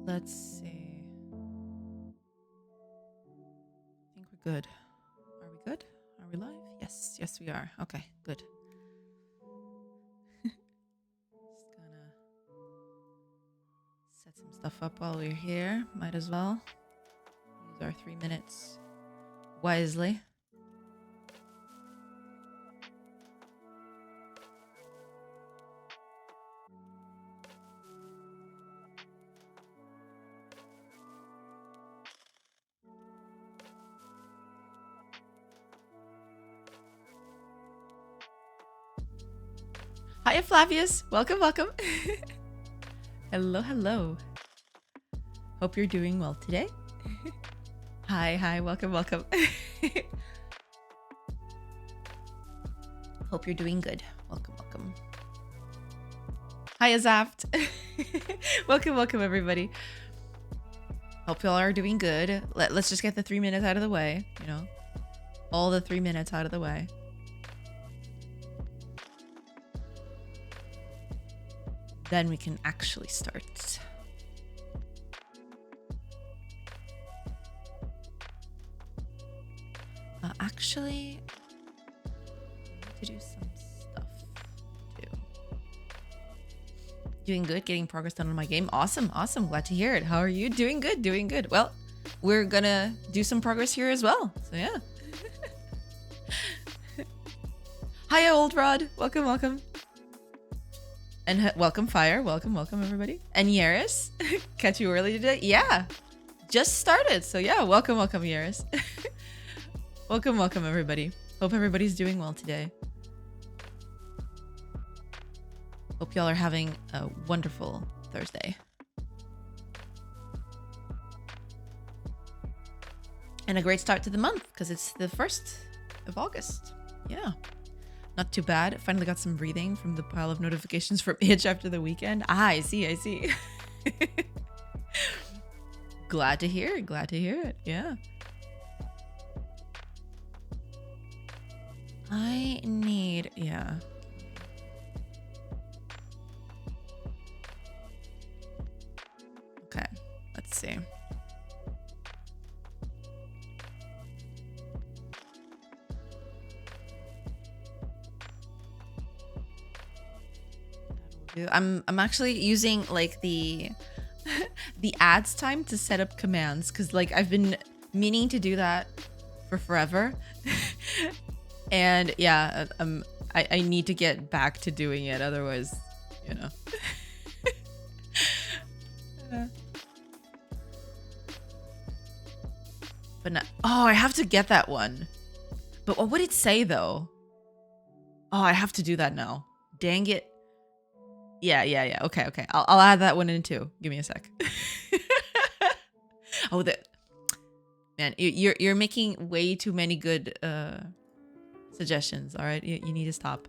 Let's see. I think we're good. Are we good? Are we live? Yes, yes we are. Okay, good. Just gonna set some stuff up while we're here. Might as well use our 3 minutes wisely. Hiya, Flavius. Welcome, welcome. Hello, hello. Hope you're doing well today. Hi, hi. Welcome, welcome. Hope you're doing good. Welcome, welcome. Hiya, Zaft. Welcome, welcome, everybody. Hope y'all are doing good. Let's just get the 3 minutes out of the way, you know. All the 3 minutes out of the way. Then we can actually start. Actually, I need to do some stuff too. Doing good, getting progress done on my game. Awesome, awesome. Glad to hear it. How are you? Doing good, doing good. Well, we're gonna do some progress here as well. So yeah. Hiya, Old Rod. Welcome, welcome. And welcome, Fire. Welcome, welcome, everybody. And Yaris. Catch you early today? Yeah. Just started. So yeah, welcome, welcome, Yaris. Welcome, welcome, everybody. Hope everybody's doing well today. Hope y'all are having a wonderful Thursday. And a great start to the month, because it's the 1st of August. Yeah. Not too bad. Finally got some breathing from the pile of notifications from Itch after the weekend. Ah, I see, I see. Glad to hear it. Glad to hear it. Yeah. I need, yeah. Okay, let's see. I'm actually using like the ads time to set up commands, because like I've been meaning to do that for forever. And yeah, I need to get back to doing it, otherwise, you know. But no, oh, I have to get that one. But what would it say though? Oh, I have to do that now. Dang it. Yeah. Okay. I'll add that one in too. Give me a sec. Oh, man, you're making way too many good suggestions. All right, you need to stop.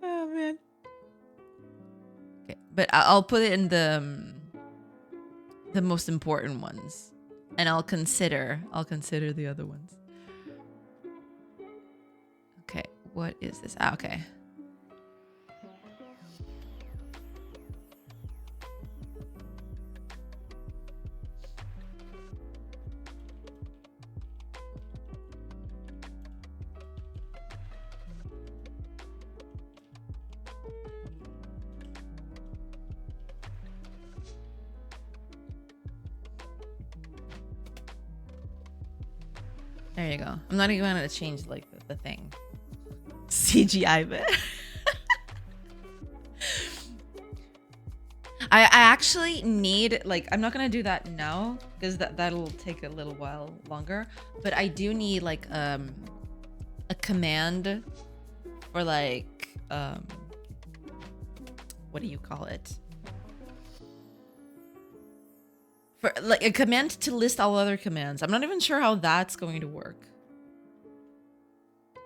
Oh man. Okay, but I'll put it in the most important ones, and I'll consider the other ones. Okay, what is this? Ah, okay. There you go. I'm not even gonna change like the thing. CGI bit. I actually need, like, I'm not gonna do that now because that'll take a little while longer, but I do need like a command for like what do you call it? For like a command to list all other commands. I'm not even sure how that's going to work.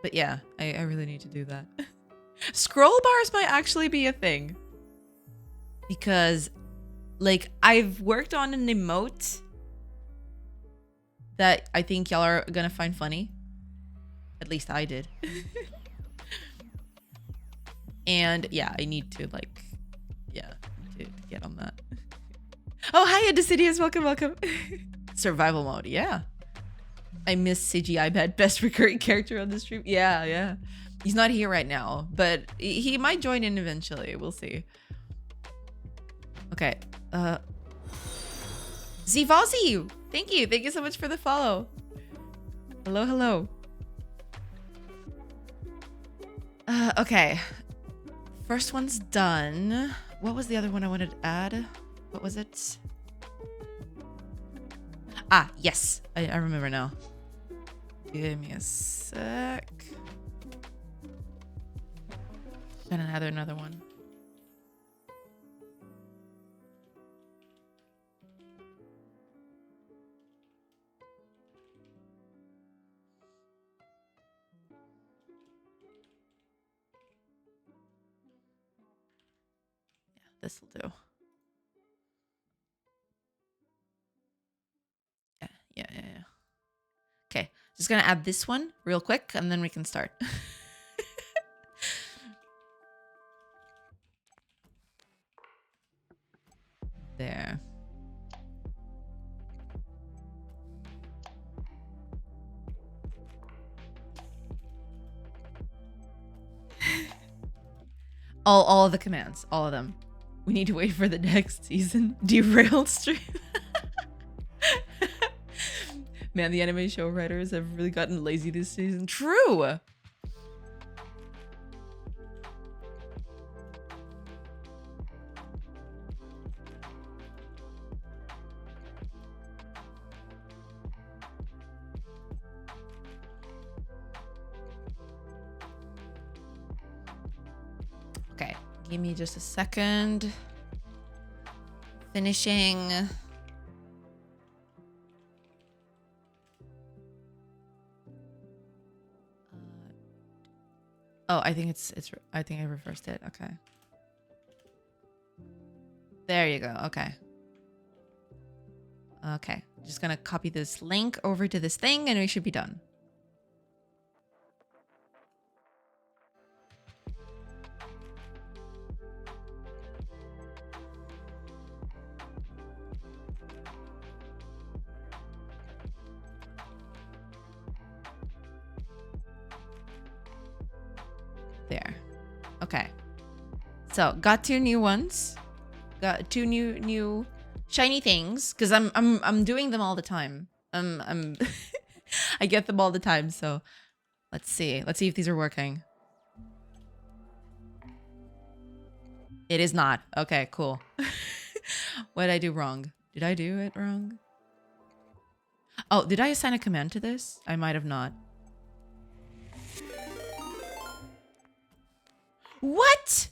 But yeah, I really need to do that. Scroll bars might actually be a thing. Because, like, I've worked on an emote that I think y'all are gonna find funny. At least I did. And yeah, I need to, like, to get on that. Oh, hi, Decidius. Welcome, welcome. Survival mode, yeah. I miss CGI Bad, best recurring character on the stream. Yeah, yeah. He's not here right now, but he might join in eventually. We'll see. Okay. Zivozzy, thank you. Thank you so much for the follow. Hello, hello. Okay. First one's done. What was the other one I wanted to add? What was it? Ah, yes. I remember now. Give me a sec. Gonna add another one. Yeah, this'll do. Yeah. Okay, just gonna add this one real quick and then we can start. There. All of the commands, all of them. We need to wait for the next season. Derailed stream. Man, the anime show writers have really gotten lazy this season. True. Okay, give me just a second. Finishing. Oh, I think I think I reversed it. Okay. There you go. Okay. Okay. Just gonna copy this link over to this thing and we should be done. There. Okay. So got 2 new ones. Got 2 new shiny things because I'm doing them all the time. I'm I get them all the time. So let's see. Let's see if these are working. It is not. Okay, cool. What did I do wrong? Did I do it wrong? Oh, did I assign a command to this? I might have not. What?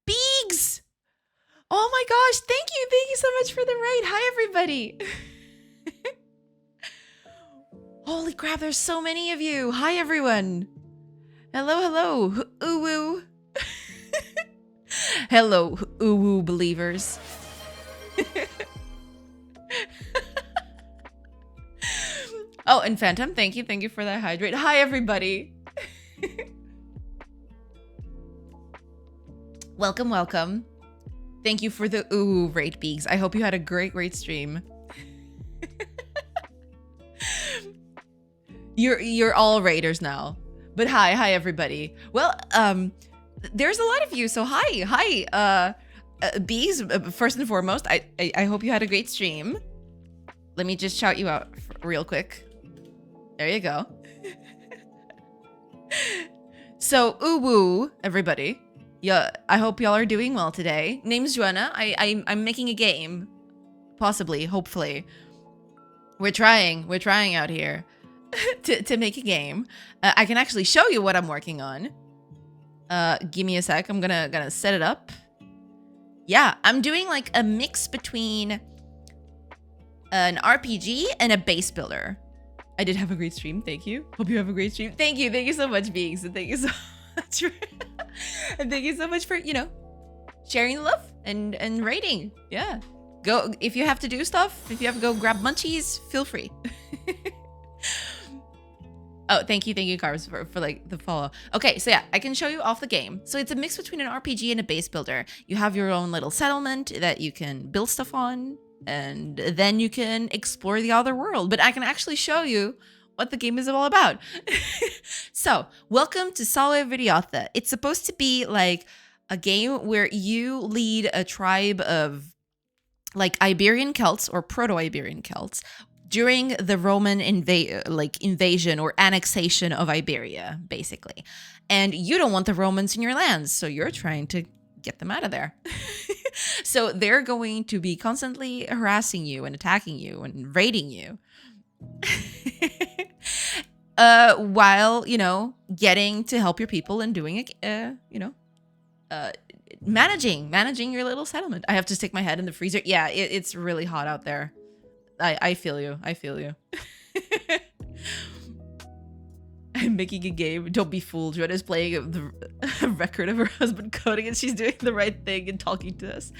Beegs! Oh my gosh, thank you. Thank you so much for the raid. Hi, everybody. Holy crap, there's so many of you. Hi, everyone. Hello, hello. Ooh-woo. Hello, ooh-woo believers. Oh, and Phantom, thank you. Thank you for that hydrate. Hi, everybody. Welcome, welcome. Thank you for the ooh rate, Beegs. I hope you had a great stream. You're all raiders now. But hi everybody. Well, there's a lot of you, so hi. Beegs, first and foremost, I hope you had a great stream. Let me just shout you out real quick. There you go. So, ooh-woo, everybody. Yeah, I hope y'all are doing well today. Name's Joanna. I'm making a game. Possibly, hopefully. We're trying out here to make a game. I can actually show you what I'm working on. Give me a sec. I'm gonna set it up. Yeah, I'm doing like a mix between an RPG and a base builder. I did have a great stream. Thank you. Hope you have a great stream. Thank you. Thank you so much, Beings. And thank you so much for and thank you so much for, you know, sharing the love and rating. Yeah. Go if you have to do stuff, if you have to go grab munchies, feel free. Oh, thank you, Carbs, for like the follow. Okay, so yeah, I can show you off the game. So it's a mix between an RPG and a base builder. You have your own little settlement that you can build stuff on, and then you can explore the other world. But I can actually show you what the game is all about. So, welcome to Solo Videotha. It's supposed to be like a game where you lead a tribe of like Iberian Celts or Proto-Iberian Celts during the Roman invasion or annexation of Iberia, basically. And you don't want the Romans in your lands, so you're trying to get them out of there. So they're going to be constantly harassing you and attacking you and raiding you. While, getting to help your people and doing managing your little settlement. I have to stick my head in the freezer. Yeah, it's really hot out there. I feel you. I'm making a game. Don't be fooled. Joanna is playing the record of her husband coding, and she's doing the right thing and talking to us.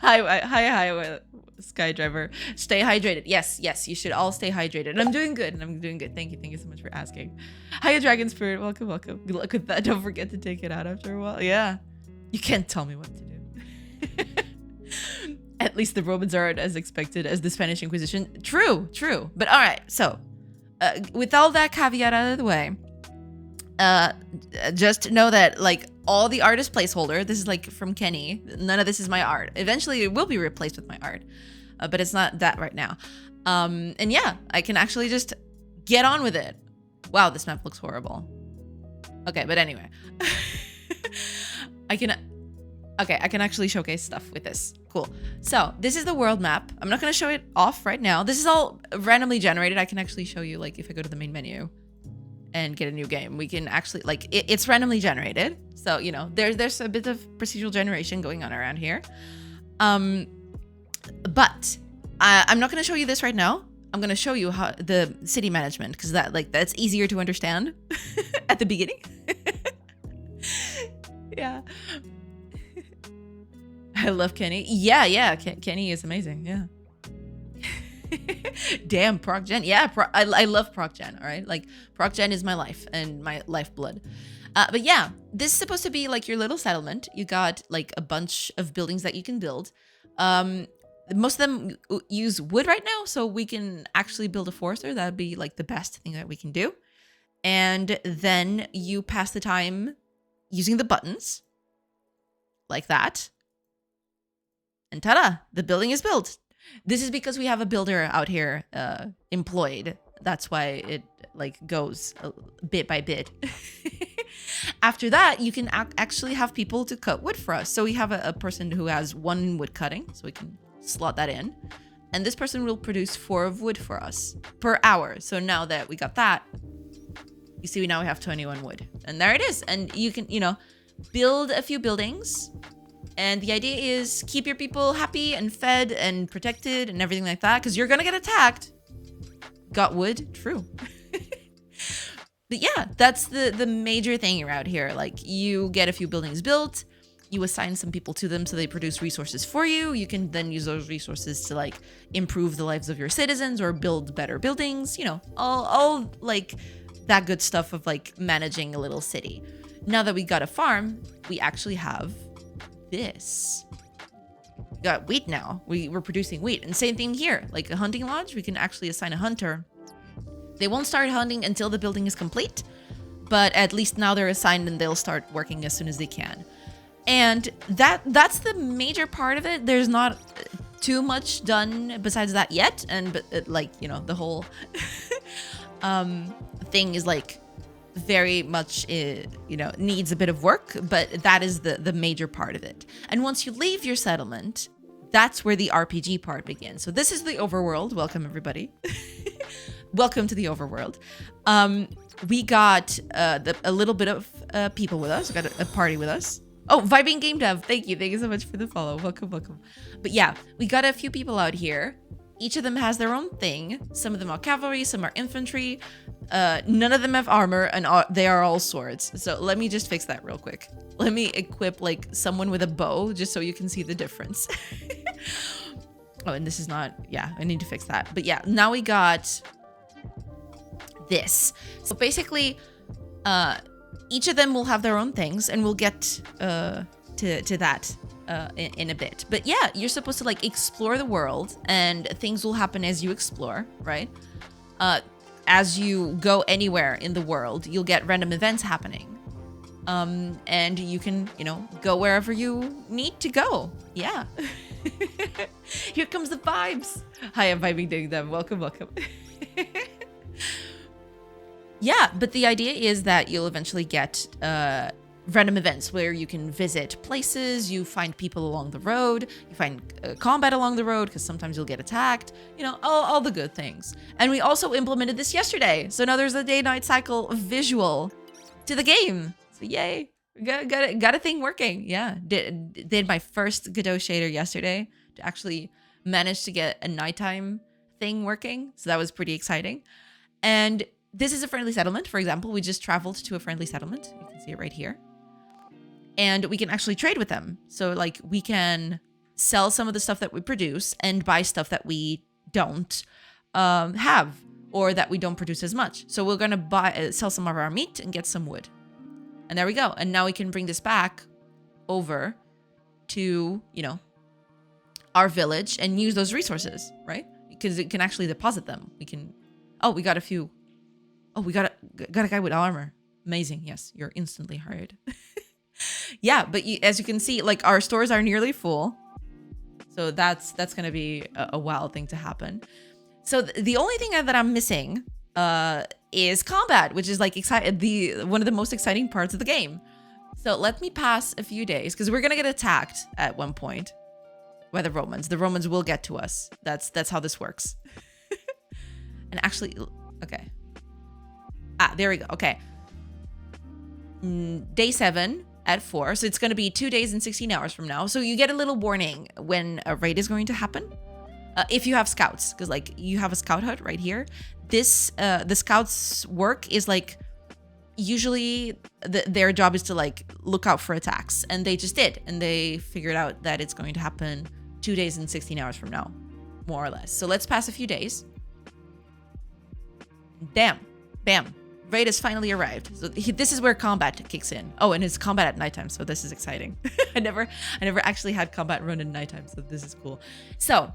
Hi, Skydriver. Stay hydrated. Yes, you should all stay hydrated. And I'm doing good. Thank you so much for asking. Hiya, Dragon Spirit. Welcome. Good luck with that. Don't forget to take it out after a while. Yeah, you can't tell me what to do. At least the Romans aren't as expected as the Spanish Inquisition. True. But all right, so with all that caveat out of the way, just know that like all the art is placeholder. This is like from Kenny. None of this is my art. Eventually, it will be replaced with my art, but it's not that right now. And yeah, I can actually just get on with it. Wow, this map looks horrible. Okay, but anyway, I can actually showcase stuff with this. Cool. So this is the world map. I'm not going to show it off right now. This is all randomly generated. I can actually show you, like, if I go to the main menu and get a new game, we can actually, like, it's randomly generated. So, there's a bit of procedural generation going on around here. But I'm not going to show you this right now. I'm going to show you how the city management, because that's easier to understand at the beginning. Yeah. I love Kenny. Yeah. Kenny is amazing. Yeah. Damn, Proc Gen. Yeah, I love Proc Gen. All right. Like, Proc Gen is my life and my lifeblood. But yeah, this is supposed to be like your little settlement. You got like a bunch of buildings that you can build. Most of them use wood right now, so we can actually build a forester. That'd be like the best thing that we can do. And then you pass the time using the buttons like that. And ta-da, the building is built. This is because we have a builder out here employed. That's why it like goes bit by bit. After that, you can actually have people to cut wood for us. So we have a person who has 1 wood cutting, so we can slot that in. And this person will produce 4 of wood for us per hour. So now that we got that, you see, now we have 21 wood. And there it is. And you can, build a few buildings. And the idea is keep your people happy and fed and protected and everything like that, because you're going to get attacked. Got wood? True. But yeah, that's the major thing around here. Like, you get a few buildings built, you assign some people to them so they produce resources for you. You can then use those resources to like improve the lives of your citizens or build better buildings, all like that good stuff of like managing a little city. Now that we got a farm, we actually have this. We got wheat now. We're producing wheat. And same thing here. Like a hunting lodge, we can actually assign a hunter. They won't start hunting until the building is complete, but at least now they're assigned and they'll start working as soon as they can. And that's the major part of it. There's not too much done besides that yet. But the whole thing is like very much, needs a bit of work, but that is the major part of it. And once you leave your settlement, that's where the RPG part begins. So this is the overworld. Welcome, everybody. Welcome to the overworld. We got a little bit of people with us. We got a party with us. Oh, Vibing GameDev. Thank you so much for the follow. Welcome. But yeah, we got a few people out here. Each of them has their own thing. Some of them are cavalry, some are infantry. None of them have armor, and they are all swords. So let me just fix that real quick. Let me equip like someone with a bow, just so you can see the difference. Oh, and this is not, yeah, I need to fix that. But yeah, now we got this. So basically, each of them will have their own things, and we'll get to that in a bit. But yeah, you're supposed to like explore the world, and things will happen as you explore, right? As you go anywhere in the world, you'll get random events happening. And you can, go wherever you need to go. Yeah. Here comes the vibes. Hi, I'm vibing doing them. Welcome, welcome. Yeah, but the idea is that you'll eventually get random events where you can visit places, you find people along the road, you find combat along the road, because sometimes you'll get attacked, all the good things. And we also implemented this yesterday. So now there's a day-night cycle visual to the game. So yay, got a thing working. Yeah, did my first Godot shader yesterday to actually manage to get a nighttime thing working. So that was pretty exciting. And this is a friendly settlement. For example, we just traveled to a friendly settlement. You can see it right here. And we can actually trade with them. So like we can sell some of the stuff that we produce and buy stuff that we don't have, or that we don't produce as much. So we're going to sell some of our meat and get some wood. And there we go. And now we can bring this back over to, our village and use those resources, right? Because it can actually deposit them. We can, we got a few. Oh, we got a guy with armor. Amazing. Yes, you're instantly hired. Yeah, but as you can see, like our stores are nearly full. So that's going to be a wild thing to happen. So the only thing that I'm missing is combat, which is like one of the most exciting parts of the game. So let me pass a few days, because we're going to get attacked at one point by the Romans. The Romans will get to us. That's how this works. And actually, okay. There we go. Okay. Day 7 at 4. So it's going to be 2 days and 16 hours from now. So you get a little warning when a raid is going to happen. If you have scouts, because like you have a scout hut right here. This, the scouts' work is like, usually their job is to like look out for attacks. And they just did. And they figured out that it's going to happen 2 days and 16 hours from now, more or less. So let's pass a few days. Damn. Bam. Raid has finally arrived. So this is where combat kicks in. Oh, and it's combat at nighttime, so this is exciting. I never actually had combat run in nighttime, so this is cool. So,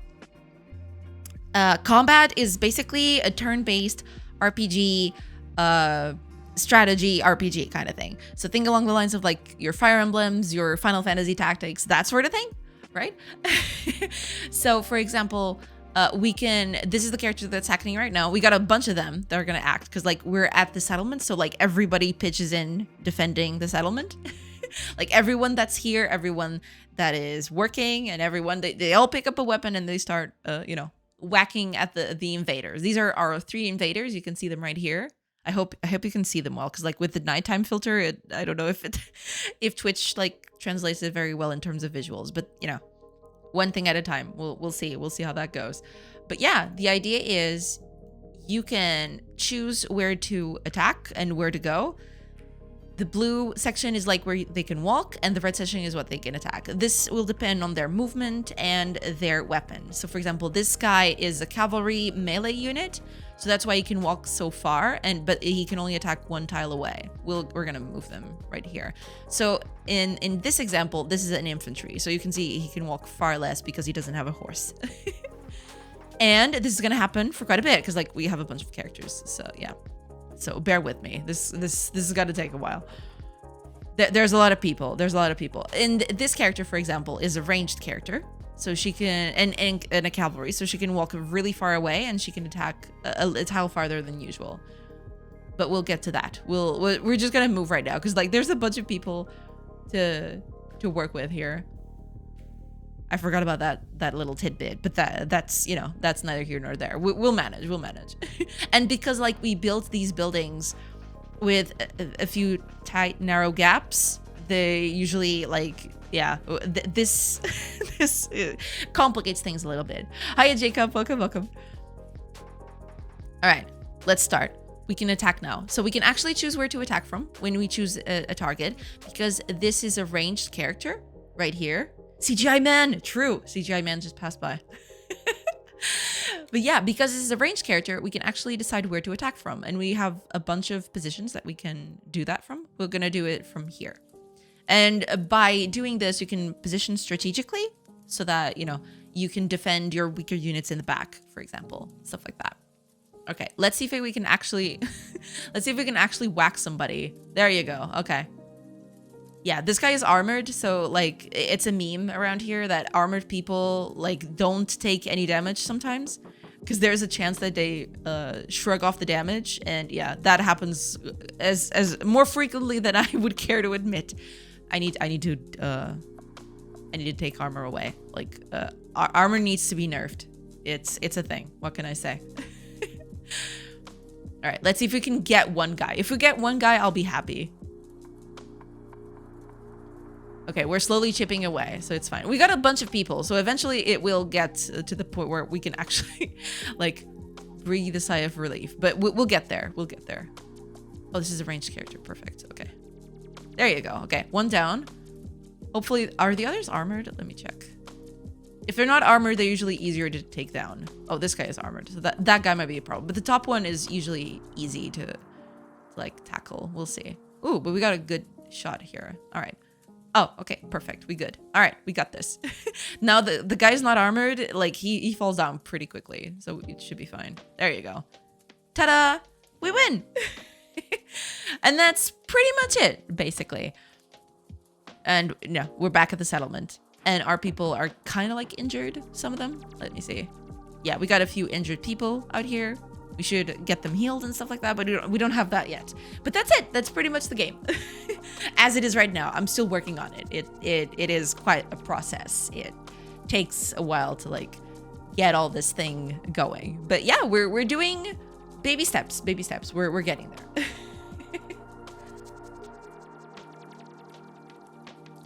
combat is basically a turn-based RPG, strategy RPG kind of thing. So think along the lines of like your Fire Emblems, your Final Fantasy Tactics, that sort of thing, right? So, for example, this is the character that's happening right now. We got a bunch of them that are going to act because like we're at the settlement. So like everybody pitches in defending the settlement. Like everyone that's here, everyone that is working, and everyone, they all pick up a weapon and they start, whacking at the invaders. These are our 3 invaders. You can see them right here. I hope you can see them well, because like with the nighttime filter, I don't know if Twitch like translates it very well in terms of visuals, but one thing at a time. We'll see. We'll see how that goes. But yeah, the idea is you can choose where to attack and where to go. The blue section is like where they can walk, and the red section is what they can attack. This will depend on their movement and their weapon. So for example, this guy is a cavalry melee unit, so that's why he can walk so far, but he can only attack 1 tile away. We're gonna move them right here. So in this example, this is an infantry, so you can see he can walk far less because he doesn't have a horse. And this is gonna happen for quite a bit because like we have a bunch of characters. So yeah. So bear with me. This has got to take a while. There's a lot of people. And this character, for example, is a ranged character. So she can, and a cavalry. So she can walk really far away and she can attack a tile farther than usual. But we'll get to that. We're just going to move right now because like there's a bunch of people to work with here. I forgot about that little tidbit, but that's neither here nor there. We'll manage. And because like we built these buildings with a few tight, narrow gaps, they usually like, yeah, this complicates things a little bit. Hiya, Jacob. Welcome. All right, let's start. We can attack now. So we can actually choose where to attack from when we choose a target, because this is a ranged character right here. CGI man, true. CGI man just passed by. But yeah, because this is a ranged character, we can actually decide where to attack from. And we have a bunch of positions that we can do that from. We're going to do it from here. And by doing this, you can position strategically so that, you know, you can defend your weaker units in the back, for example, stuff like that. Okay, let's see if we can actually, let's see if we can actually whack somebody. There you go. Okay. Yeah, this guy is armored, so like it's a meme around here that armored people like don't take any damage sometimes because there's a chance that they shrug off the damage, and yeah, that happens as more frequently than I would care to admit. I need to take armor away. Like armor needs to be nerfed. It's a thing. What can I say? All right, let's see if we can get one guy. If we get one guy, I'll be happy. Okay, we're slowly chipping away, so it's fine. We got a bunch of people, so eventually it will get to the point where we can actually, like, breathe a sigh of relief. But we'll get there. We'll get there. Oh, this is a ranged character. Perfect. Okay. There you go. Okay, one down. Hopefully, are the others armored? Let me check. If they're not armored, they're usually easier to take down. Oh, this guy is armored, so that guy might be a problem. But the top one is usually easy to like, tackle. We'll see. Ooh, but we got a good shot here. All right. Oh, okay, perfect. We good. All right, we got this. Now the guy's not armored. Like he falls down pretty quickly, so it should be fine. There you go. Ta-da! We win. And that's pretty much it, basically. And no, we're back at the settlement, and our people are kind of like injured. Some of them. Let me see. Yeah, we got a few injured people out here. We should get them healed and stuff like that, but we don't have that yet. But that's it. That's pretty much the game. As it is right now. I'm still working on it. It is quite a process. It takes a while to like get all this thing going. But yeah, we're doing baby steps. Baby steps. We're getting there.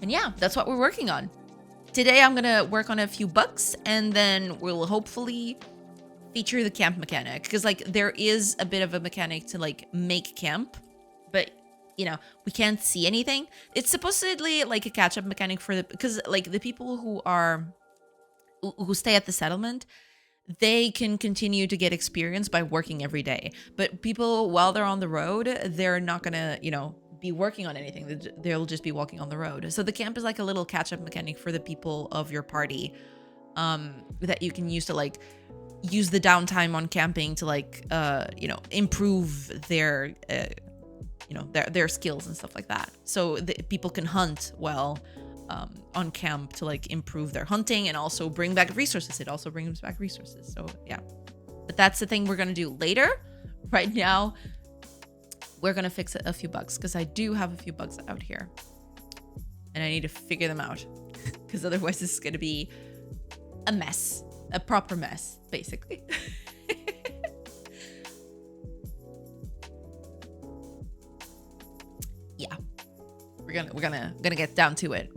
And yeah, that's what we're working on. Today I'm gonna work on a few bugs, and then we'll hopefully feature the camp mechanic, because like there is a bit of a mechanic to like make camp, but you know, we can't see anything. It's supposedly like a catch-up mechanic for the, because like the people who stay at the settlement, they can continue to get experience by working every day. But people, while they're on the road, they're not gonna, you know, be working on anything. They'll just be walking on the road. So the camp is like a little catch-up mechanic for the people of your party, that you can use to like use the downtime on camping to like you know, improve their you know, their skills and stuff like that. So the people can hunt well on camp to like improve their hunting and also bring back resources. It also brings back resources. So yeah, but that's the thing we're gonna do later. Right now we're gonna fix a few bugs, because I do have a few bugs out here and I need to figure them out, because otherwise this is gonna be a mess. A proper mess, basically. Yeah, we're gonna get down to it.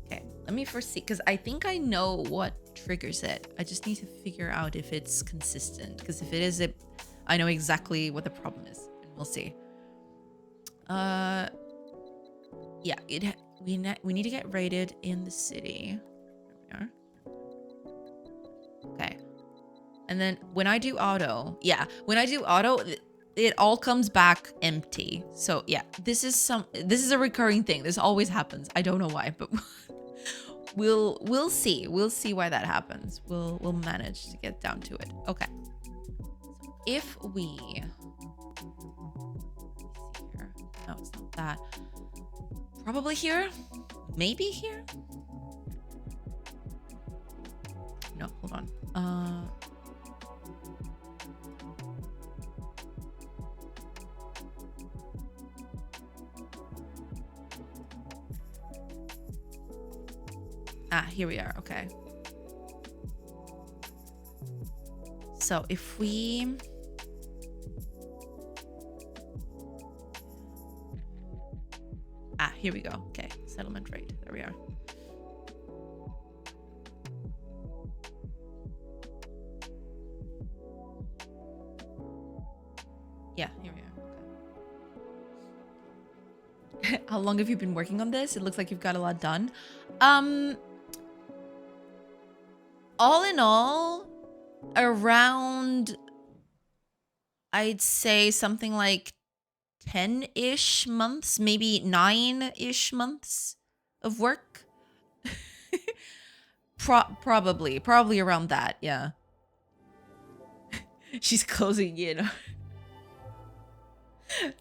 Okay, let me first see, because I think I know what triggers it. I just need to figure out if it's consistent, because if it is, I know exactly what the problem is, and we'll see. Yeah, we need to get raided in the city. There we are. Okay. And then when I do auto, it all comes back empty. So yeah, this is a recurring thing. This always happens. I don't know why, but we'll see. We'll see why that happens. We'll manage to get down to it. Okay. So if we see here. No, it's not that. Probably here. Maybe here. No, hold on. Here we are. Okay. So if we here we go. Okay, settlement rate. There we are. Yeah, here we are. Okay. How long have you been working on this? It looks like you've got a lot done. All in all, Around, I'd say something like 10-ish months, maybe 9-ish months of work. Probably around that, yeah. She's closing in.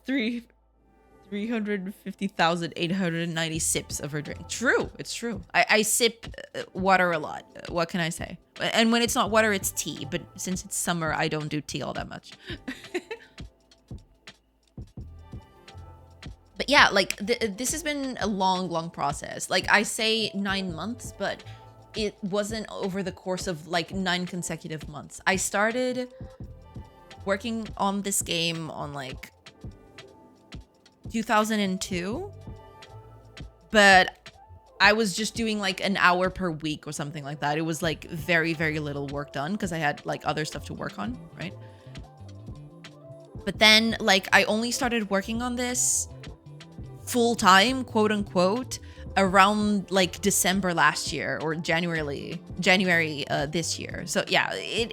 350,890 sips of her drink. True, it's true. I sip water a lot. What can I say? And when it's not water, it's tea. But since it's summer, I don't do tea all that much. But yeah, like this has been a long process. Like I say 9 months, but it wasn't over the course of like 9 consecutive months. I started working on this game on like 2002, but I was just doing like an hour per week or something like that. It was like very little work done because I had like other stuff to work on, right? But then like I only started working on this full time, quote unquote, around like December last year or January this year. So yeah, it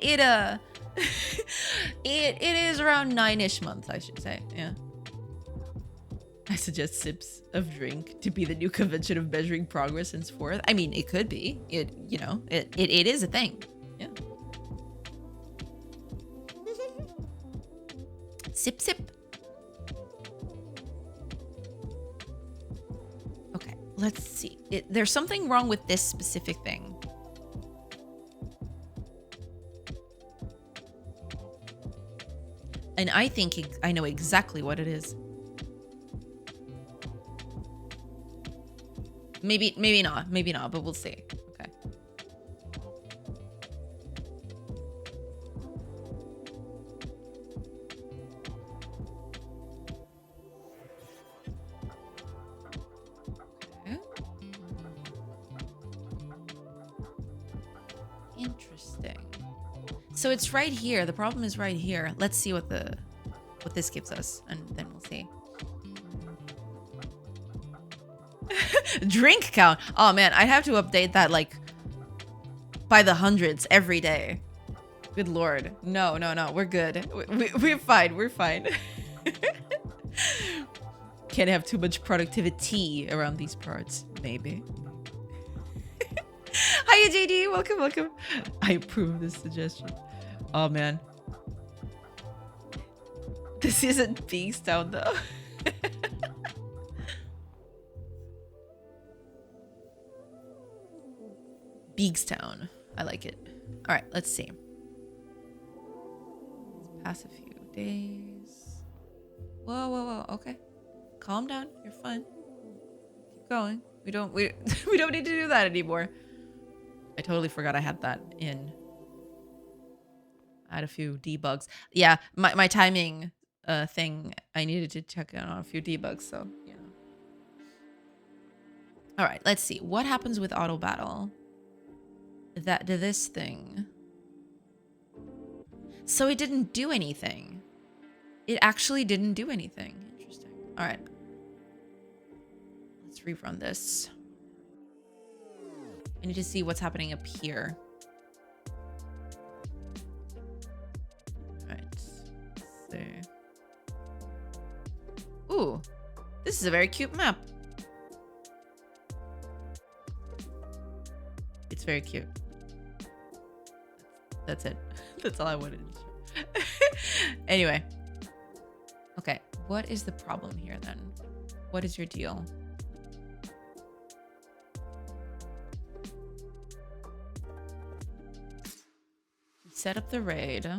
is around 9-ish months, I should say. Yeah. I suggest sips of drink to be the new convention of measuring progress henceforth. I mean, it could be. It is a thing. Yeah. Sip. Okay, let's see. There's something wrong with this specific thing. And I think I know exactly what it is. Maybe not, but we'll see. Okay. Okay. Interesting. So it's right here. The problem is right here. Let's see what this gives us, and then we'll see. Drink count. Oh man, I have to update that like by the hundreds every day. Good lord. No. We're good. We're fine. We're fine. Can't have too much productivity around these parts. Maybe. Hiya, JD. Welcome. I approve of this suggestion. Oh man. This isn't Beangstown though. Beangstown. I like it. All right, let's see. Let's pass a few days. Whoa. Okay. Calm down. You're fine. Keep going. We don't need to do that anymore. I totally forgot I had that in. I had a few debugs. Yeah, my timing thing, I needed to check in on a few debugs, so, you know. All right, let's see. What happens with auto battle? That to this thing. So it didn't do anything. It actually didn't do anything. Interesting. All right. Let's rerun this. I need to see what's happening up here. All right. Let's see. Ooh, this is a very cute map. It's very cute. That's it. That's all I wanted to show. Anyway. Okay. What is the problem here then? What is your deal? Set up the raid.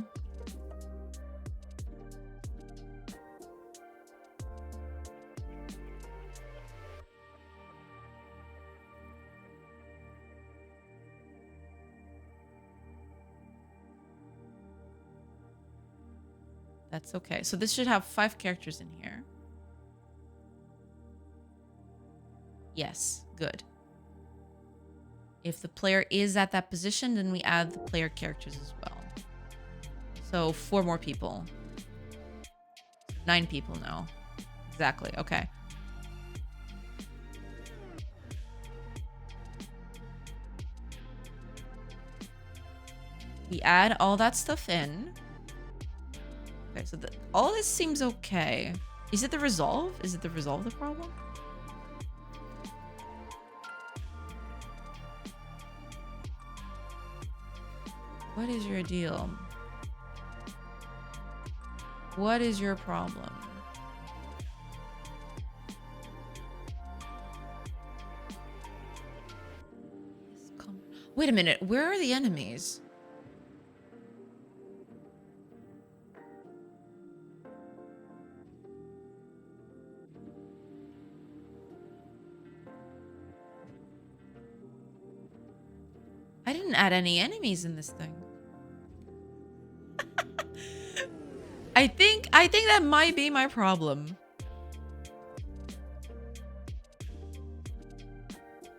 That's okay. So this should have 5 characters in here. Yes, good. If the player is at that position, then we add the player characters as well. So 4 more people. 9 people now. Exactly, okay. We add all that stuff in. Okay, so all this seems okay. Is it the resolve? Is it the resolve the problem? What is your deal? What is your problem? Wait a minute, where are the enemies? I didn't add any enemies in this thing. I think that might be my problem.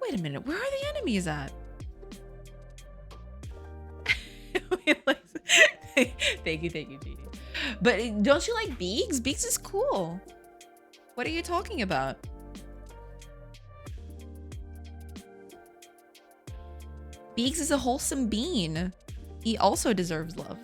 Wait a minute, where are the enemies at? Thank you, Genie. But don't you like Beaks? Beaks is cool. What are you talking about? Beaks is a wholesome bean. He also deserves love.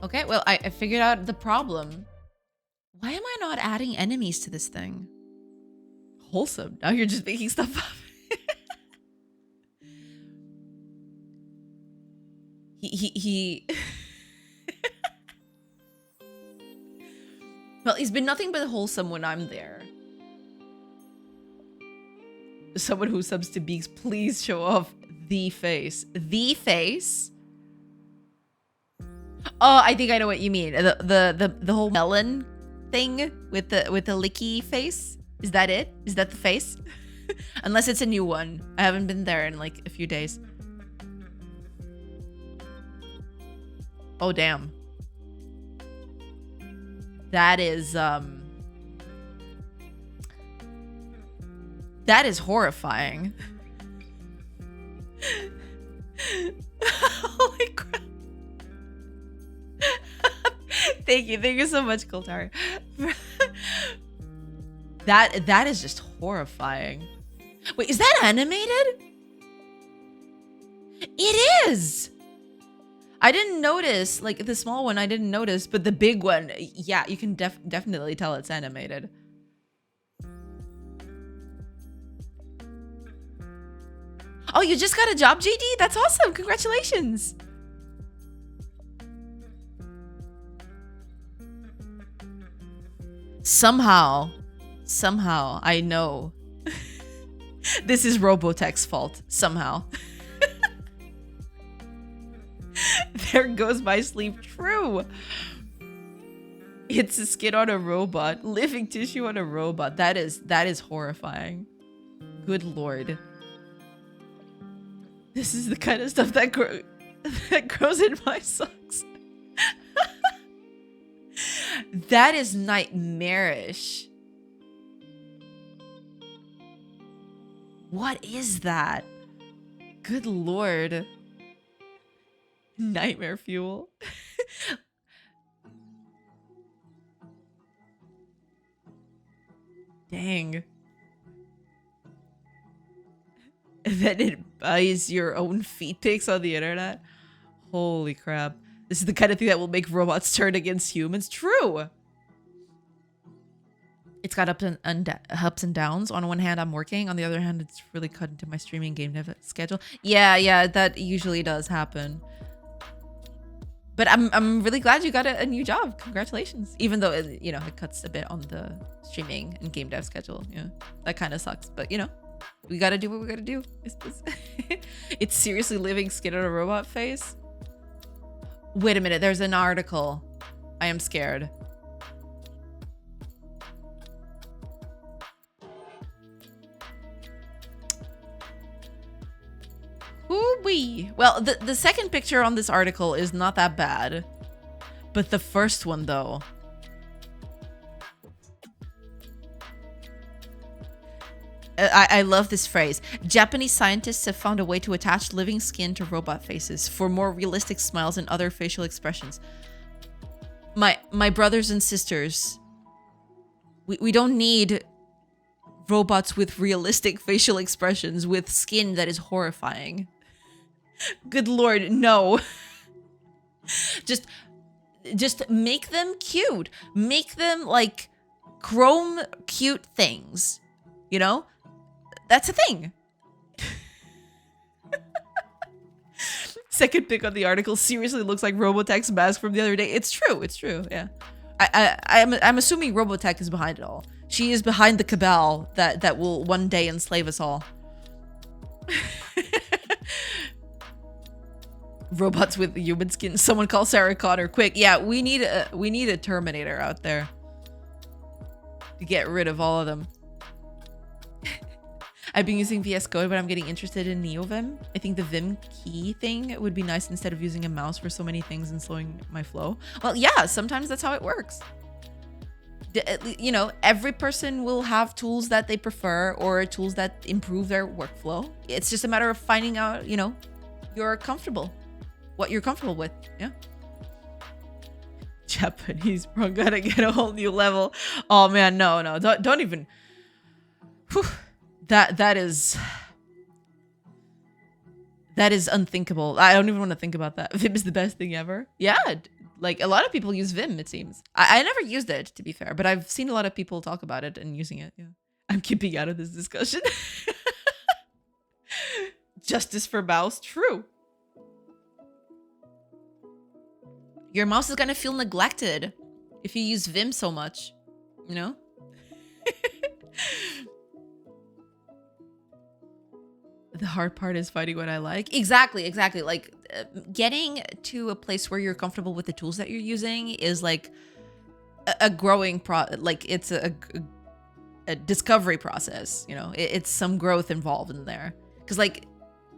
Okay, well, I figured out the problem. Why am I not adding enemies to this thing? Wholesome. Now you're just making stuff up. he Well, he's been nothing but wholesome when I'm there. Someone who subs to Beaks, please show off the face. The face? Oh, I think I know what you mean. The whole melon thing with the licky face. Is that it? Is that the face? Unless it's a new one. I haven't been there in like a few days. Oh damn. That is horrifying. Holy crap. Thank you so much, Kultari. That is just horrifying. Wait, is that animated? It is. I didn't notice, like the small one I didn't notice, but the big one, yeah, you can definitely tell it's animated. Oh, you just got a job, JD? That's awesome. Congratulations. Somehow, I know this is Robotech's fault. Somehow. There goes my sleep. True. It's a skin on a robot. Living tissue on a robot. That is horrifying. Good Lord. This is the kind of stuff that grows in my socks. That is nightmarish. What is that? Good Lord. Nightmare fuel. Dang. And then it buys your own feet pics on the internet. Holy crap. This is the kind of thing that will make robots turn against humans. True. It's got ups and downs. On one hand, I'm working. On the other hand, it's really cut into my streaming game dev schedule. Yeah, that usually does happen. But I'm really glad you got a new job. Congratulations. Even though it cuts a bit on the streaming and game dev schedule. Yeah, that kind of sucks. But we gotta do what we gotta do. It's seriously living skin on a robot face. Wait a minute. There's an article. I am scared. Ooh-wee. Well, the second picture on this article is not that bad. But the first one, though. I love this phrase. Japanese scientists have found a way to attach living skin to robot faces for more realistic smiles and other facial expressions. My brothers and sisters, we don't need robots with realistic facial expressions with skin that is horrifying. Good lord, no. just make them cute. Make them like chrome cute things. You know? That's a thing. Second pick on the article seriously looks like Robotech's mask from the other day. It's true. It's true. Yeah. I'm assuming Robotech is behind it all. She is behind the cabal that will one day enslave us all. Robots with human skin. Someone call Sarah Connor quick. Yeah, we need a Terminator out there to get rid of all of them. I've been using VS Code, but I'm getting interested in NeoVim. I think the Vim key thing would be nice instead of using a mouse for so many things and slowing my flow. Well, yeah, sometimes that's how it works. You know, every person will have tools that they prefer or tools that improve their workflow. It's just a matter of finding out, you know, what you're comfortable with. Yeah. Japanese bro gotta get a whole new level. Oh man, no, don't even. Whew. That is unthinkable. I don't even want to think about that. Vim is the best thing ever. Yeah, like a lot of people use Vim, it seems. I never used it, to be fair, but I've seen a lot of people talk about it and using it. Yeah, I'm keeping out of this discussion. Justice for mouse, true. Your mouse is gonna feel neglected if you use Vim so much, you know? The hard part is finding what I like. Exactly. Like getting to a place where you're comfortable with the tools that you're using is like a growing it's a discovery process, you know? It's some growth involved in there. Because like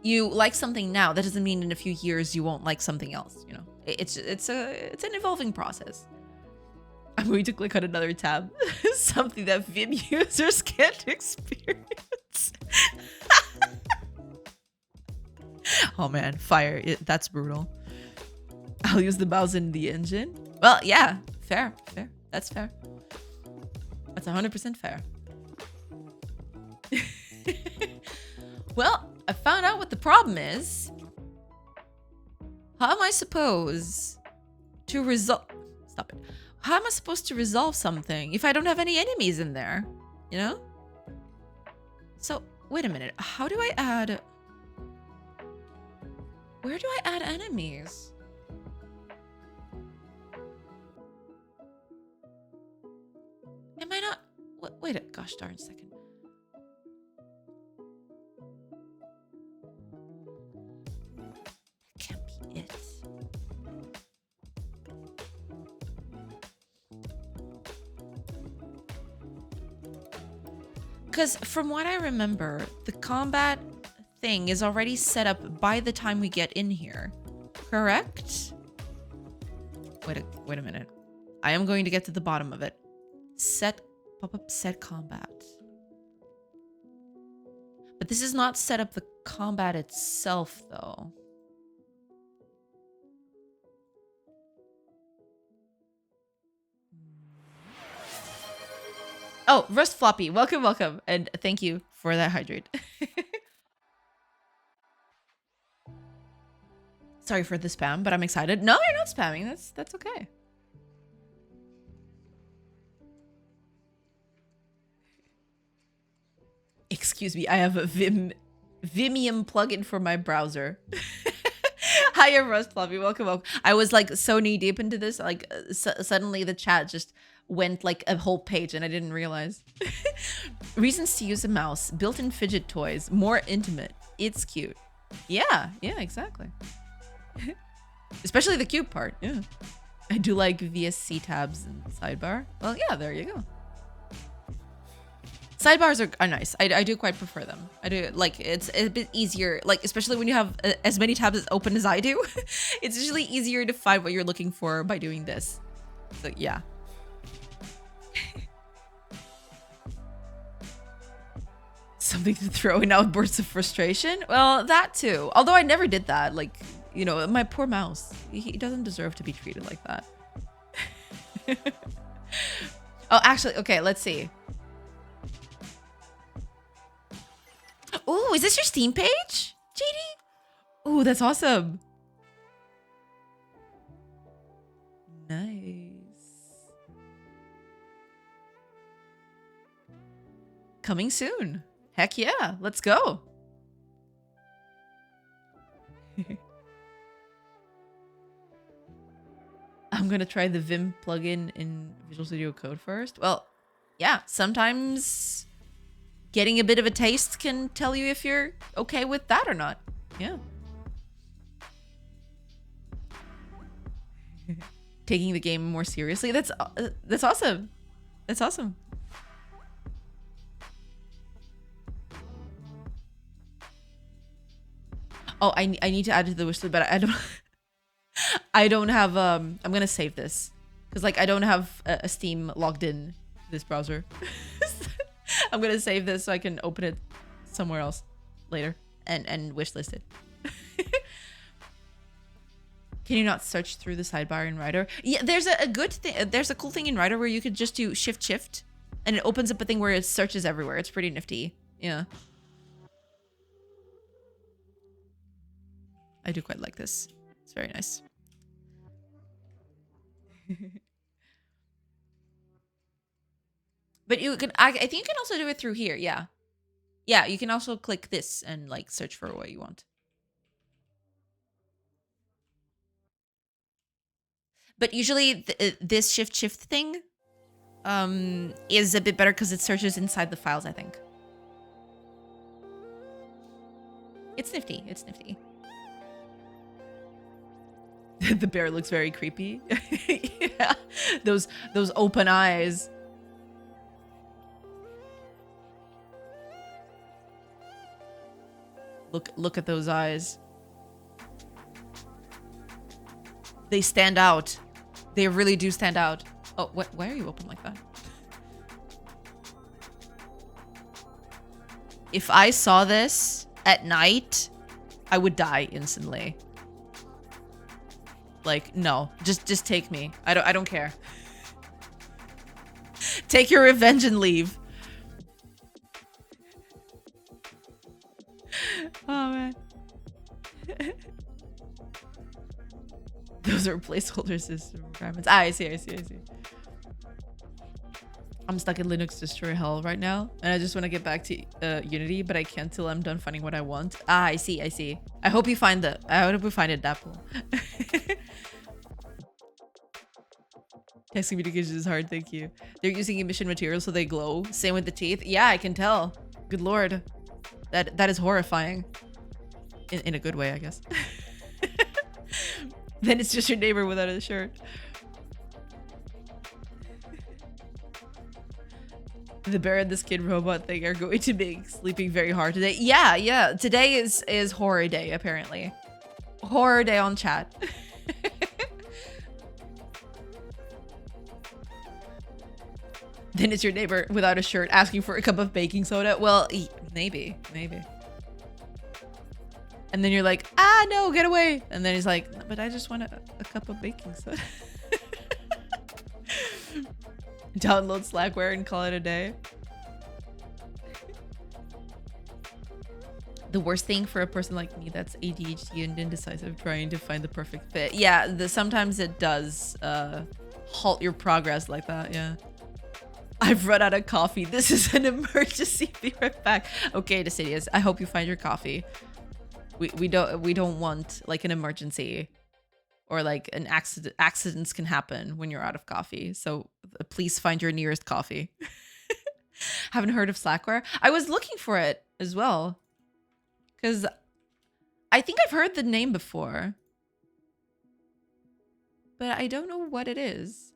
you like something now, that doesn't mean in a few years you won't like something else, you know? It's an evolving process. I'm going to click on another tab. Something that Vim users can't experience. Oh man, fire. That's brutal. I'll use the mouse in the engine. Well, yeah, fair. That's fair. That's 100% fair. Well, I found out what the problem is. How am I supposed to resolve... Stop it. How am I supposed to resolve something if I don't have any enemies in there? You know? So, wait a minute. How do I add... Where do I add enemies? Am I not... Wait a gosh darn second. That can't be it. Because from what I remember, the combat thing is already set up by the time we get in here. Correct? Wait a minute. I am going to get to the bottom of it. Pop-up set combat. But this is not set up the combat itself, though. Oh, Rust Floppy, welcome. And thank you for that hydrate. Sorry for the spam, but I'm excited. No, you're not spamming. That's okay. Excuse me, I have a Vimium plugin for my browser. Hiya, Rust Floppy, welcome. I was like so knee deep into this, like suddenly the chat just went like a whole page and I didn't realize. Reasons to use a mouse, built-in fidget toys, more intimate. It's cute. Yeah, exactly. Especially the cute part, yeah. I do like VSC tabs and sidebar. Well, yeah, there you go. Sidebars are nice. I do quite prefer them. I do, like, it's a bit easier, like, especially when you have as many tabs open as I do. It's usually easier to find what you're looking for by doing this. So, yeah. Something to throw in outbursts of frustration? Well, that too. Although I never did that. Like, you know, my poor mouse. He doesn't deserve to be treated like that. Oh, actually, okay, let's see. Oh, is this your Steam page, JD? Oh, that's awesome. Nice. Coming soon. Heck yeah, let's go. I'm gonna try the Vim plugin in Visual Studio Code first. Well, yeah, sometimes getting a bit of a taste can tell you if you're okay with that or not. Yeah. Taking the game more seriously. That's awesome. That's awesome. Oh, I need to add it to the wish list, but I don't I don't have I'm gonna save this because like I don't have a Steam logged in this browser. I'm gonna save this so I can open it somewhere else later and wishlist it. Can you not search through the sidebar in Writer? Yeah, there's a good thing. There's a cool thing in Writer where you could just do shift and it opens up a thing where it searches everywhere. It's pretty nifty. Yeah. I do quite like this. It's very nice. But you can, I think you can also do it through here. Yeah. Yeah, you can also click this and like search for what you want. But usually this shift thing is a bit better because it searches inside the files, I think. It's nifty. It's nifty. The bear looks very creepy. Yeah. Those open eyes. Look at those eyes. They stand out. They really do stand out. Oh, what? Why are you open like that? If I saw this at night, I would die instantly. Like, no, just take me. I don't care. Take your revenge and leave. Oh man. Those are placeholder system requirements. Ah, I see. I'm stuck in Linux destroy hell right now, and I just want to get back to Unity, but I can't till I'm done finding what I want. Ah, I see. I hope you find it, Dapple. Text communication is hard, thank you. They're using emission materials so they glow. Same with the teeth. Yeah, I can tell. Good lord. That is horrifying. In a good way, I guess. Then it's just your neighbor without a shirt. The bear and the skin robot thing are going to make sleeping very hard today. Yeah. Today is horror day, apparently. Horror day on chat. Then it's your neighbor without a shirt asking for a cup of baking soda. Well, maybe. And then you're like, ah, no, get away. And then he's like, but I just want a cup of baking soda. Download Slackware and call it a day. The worst thing for a person like me that's ADHD and indecisive trying to find the perfect fit. Yeah, sometimes it does halt your progress like that, yeah. I've run out of coffee. This is an emergency. Be right back. Okay, Decidius, I hope you find your coffee. We don't want like an emergency or like an accident. Accidents can happen when you're out of coffee. So please find your nearest coffee. Haven't heard of Slackware? I was looking for it as well. Because I think I've heard the name before. But I don't know what it is.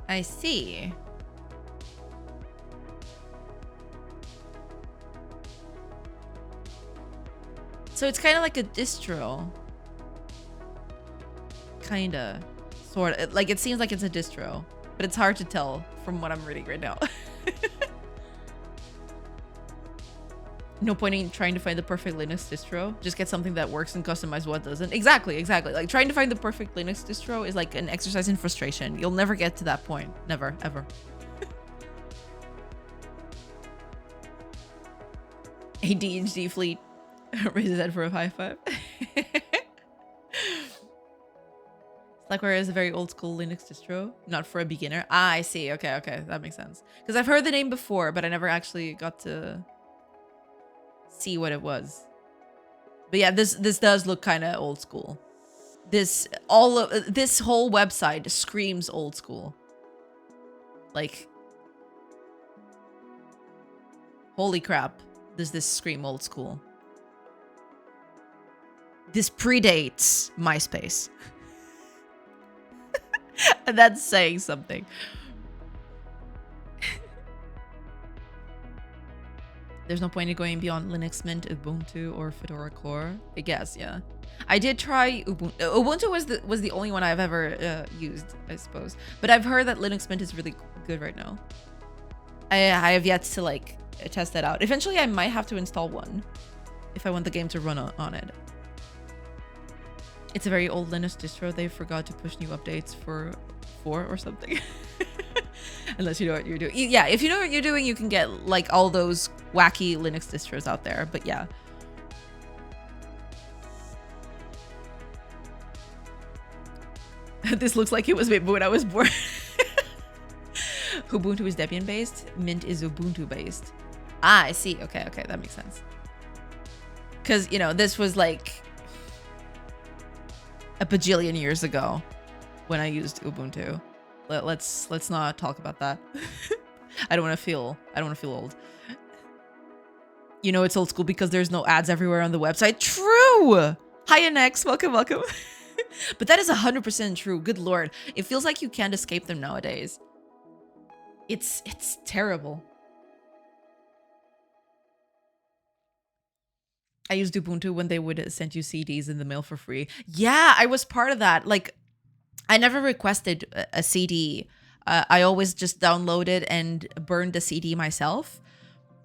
I see. So it's kind of like a distro. Kinda. Sort of. Like, it seems like it's a distro. But it's hard to tell from what I'm reading right now. No point in trying to find the perfect Linux distro. Just get something that works and customize what doesn't. Exactly, exactly. Like, trying to find the perfect Linux distro is like an exercise in frustration. You'll never get to that point. Never, ever. ADHD fleet raises head for a high five. Slackware is a very old school Linux distro, not for a beginner. Ah, I see. Okay, okay, that makes sense. Because I've heard the name before, but I never actually got to see what it was. But yeah, this does look kind of old school. This whole website screams old school. Like, holy crap, does this scream old school? This predates MySpace. And that's saying something. There's no point in going beyond Linux Mint, Ubuntu, or Fedora Core. I guess, yeah. I did try Ubuntu. Ubuntu was the only one I've ever used, I suppose. But I've heard that Linux Mint is really good right now. I have yet to like test that out. Eventually, I might have to install one if I want the game to run on it. It's a very old Linux distro. They forgot to push new updates for 4 or something. Unless you know what you're doing. Yeah, if you know what you're doing, you can get like all those wacky Linux distros out there. But yeah. This looks like it was made when I was born. Ubuntu is Debian based. Mint is Ubuntu based. Ah, I see. Okay, okay, that makes sense. Because, you know, this was like a bajillion years ago when I used Ubuntu. Let's not talk about that. I don't want to feel old. You know it's old school because there's no ads everywhere on the website. True. Hi NX, welcome. But that is 100% true. Good lord, it feels like you can't escape them nowadays. It's terrible. I used Ubuntu when they would send you CDs in the mail for free. Yeah, I was part of that. Like, I never requested a CD. I always just downloaded and burned the CD myself.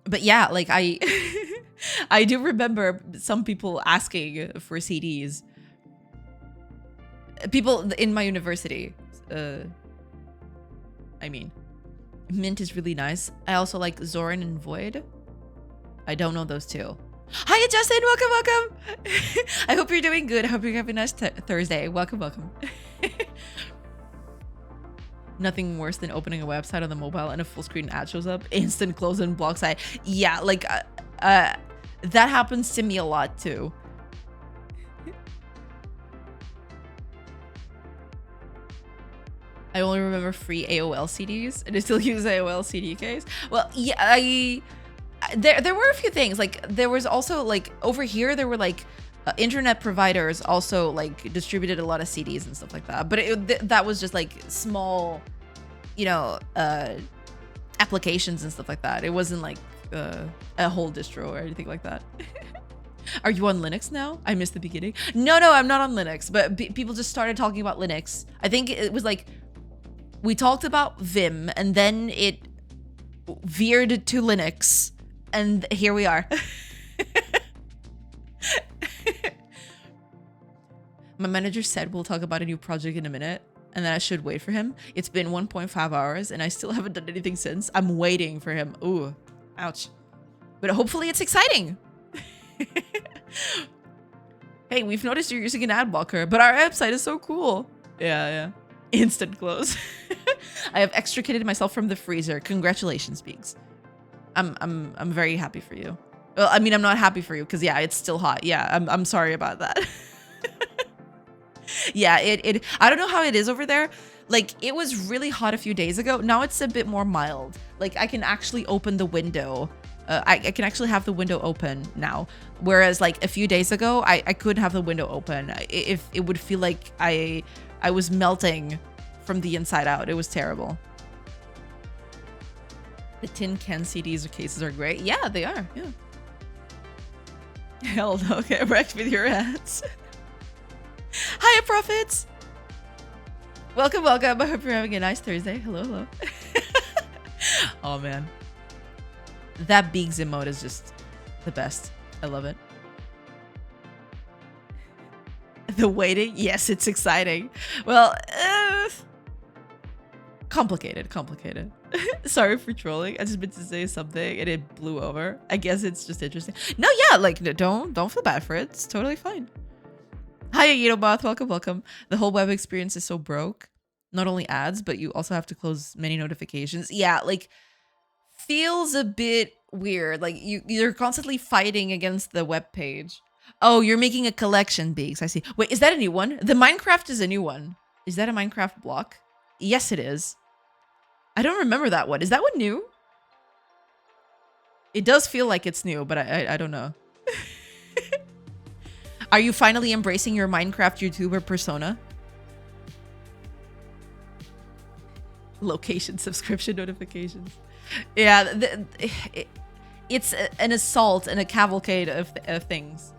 But yeah, like I do remember some people asking for CDs. People in my university. I mean, Mint is really nice. I also like Zorin and Void. I don't know those two. Hiya, Justin. Welcome. I hope you're doing good. I hope you're having a nice Thursday. Welcome. Nothing worse than opening a website on the mobile and a full screen ad shows up. Instant close and block site. Yeah, like that happens to me a lot too. I only remember free AOL CDs, and I still use AOL CDKs. Well, yeah, there were a few things. Like, there was also, like, over here, there were, like, internet providers also, like, distributed a lot of CDs and stuff like that. But that was just, like, small, you know, applications and stuff like that. It wasn't, like, a whole distro or anything like that. Are you on Linux now? I missed the beginning. No, I'm not on Linux. But people just started talking about Linux. I think it was, like, we talked about Vim, and then it veered to Linux. And here we are. My manager said we'll talk about a new project in a minute, and then I should wait for him. It's been 1.5 hours, and I still haven't done anything since. I'm waiting for him. Ooh, ouch. But hopefully it's exciting. Hey, we've noticed you're using an ad blocker, but our website is so cool. Yeah. Instant close. I have extricated myself from the freezer. Congratulations, Beaks. I'm very happy for you. Well, I mean, I'm not happy for you because yeah, it's still hot. Yeah, I'm sorry about that. Yeah, I don't know how it is over there. Like, it was really hot a few days ago. Now it's a bit more mild. Like, I can actually open the window. I can actually have the window open now. Whereas like a few days ago, I couldn't have the window open. If it would feel like I was melting from the inside out. It was terrible. The tin can CDs or cases are great. Yeah, they are. Yeah. Hell no, get wrecked with your ads. Hiya, Profits! Welcome, welcome. I hope you're having a nice Thursday. Hello, hello. Oh, man. That Beegs emote is just the best. I love it. The waiting? Yes, it's exciting. Well, complicated. Sorry for trolling. I just meant to say something and it blew over. I guess it's just interesting. No, yeah, like, don't feel bad for it. It's totally fine. Hiya, Yetoboth. Welcome. The whole web experience is so broke. Not only ads, but you also have to close many notifications. Yeah, like, feels a bit weird. Like, you're constantly fighting against the web page. Oh, you're making a collection, Beaks. I see. Wait, is that a new one? The Minecraft is a new one. Is that a Minecraft block? Yes, it is. I don't remember that one. Is that one new? It does feel like it's new, but I don't know. Are you finally embracing your Minecraft YouTuber persona? Location subscription notifications. Yeah, it's an assault and a cavalcade of things.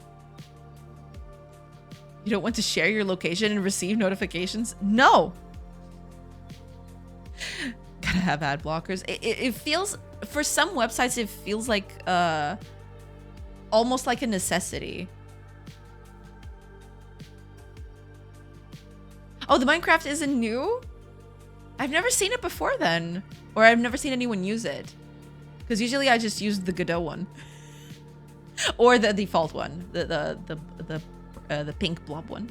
You don't want to share your location and receive notifications? No. Gotta have ad blockers. It feels, for some websites, it feels like almost like a necessity. Oh, the Minecraft isn't new? I've never seen it before then. Or I've never seen anyone use it. Because usually I just use the Godot one. Or the default one. The pink blob one.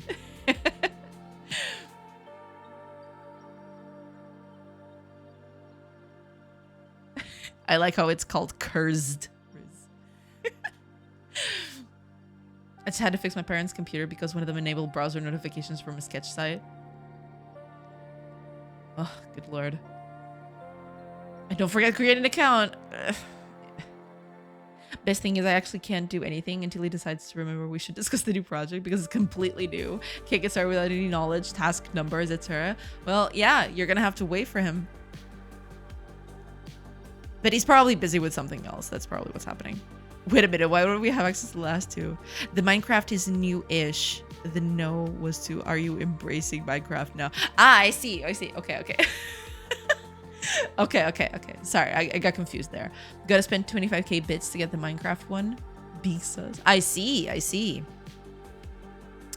I like how it's called cursed. I just had to fix my parents' computer because one of them enabled browser notifications from a sketch site. Oh, good lord. And don't forget to create an account. Ugh. Best thing is I actually can't do anything until he decides to remember we should discuss the new project because it's completely new. Can't get started without any knowledge, task numbers, etc. Well, yeah, you're gonna have to wait for him. But he's probably busy with something else. That's probably what's happening. Wait a minute, why don't we have access to the last two? The Minecraft is new-ish. The no was to, are you embracing Minecraft now? Ah, I see. Okay. Okay. Sorry, I got confused there. Gotta spend 25k bits to get the Minecraft one. Bisas. I see.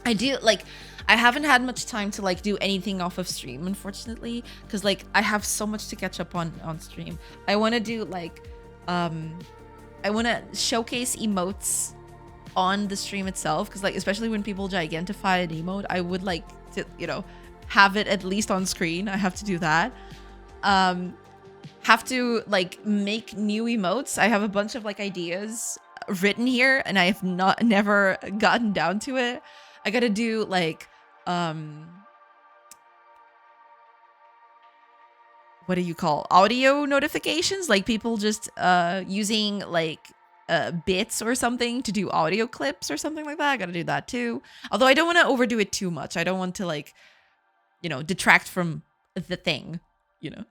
I do, like, I haven't had much time to, like, do anything off of stream, unfortunately. Because, like, I have so much to catch up on stream. I want to do, like, I want to showcase emotes on the stream itself. Because, like, especially when people gigantify an emote, I would like to, you know, have it at least on screen. I have to do that. Have to, like, make new emotes. I have a bunch of, like, ideas written here and I have never gotten down to it. I gotta do, like, what do you call audio notifications? Like people just using like bits or something to do audio clips or something like that. I gotta do that too. Although I don't want to overdo it too much. I don't want to, like, you know, detract from the thing, you know.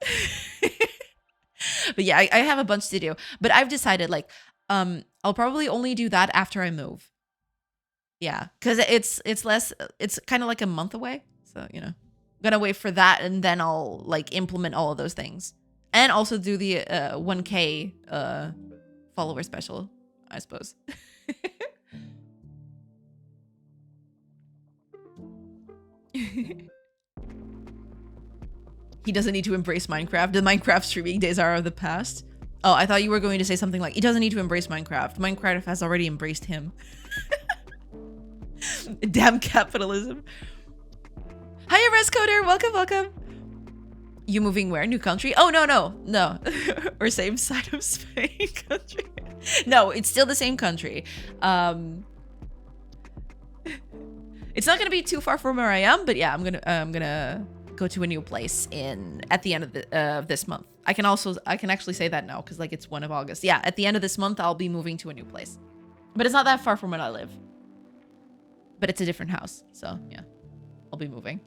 But yeah, I have a bunch to do. But I've decided, like, I'll probably only do that after I move. Yeah, because it's kind of like a month away. So, you know, I'm gonna wait for that and then I'll, like, implement all of those things. And also do the 1K follower special, I suppose. He doesn't need to embrace Minecraft. The Minecraft streaming days are of the past. Oh, I thought you were going to say something like, he doesn't need to embrace Minecraft. Minecraft has already embraced him. Damn capitalism. Hiya, Rescoder. Welcome. You moving where? New country? Oh, no. Or same side of Spain country. No, it's still the same country. It's not gonna be too far from where I am, but yeah, I'm gonna go to a new place at the end of this month. I can actually say that now because, like, it's 1 of August. Yeah, at the end of this month, I'll be moving to a new place, but it's not that far from where I live. But it's a different house, so yeah, I'll be moving.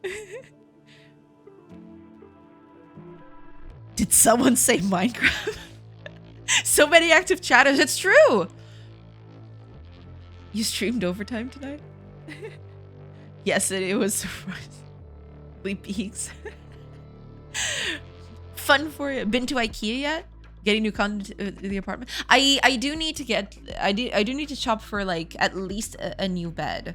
Did someone say Minecraft? So many active chatters. It's true. You streamed overtime tonight? Yes, it was surprisingly peaks. Fun for you. Been to IKEA yet? Getting new content to the apartment. I do need to get. I do need to shop for like at least a new bed.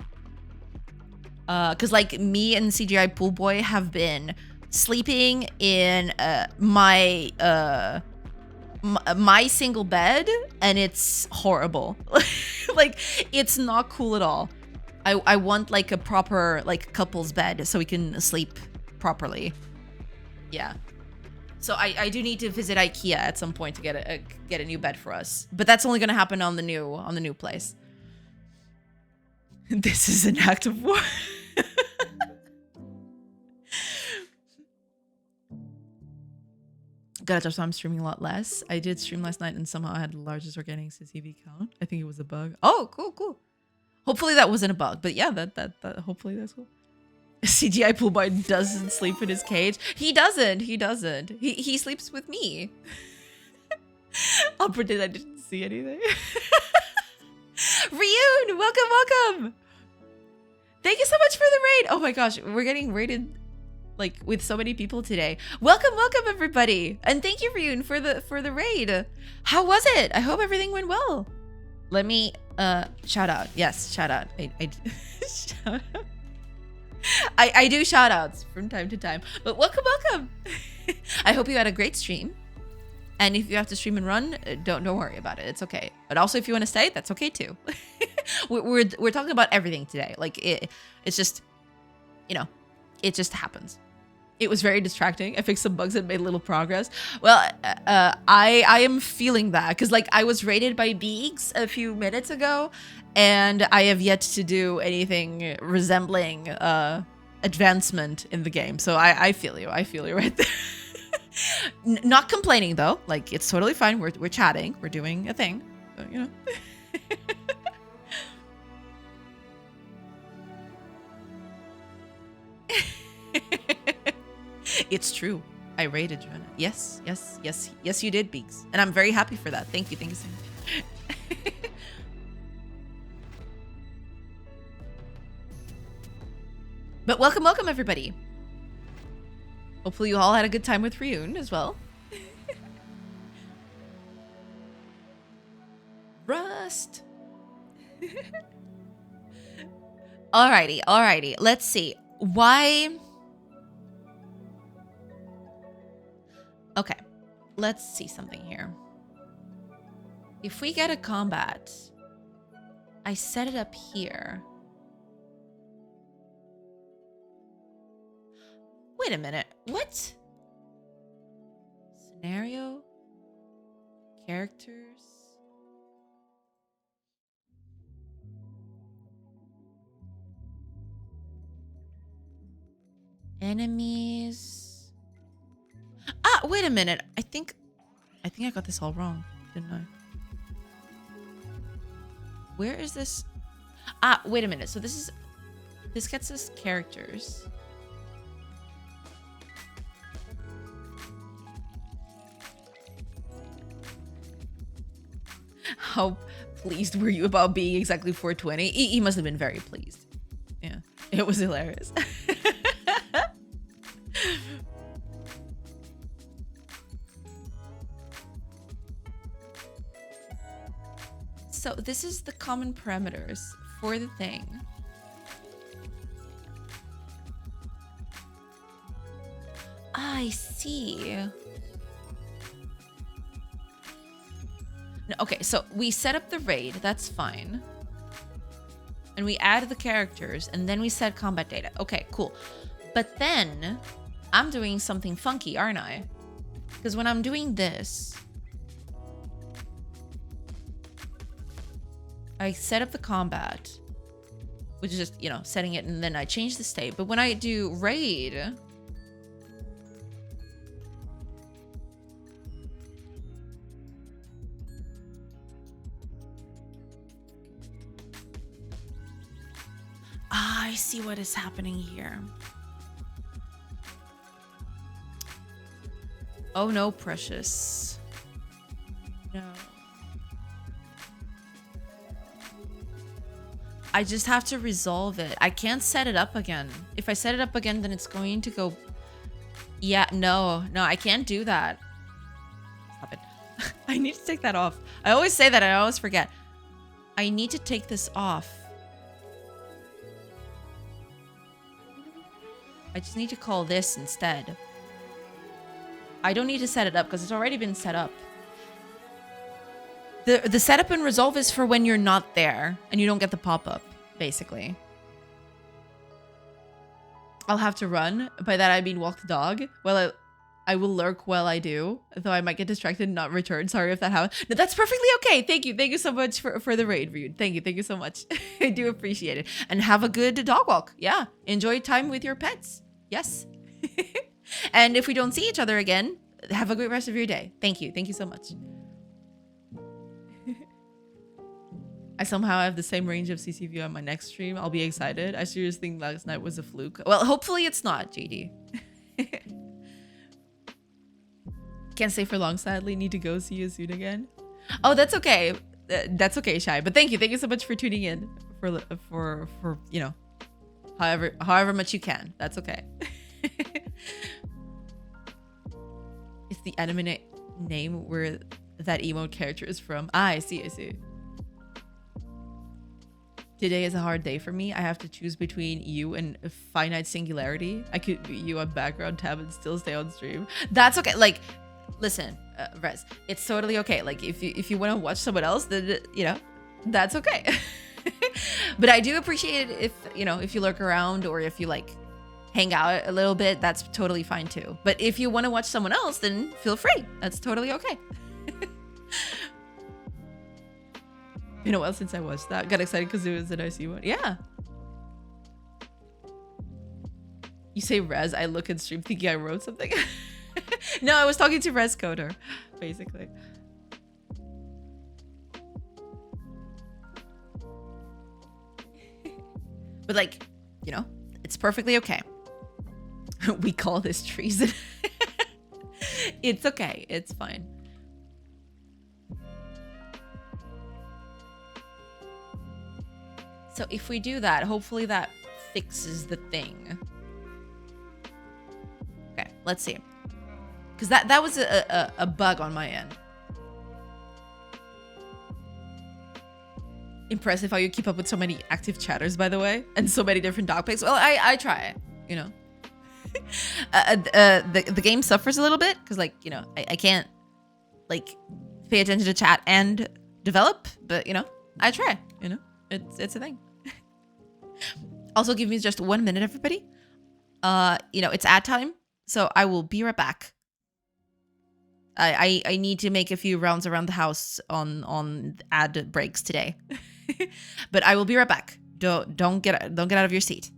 Cause like me and CGI Pool Boy have been sleeping in my single bed, and it's horrible. Like it's not cool at all. I want like a proper like couple's bed so we can sleep properly. Yeah. So I do need to visit IKEA at some point to get a new bed for us. But that's only gonna happen on the new place. This is an act of war. Gotta tell, so I'm streaming a lot less. I did stream last night and somehow I had the largest organic CCV count. I think it was a bug. Oh, cool. Hopefully that wasn't a bug, but yeah, that hopefully that's cool. CGI Pool Boy doesn't sleep in his cage. He doesn't. He sleeps with me. I'll pretend I didn't see anything. Ryun, welcome. Thank you so much for the raid. Oh my gosh, we're getting raided like with so many people today. Welcome everybody, and thank you Ryun for the raid. How was it? I hope everything went well. Let me shout out. Yes, shout out. Shout out. I do shout outs from time to time, but welcome. I hope you had a great stream, and if you have to stream and run, don't worry about it. It's okay. But also if you want to stay, that's okay too. we're talking about everything today. Like it's just, you know, it just happens. It was very distracting. I fixed some bugs and made little progress. Well, I am feeling that because like I was raided by Beegs a few minutes ago, and I have yet to do anything resembling advancement in the game. So I feel you. I feel you right there. Not complaining though. Like it's totally fine. We're chatting. We're doing a thing. So, you know. It's true. I rated Joanna. Yes, you did, Beaks. And I'm very happy for that. Thank you so much. But welcome everybody. Hopefully you all had a good time with Ryun as well. Rust. Alrighty. Let's see. Why? Okay, let's see something here. If we get a combat, I set it up here. Wait a minute, what? Scenario? Characters? Enemies? Ah, wait a minute. I think I got this all wrong, didn't I? Where is this? Ah, wait a minute. So this gets us characters. How pleased were you about being exactly 420? He must have been very pleased. Yeah, it was hilarious. So this is the common parameters for the thing. I see. No, okay, so we set up the raid, that's fine. And we add the characters, and then we set combat data. Okay, cool. But then I'm doing something funky, aren't I? Because when I'm doing this, I set up the combat, which is just, you know, setting it, and then I change the state. But when I do raid, I see what is happening here. Oh no, precious. No. I just have to resolve it. I can't set it up again. If I set it up again, then it's going to go... Yeah, no, I can't do that. Stop it. I need to take that off. I always say that and I always forget. I need to take this off. I just need to call this instead. I don't need to set it up because it's already been set up. The setup and resolve is for when you're not there and you don't get the pop-up, basically. I'll have to run. By that I mean walk the dog. Well, I will lurk while I do, though I might get distracted and not return. Sorry if that happens. No, that's perfectly okay. Thank you. Thank you so much for the raid, Rude. Thank you. Thank you so much. I do appreciate it. And have a good dog walk. Yeah. Enjoy time with your pets. Yes. And if we don't see each other again, have a great rest of your day. Thank you. Thank you so much. I somehow have the same range of CC view on my next stream. I'll be excited. I seriously think last night was a fluke. Well, hopefully it's not, JD. Can't stay for long, sadly. Need to go. See you soon again. Oh, that's okay. That's okay, Shy. But thank you. Thank you so much for tuning in. For you know, however much you can. That's okay. It's the anime name where that emote character is from. Ah, I see. Today is a hard day for me. I have to choose between you and a finite singularity. I could be you on background tab and still stay on stream. That's okay. Like, listen, Rez, it's totally okay. Like, if you want to watch someone else, then, you know, that's okay. But I do appreciate it if you lurk around or if you, like, hang out a little bit. That's totally fine, too. But if you want to watch someone else, then feel free. That's totally okay. Been a while since I watched that. Got excited because it was an IC one. Yeah. You say Rez, I look at stream thinking I wrote something. No, I was talking to Rez Coder, basically. But like, you know, it's perfectly okay. We call this treason. It's okay. It's fine. So if we do that, hopefully that fixes the thing. Okay, let's see. Because that was a bug on my end. Impressive how you keep up with so many active chatters, by the way, and so many different dog pics. Well, I try, you know. The game suffers a little bit because, like, you know, I can't like pay attention to chat and develop, but you know, I try. You know, it's a thing. Also, give me just 1 minute, everybody. You know, it's ad time, so I will be right back. I need to make a few rounds around the house on ad breaks today. But I will be right back. Don't get out of your seat.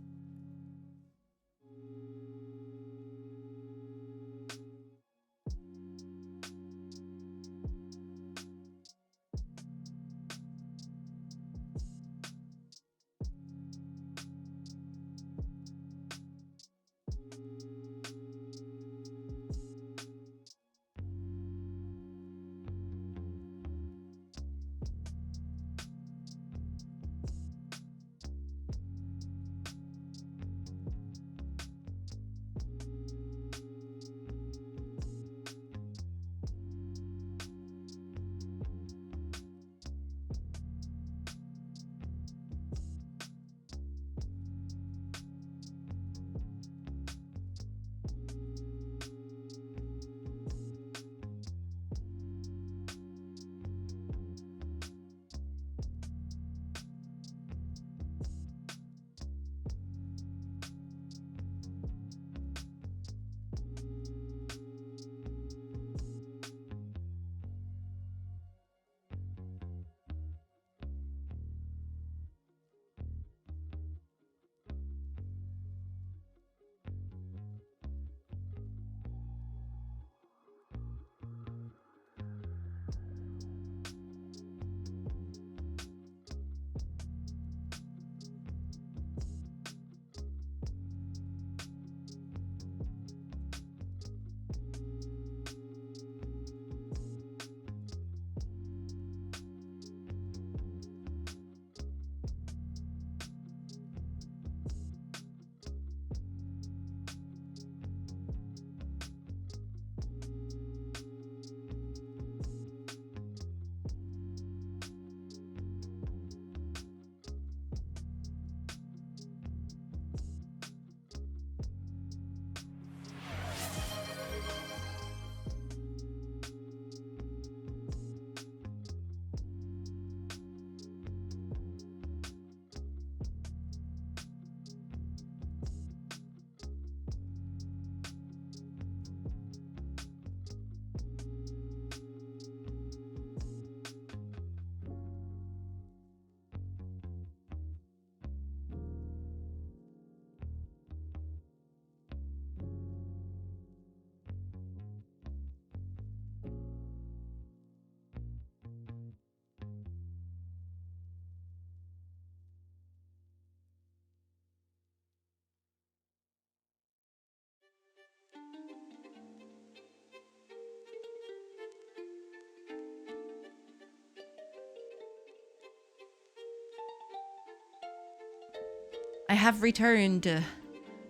I have returned.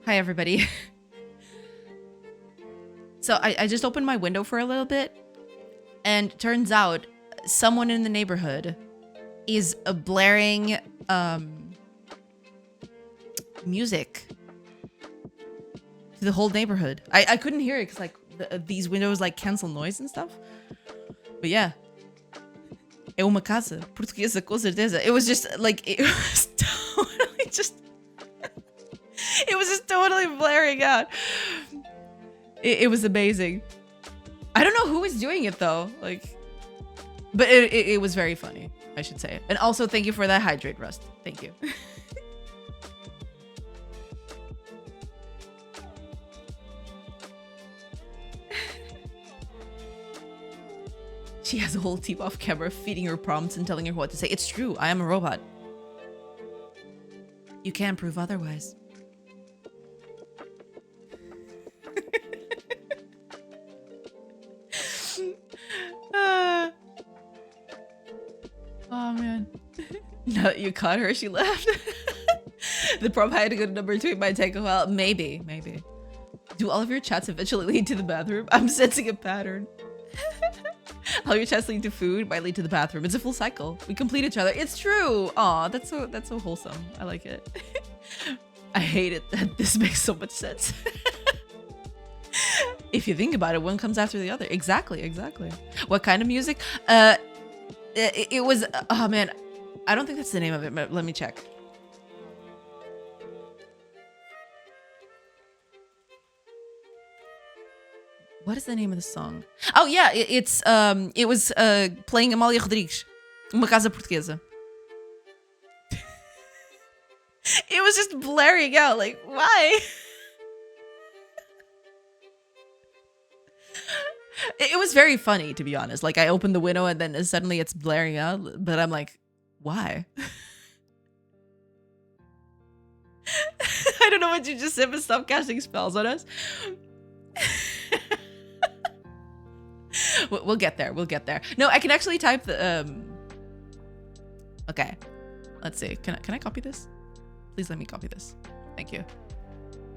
Hi, everybody. So I just opened my window for a little bit, and turns out someone in the neighborhood is blaring music to the whole neighborhood. I couldn't hear it because like these windows like cancel noise and stuff. But yeah. É uma casa portuguesa, com certeza. It was just like, it was totally just, it was just totally blaring out. It was amazing. I don't know who was doing it though. Like, but it was very funny, I should say. And also thank you for that hydrate, Rust. Thank you. She has a whole team off camera feeding her prompts and telling her what to say. It's true. I am a robot. You can't prove otherwise. Oh man. Now that you caught her, she left. The prompt had a good number 2. It might take a while. Maybe. Do all of your chats eventually lead to the bathroom? I'm sensing a pattern. All your chats lead to food, might lead to the bathroom. It's a full cycle. We complete each other. It's true. Aw, that's so wholesome. I like it. I hate it that this makes so much sense. If you think about it, one comes after the other. Exactly. What kind of music? It was, oh man, I don't think that's the name of it, but let me check. What is the name of the song? Oh yeah, it was playing Amália Rodrigues, Uma Casa Portuguesa. It was just blaring out, like, why? It was very funny, to be honest. Like, I opened the window and then suddenly it's blaring out, but I'm like, why? I don't know what you just said, but stop casting spells on us. We'll get there. No, I can actually type the okay, let's see. Can I copy this? Please let me copy this. Thank you.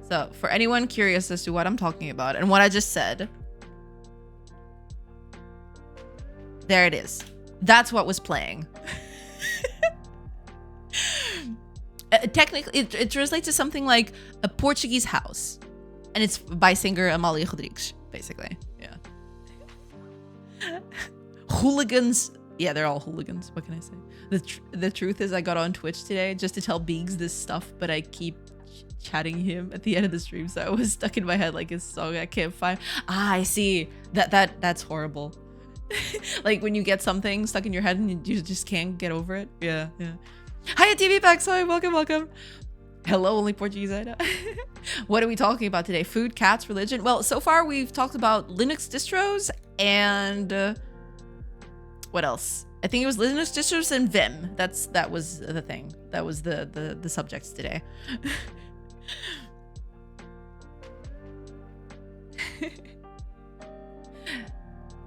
So for anyone curious as to what I'm talking about and what I just said, there it is. That's what was playing. Technically it translates to something like a Portuguese house, and it's by singer Amália Rodrigues, basically. Yeah. Hooligans. Yeah, they're all hooligans. What can I say? The truth is I got on Twitch today just to tell Beegs this stuff, but I keep chatting him at the end of the stream, so it was stuck in my head like a song I can't find. Ah, I see. That's horrible. Like when you get something stuck in your head and you just can't get over it. Yeah. Hiya TV back, sorry, welcome. Hello, only Portuguese I know. What are we talking about today? Food, cats, religion? Well, so far we've talked about Linux distros and what else? I think it was Linux distros and Vim. That was the thing. That was the subjects today.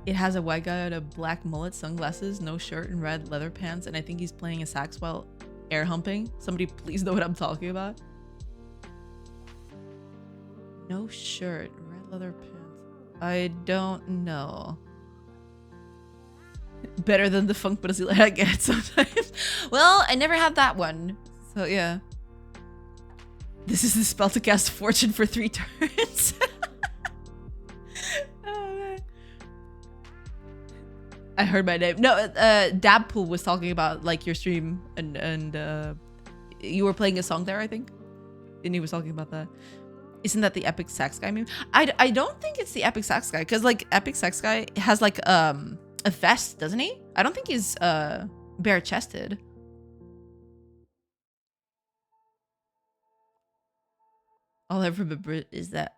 It has a white guy with a black mullet, sunglasses, no shirt, and red leather pants, and I think he's playing a sax while air humping. Somebody please know what I'm talking about. No shirt, red leather pants. I don't know. Better than the funk Brasileira I get sometimes. Well, I never had that one. So yeah. This is the spell to cast fortune for 3 turns. Oh, man. I heard my name. No, Dabpool was talking about like your stream and you were playing a song there, I think. And he was talking about that. Isn't that the Epic Sax Guy meme? I don't think it's the Epic Sax Guy, because like Epic Sax Guy has like a vest, doesn't he? I don't think he's bare chested. All I remember is that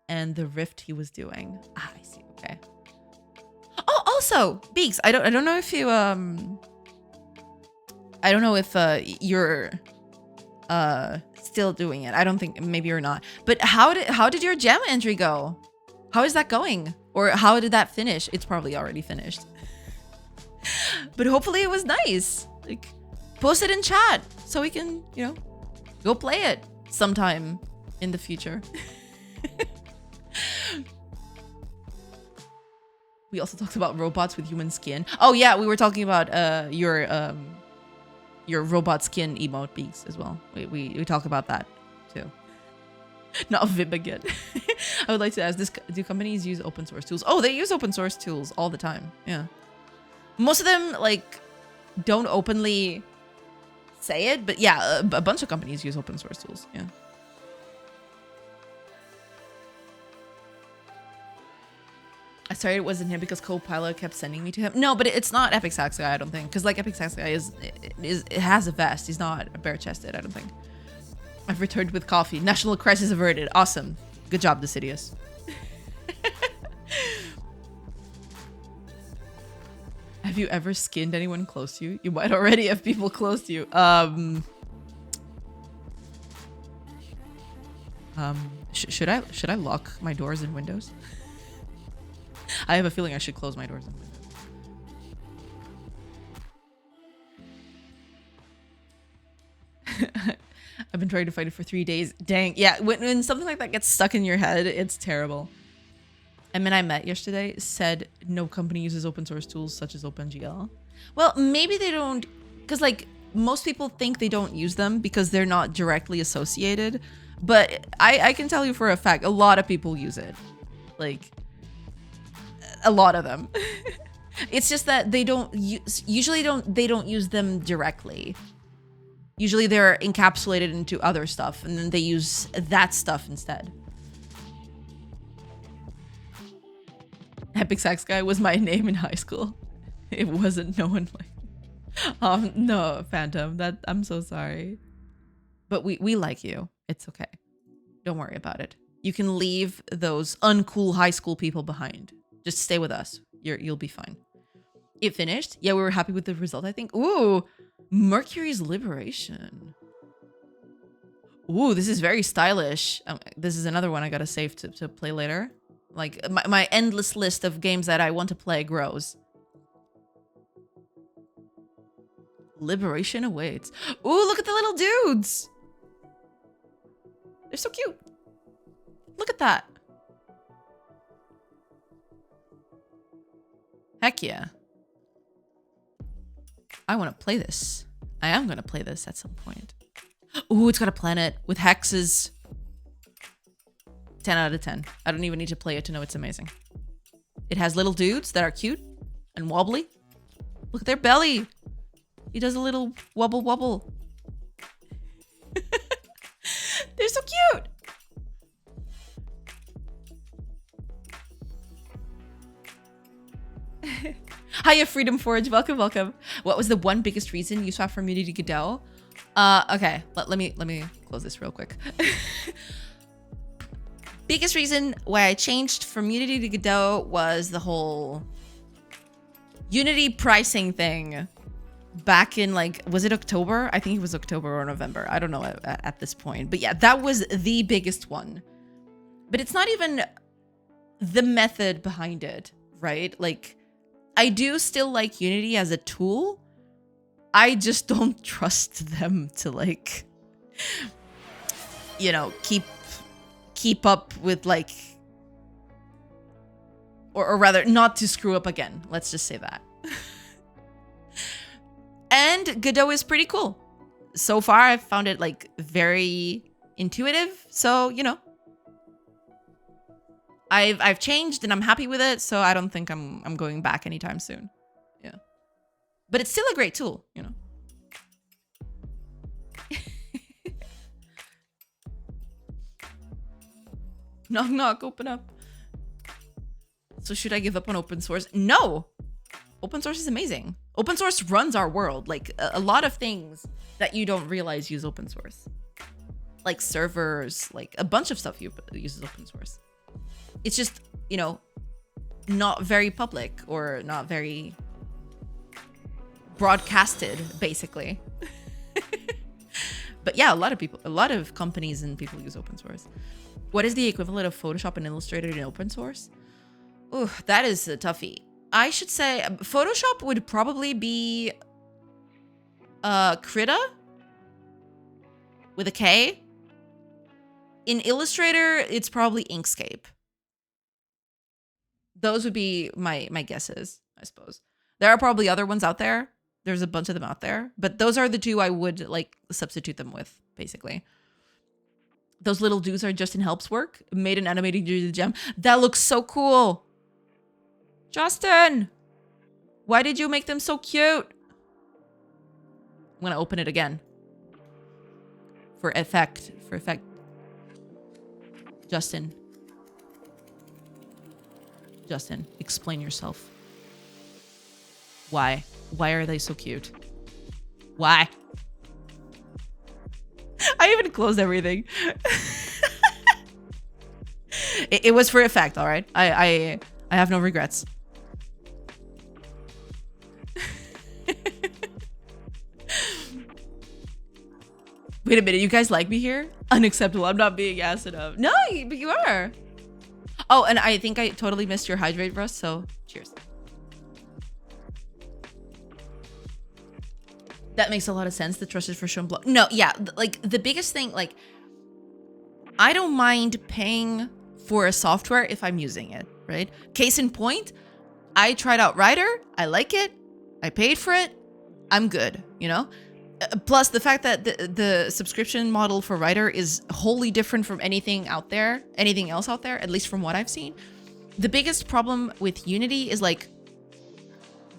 and the rift he was doing. Ah, I see. Okay. Oh, also, Beaks, I don't know if you I don't know if you're still doing it. I don't think, maybe you're not. But how did your gem entry go? How is that going? Or how did that finish? It's probably already finished. But hopefully it was nice. Like, post it in chat so we can, you know, Go play it sometime in the future. We also talked about robots with human skin. Oh yeah, we were talking about your robot skin emote beaks as well. We talk about that too. Not Vib again. I would like to ask this: do companies use open source tools? Oh, they use open source tools all the time. Yeah, most of them like don't openly say it, but yeah, a bunch of companies use open source tools. Yeah. I started it wasn't him because Copilot kept sending me to him. No, but it's not Epic Sax guy, I don't think, because like Epic Sax guy it has a vest. He's not bare chested, I don't think. I've returned with coffee. National crisis averted. Awesome. Good job, Decidius. Have you ever skinned anyone close to you? You might already have people close to you. Should I lock my doors and windows? I have a feeling I should close my doors and windows. I've been trying to fight it for 3 days. Dang. Yeah, when something like that gets stuck in your head, it's terrible. And then I met yesterday said no company uses open source tools such as OpenGL. Well, maybe they don't, because like most people think they don't use them because they're not directly associated. But I can tell you for a fact, a lot of people use it. Like, a lot of them. It's just that they don't usually don't use them directly. Usually they're encapsulated into other stuff and then they use that stuff instead. Epic Sax guy was my name in high school. It wasn't. No one like. No, Phantom. That I'm so sorry. But we like you. It's okay. Don't worry about it. You can leave those uncool high school people behind. Just stay with us. You'll be fine. It finished. Yeah, we were happy with the result, I think. Ooh, Mercury's Liberation. Ooh, this is very stylish. This is another one I gotta save to play later. Like, my endless list of games that I want to play grows. Liberation awaits. Ooh, look at the little dudes. They're so cute. Look at that. Heck yeah. I want to play this. I am going to play this at some point. Ooh, it's got a planet with hexes. 10 out of 10. I don't even need to play it to know it's amazing. It has little dudes that are cute and wobbly. Look at their belly. He does a little wobble wobble. They're so cute. Hiya, Freedom Forge. Welcome, welcome. What was the one biggest reason you swapped from Unity to Godot? Okay, let me close this real quick. Biggest reason why I changed from Unity to Godot was the whole Unity pricing thing back in, like, was it October? I think it was October or November. I don't know at this point. But yeah, that was the biggest one. But it's not even the method behind it, right? Like, I do still like Unity as a tool. I just don't trust them to, like, you know, keep up with, like, or rather not to screw up again. Let's just say that. And Godot is pretty cool. So far, I've found it, like, very intuitive. So, you know, I've changed and I'm happy with it. So I don't think I'm going back anytime soon. Yeah, but it's still a great tool, you know. Knock knock, open up. So should I give up on open source? No. Open source is amazing. Open source runs our world. Like, a lot of things that you don't realize use open source. Like servers, like a bunch of stuff uses open source. It's just, you know, not very public or not very broadcasted, basically. But yeah, a lot of companies and people use open source. What is the equivalent of Photoshop and Illustrator in open source? Ooh, that is a toughie. I should say Photoshop would probably be Krita. with a K. In Illustrator, it's probably Inkscape. Those would be my guesses, I suppose. There are probably other ones out there. There's a bunch of them out there, but those are the two I would like substitute them with, basically. Those little dudes are Justin Help's work. Made an animated gem. That looks so cool. Justin, why did you make them so cute? I'm gonna open it again. For effect. Justin, explain yourself. Why? Why are they so cute? Why? I even closed everything. It was for effect, all right? I have no regrets. Wait a minute, you guys like me here? Unacceptable. I'm not being ass enough. No, but you are. Oh, and I think I totally missed your hydrate, Russ, so cheers. That makes a lot of sense. The trust is for shown blow. No, yeah, like the biggest thing, like I don't mind paying for a software if I'm using it, right? Case in point, I tried out Writer. I like it. I paid for it. I'm good, you know? Plus the fact that the subscription model for Writer is wholly different from anything else out there, at least from what I've seen. The biggest problem with Unity is like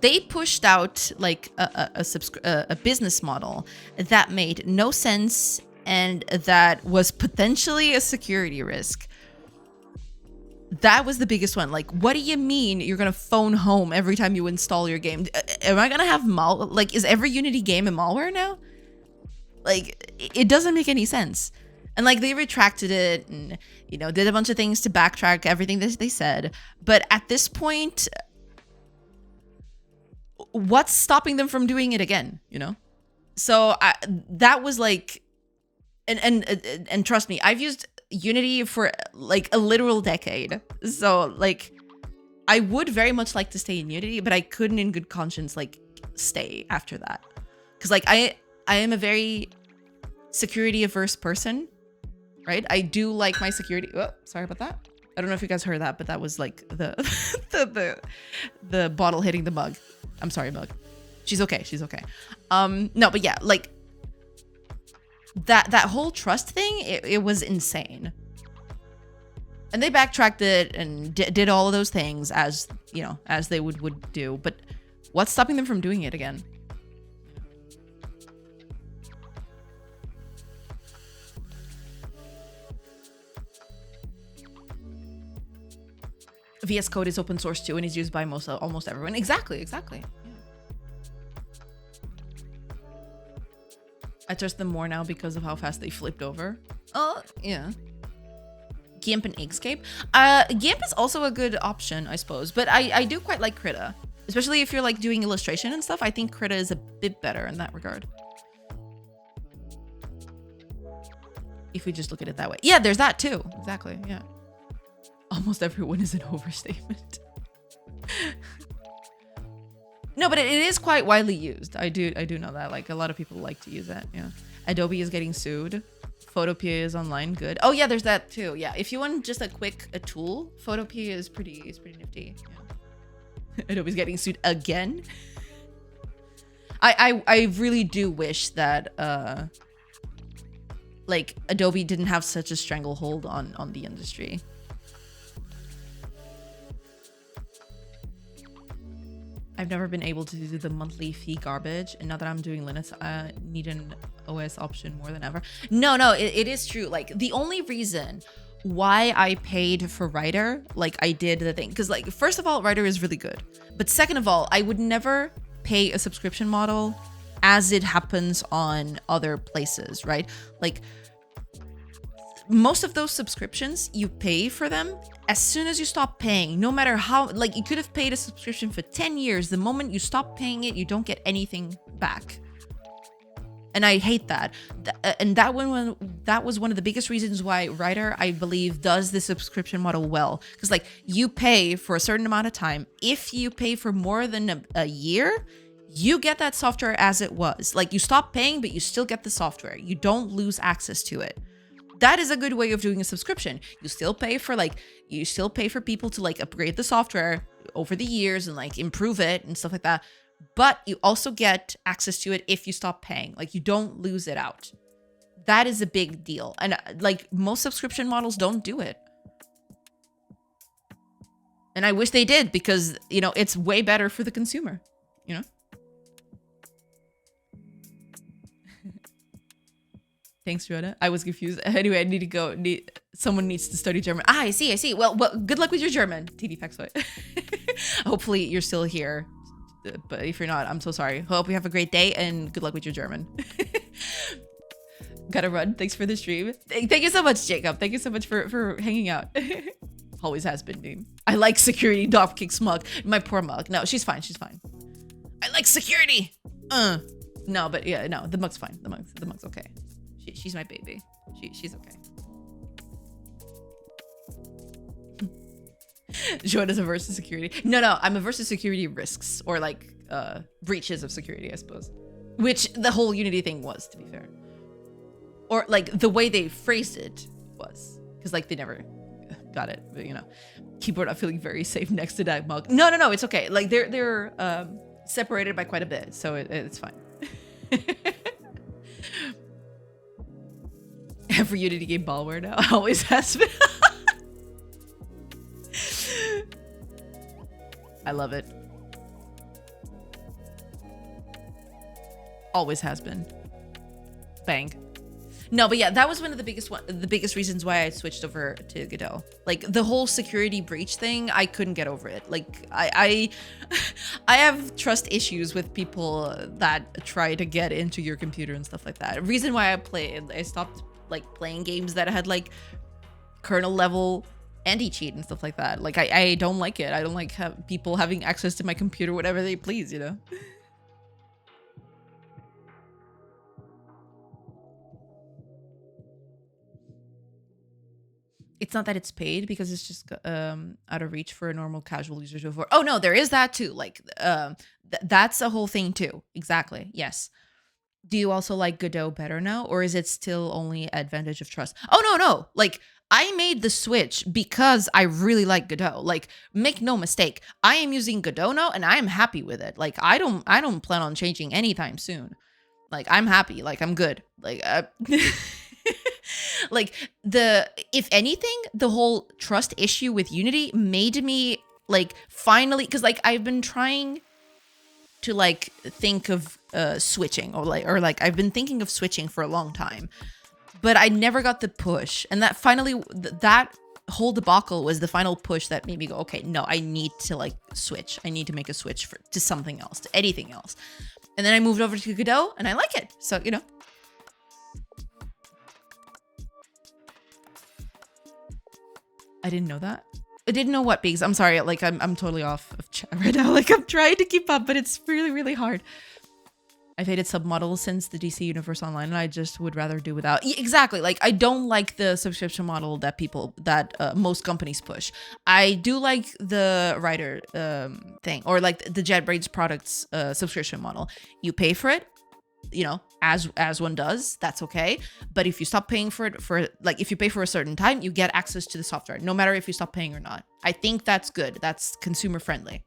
they pushed out like a business model that made no sense and that was potentially a security risk. That was the biggest one. Like, what do you mean you're gonna phone home every time you install your game? Am I gonna have like, is every Unity game a malware now? Like, it doesn't make any sense. And like, they retracted it and, you know, did a bunch of things to backtrack everything that they said. But at this point, what's stopping them from doing it again, you know? So that was like, and trust me, I've used Unity for like a literal decade. So like, I would very much like to stay in Unity, but I couldn't in good conscience like stay after that. Cause like I am a very security averse person, right? I do like my security. Oh, sorry about that. I don't know if you guys heard that, but that was like the the bottle hitting the mug. I'm sorry, mug. She's okay. She's okay. No, but yeah, like that whole trust thing, it was insane. And they backtracked it and did all of those things as, you know, as they would do. But what's stopping them from doing it again? VS Code is open source too and is used by almost everyone. Exactly. Yeah. I trust them more now because of how fast they flipped over. Oh, yeah. GIMP and Inkscape. GIMP is also a good option, I suppose. But I do quite like Krita. Especially if you're like doing illustration and stuff. I think Krita is a bit better in that regard. If we just look at it that way. Yeah, there's that too. Exactly, yeah. Almost everyone is an overstatement. No, but it is quite widely used. I do know that. Like a lot of people like to use that. Yeah. Adobe is getting sued. Photopea is online. Good. Oh yeah, there's that too. Yeah. If you want just a tool, Photopea is pretty nifty. Yeah. Adobe's getting sued again. I really do wish that like Adobe didn't have such a stranglehold on the industry. I've never been able to do the monthly fee garbage, and now that I'm doing Linux, I need an OS option more than ever. No, it is true. Like the only reason why I paid for Writer, like I did the thing, because like first of all, Writer is really good, but second of all, I would never pay a subscription model as it happens on other places, right? Like most of those subscriptions, you pay for them as soon as you stop paying, no matter how, like you could have paid a subscription for 10 years. The moment you stop paying it, you don't get anything back. And I hate that. And that was one of the biggest reasons why Writer, I believe, does the subscription model well. Because like you pay for a certain amount of time. If you pay for more than a year, you get that software as it was. Like, you stop paying, but you still get the software. You don't lose access to it. That is a good way of doing a subscription. You still pay for people to like upgrade the software over the years and like improve it and stuff like that. But you also get access to it if you stop paying. Like, you don't lose it out. That is a big deal. And like, most subscription models don't do it. And I wish they did, because, you know, it's way better for the consumer, you know? Thanks, Rhoda. I was confused. Anyway, I need to go. Someone needs to study German. Ah, I see. Well, good luck with your German, TD Paxfoot. Hopefully you're still here. But if you're not, I'm so sorry. Hope you have a great day and good luck with your German. Gotta run. Thanks for the stream. Thank you so much, Jacob. Thank you so much for hanging out. Always has been me. I like security. Dog kicks Mug. My poor Mug. No, she's fine. She's fine. I like security. No, but yeah, no, the Mug's fine. The Mug's okay. She's my baby. She's okay. Joan is averse to security. No, I'm averse to security risks, or like breaches of security, I suppose. Which the whole Unity thing was, to be fair. Or like the way they phrased it was, because like they never got it. But, you know, keyboard not feeling very safe next to that Mug. No, it's okay. Like they're separated by quite a bit, so it's fine. Every Unity game balware now. Always has been. I love it. Always has been. Bang. No, but yeah, that was one of the biggest reasons why I switched over to Godot. Like, the whole security breach thing, I couldn't get over it. Like, I have trust issues with people that try to get into your computer and stuff like that. Reason why I stopped like playing games that had like kernel level anti-cheat and stuff like that. Like, I don't like it. I don't like people having access to my computer whatever they please, you know? It's not that it's paid, because it's just out of reach for a normal casual user to afford. Oh no, there is that too. Like, that's a whole thing too. Exactly. Yes. Do you also like Godot better now, or is it still only advantage of trust? Oh no. Like, I made the switch because I really like Godot. Like, make no mistake, I am using Godot now and I am happy with it. Like, I don't plan on changing anytime soon. Like, I'm happy. Like, I'm good. Like, like, if anything, the whole trust issue with Unity made me like finally, because like I've been trying to like think of switching, or like I've been thinking of switching for a long time, but I never got the push. And that finally, that whole debacle was the final push that made me go, okay, no, I need to like switch. I need to make a switch to something else, to anything else. And then I moved over to Godot and I like it. So, you know. I didn't know that. I didn't know what, because I'm sorry, like I'm totally off of chat right now. Like, I'm trying to keep up, but it's really, really hard. I've hated submodels since the DC Universe Online, and I just would rather do without. Exactly. Like, I don't like the subscription model that most companies push. I do like the writer thing, or like the JetBrains products subscription model. You pay for it, you know, as one does, that's okay. But if you stop paying for it, if you pay for a certain time, you get access to the software, no matter if you stop paying or not. I think that's good. That's consumer friendly.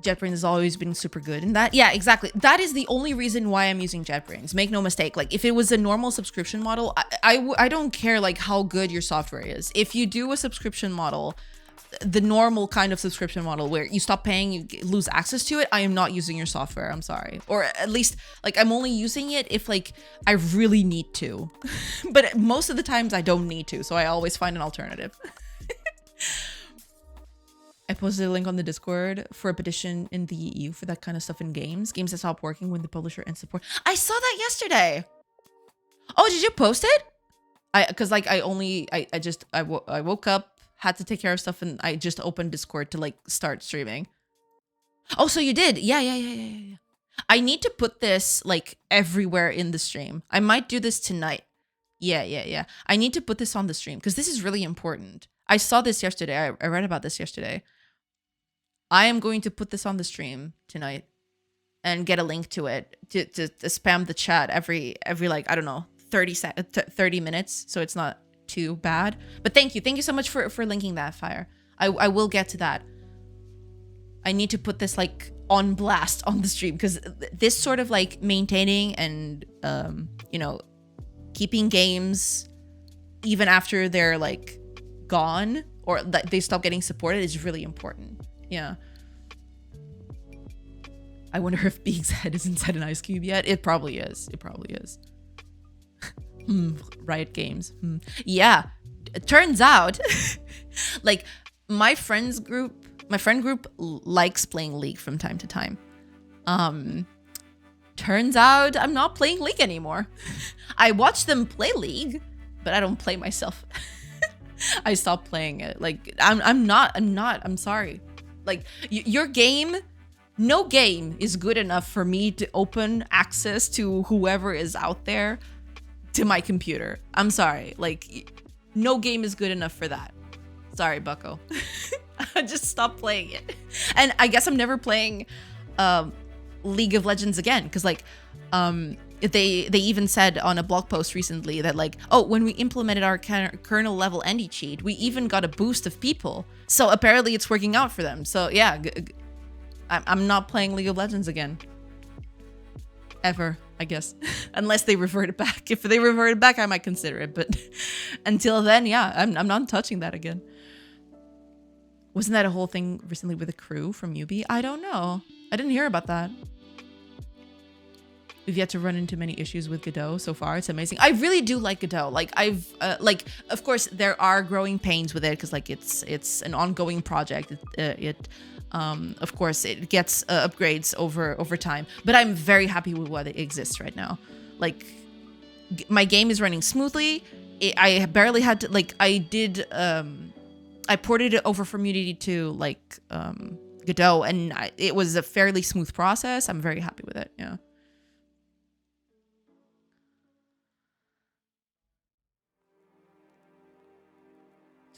JetBrains has always been super good in that. Yeah, exactly. That is the only reason why I'm using JetBrains. Make no mistake. Like, if it was a normal subscription model, I don't care like how good your software is. If you do a subscription model, the normal kind of subscription model where you stop paying, you lose access to it, I am not using your software. I'm sorry. Or at least, like, I'm only using it if like I really need to. But most of the times I don't need to, so I always find an alternative. I posted a link on the Discord for a petition in the EU for that kind of stuff in games. Games that stop working when the publisher ends support. I saw that yesterday. Oh, did you post it? Because like I woke up, had to take care of stuff, and I just opened Discord to like start streaming. Oh, so you did? Yeah. I need to put this like everywhere in the stream. I might do this tonight. Yeah. I need to put this on the stream because this is really important. I saw this yesterday. I read about this yesterday. I am going to put this on the stream tonight and get a link to it to spam the chat every like, I don't know, 30 minutes, so it's not too bad. But thank you so much for linking that, Fire. I will get to that. I need to put this like on blast on the stream, because this sort of like maintaining and you know, keeping games even after they're like gone or that they stop getting supported is really important. Yeah. I wonder if Beak's head is inside an ice cube yet. It probably is. It probably is. Riot Games. Yeah. It turns out like my friend group likes playing League from time to time. Turns out I'm not playing League anymore. I watch them play League, but I don't play myself. I stopped playing it. Like I'm sorry. Like your game, no game is good enough for me to open access to whoever is out there to my computer. I'm sorry. Like no game is good enough for that. Sorry, Bucko. I just stopped playing it. And I guess I'm never playing League of Legends again, because like they even said on a blog post recently that like, oh, when we implemented our kernel level anti-cheat, we even got a boost of people. So apparently it's working out for them. So yeah, I'm not playing League of Legends again. Ever, I guess. Unless they revert it back. If they revert it back, I might consider it. But until then, yeah, I'm not touching that again. Wasn't that a whole thing recently with a crew from Yubi? I don't know. I didn't hear about that. We've yet to run into many issues with Godot so far. It's amazing. I really do like Godot. Like I've like, of course there are growing pains with it, because like it's an ongoing project. Of course it gets upgrades over time, but I'm very happy with what exists right now. Like my game is running smoothly. I barely had to, like, I ported it over from Unity to like Godot, and it was a fairly smooth process. I'm very happy with it. Yeah.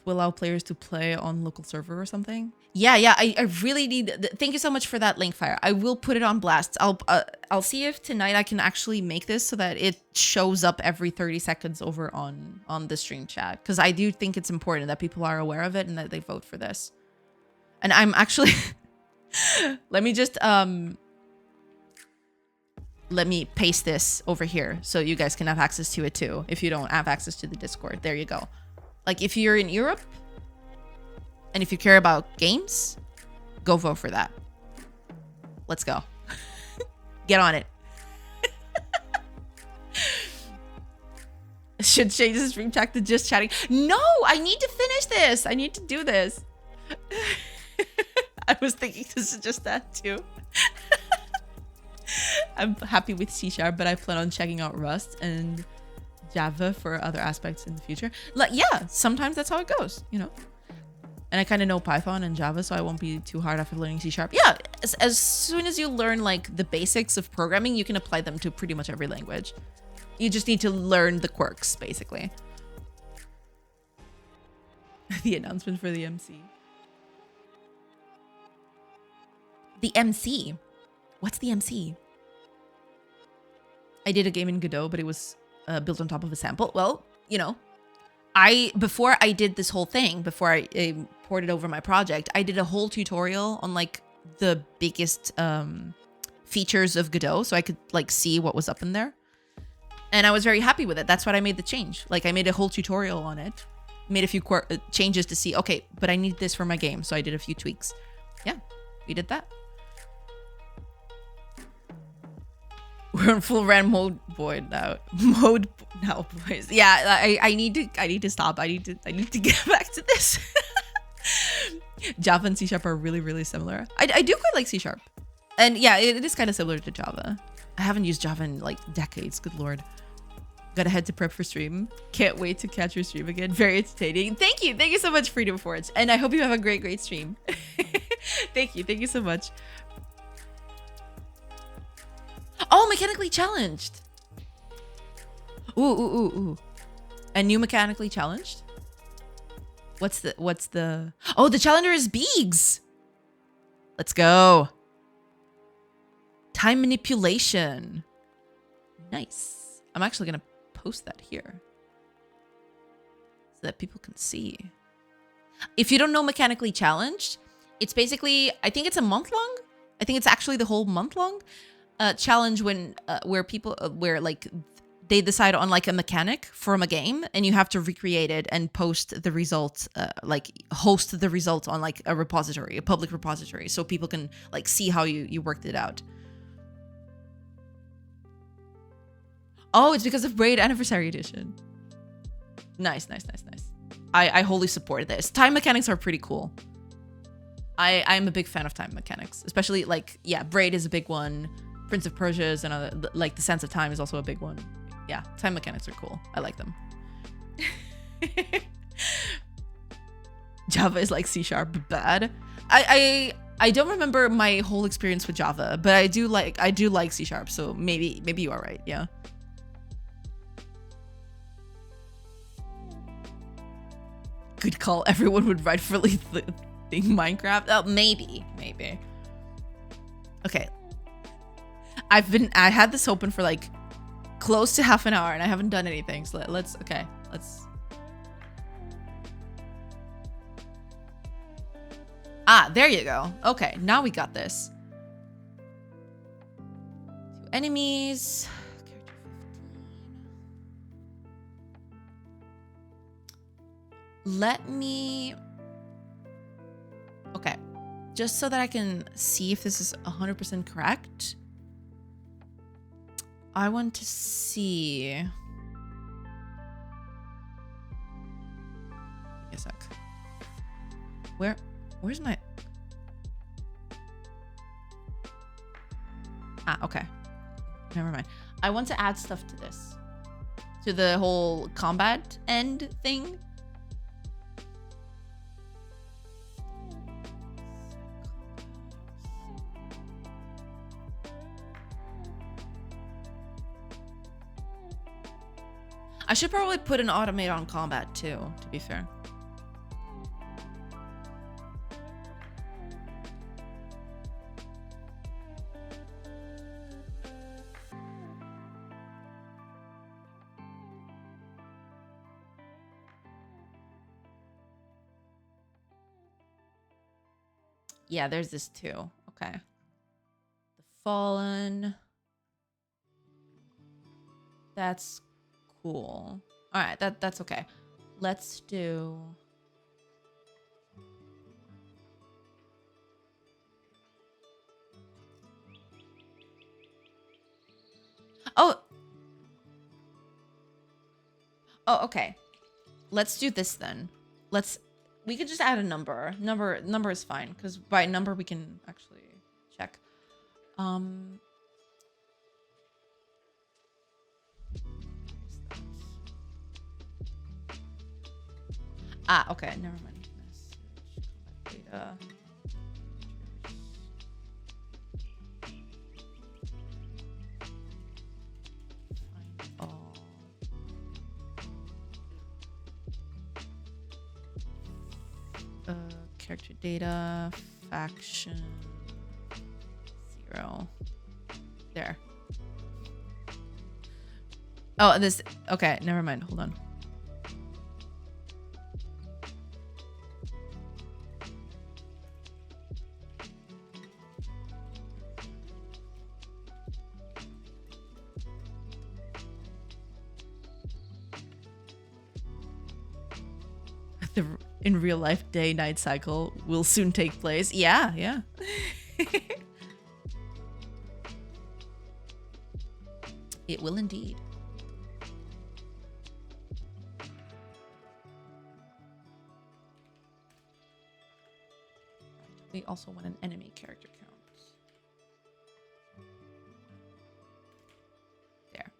To allow players to play on local server or something. Yeah, I really need. Thank you so much for that link, Fire. I will put it on blast. I'll see if tonight I can actually make this so that it shows up every 30 seconds over on the stream chat, because I do think it's important that people are aware of it and that they vote for this. And I'm actually let me just let me paste this over here so you guys can have access to it too if you don't have access to the Discord. There you go. Like if you're in Europe and if you care about games, go vote for that. Let's go. Get on it. Should change the stream chat to just chatting. No, I need to finish this. I need to do this. I was thinking to suggest that too. I'm happy with C#, but I plan on checking out Rust and Java for other aspects in the future. Like, yeah, sometimes that's how it goes, you know. And I kind of know Python and Java, so I won't be too hard after learning C#. Yeah, as soon as you learn like the basics of programming, you can apply them to pretty much every language. You just need to learn the quirks, basically. The announcement for the MC. The MC? What's the MC? I did a game in Godot, but it was built on top of a sample. Well, you know, before I did this whole thing, before I ported over my project, I did a whole tutorial on like the biggest features of Godot, so I could like see what was up in there. And I was very happy with it. That's why I made the change. Like I made a whole tutorial on it, made a few changes to see, okay, but I need this for my game. So I did a few tweaks. Yeah, we did that. We're in full ran mode void now. Mode now, boys. Yeah, I need to stop. I need to get back to this. Java and C# are really, really similar. I do quite like C#. And yeah, it is kind of similar to Java. I haven't used Java in like decades. Good lord. Gotta head to prep for stream. Can't wait to catch your stream again. Very entertaining. Thank you so much, Freedom Forge. And I hope you have a great stream. Thank you so much. Oh, mechanically challenged. Ooh. A new mechanically challenged? what's the oh, the challenger is Beegs. Let's go. Time manipulation. Nice. I'm actually gonna post that here so that people can see. If you don't know mechanically challenged, it's basically, I think it's a month long. I think it's actually the whole month long challenge when where people where like they decide on like a mechanic from a game and you have to recreate it and post the results, like host the results on like a repository, a public repository, so people can like see how you worked it out. Oh, it's because of Braid Anniversary Edition. Nice, nice, nice, nice. I wholly support this. Time mechanics are pretty cool. I'm a big fan of time mechanics, especially like, yeah, Braid is a big one. Prince of Persia is another, like the Sense of Time is also a big one. Yeah, time mechanics are cool. I like them. Java is like C# bad. I don't remember my whole experience with Java, but I do like C#, so maybe you are right. Yeah. Good call. Everyone would rightfully think Minecraft. Oh, maybe. Okay. I had this open for like close to half an hour and I haven't done anything. So let's. Ah, there you go. Okay, now we got this. 2 enemies. Let me... Okay, just so that I can see if this is 100% correct. I want to see... Wait a sec. Where's my... Ah, okay. Never mind. I want to add stuff to this. To the whole combat end thing. I should probably put an automate on combat too, to be fair. Yeah, there's this too. Okay. The Fallen. That's cool. All right, that's okay. Let's do... Oh, okay. Let's do this then. We could just add a number. Number is fine, because by number we can actually check. Ah, okay, never mind. Message, data. Find all. Character data, faction, 0. There. Oh, this, okay, never mind, hold on. The in real life day-night cycle will soon take place. Yeah. It will indeed. We also want an enemy character count. There.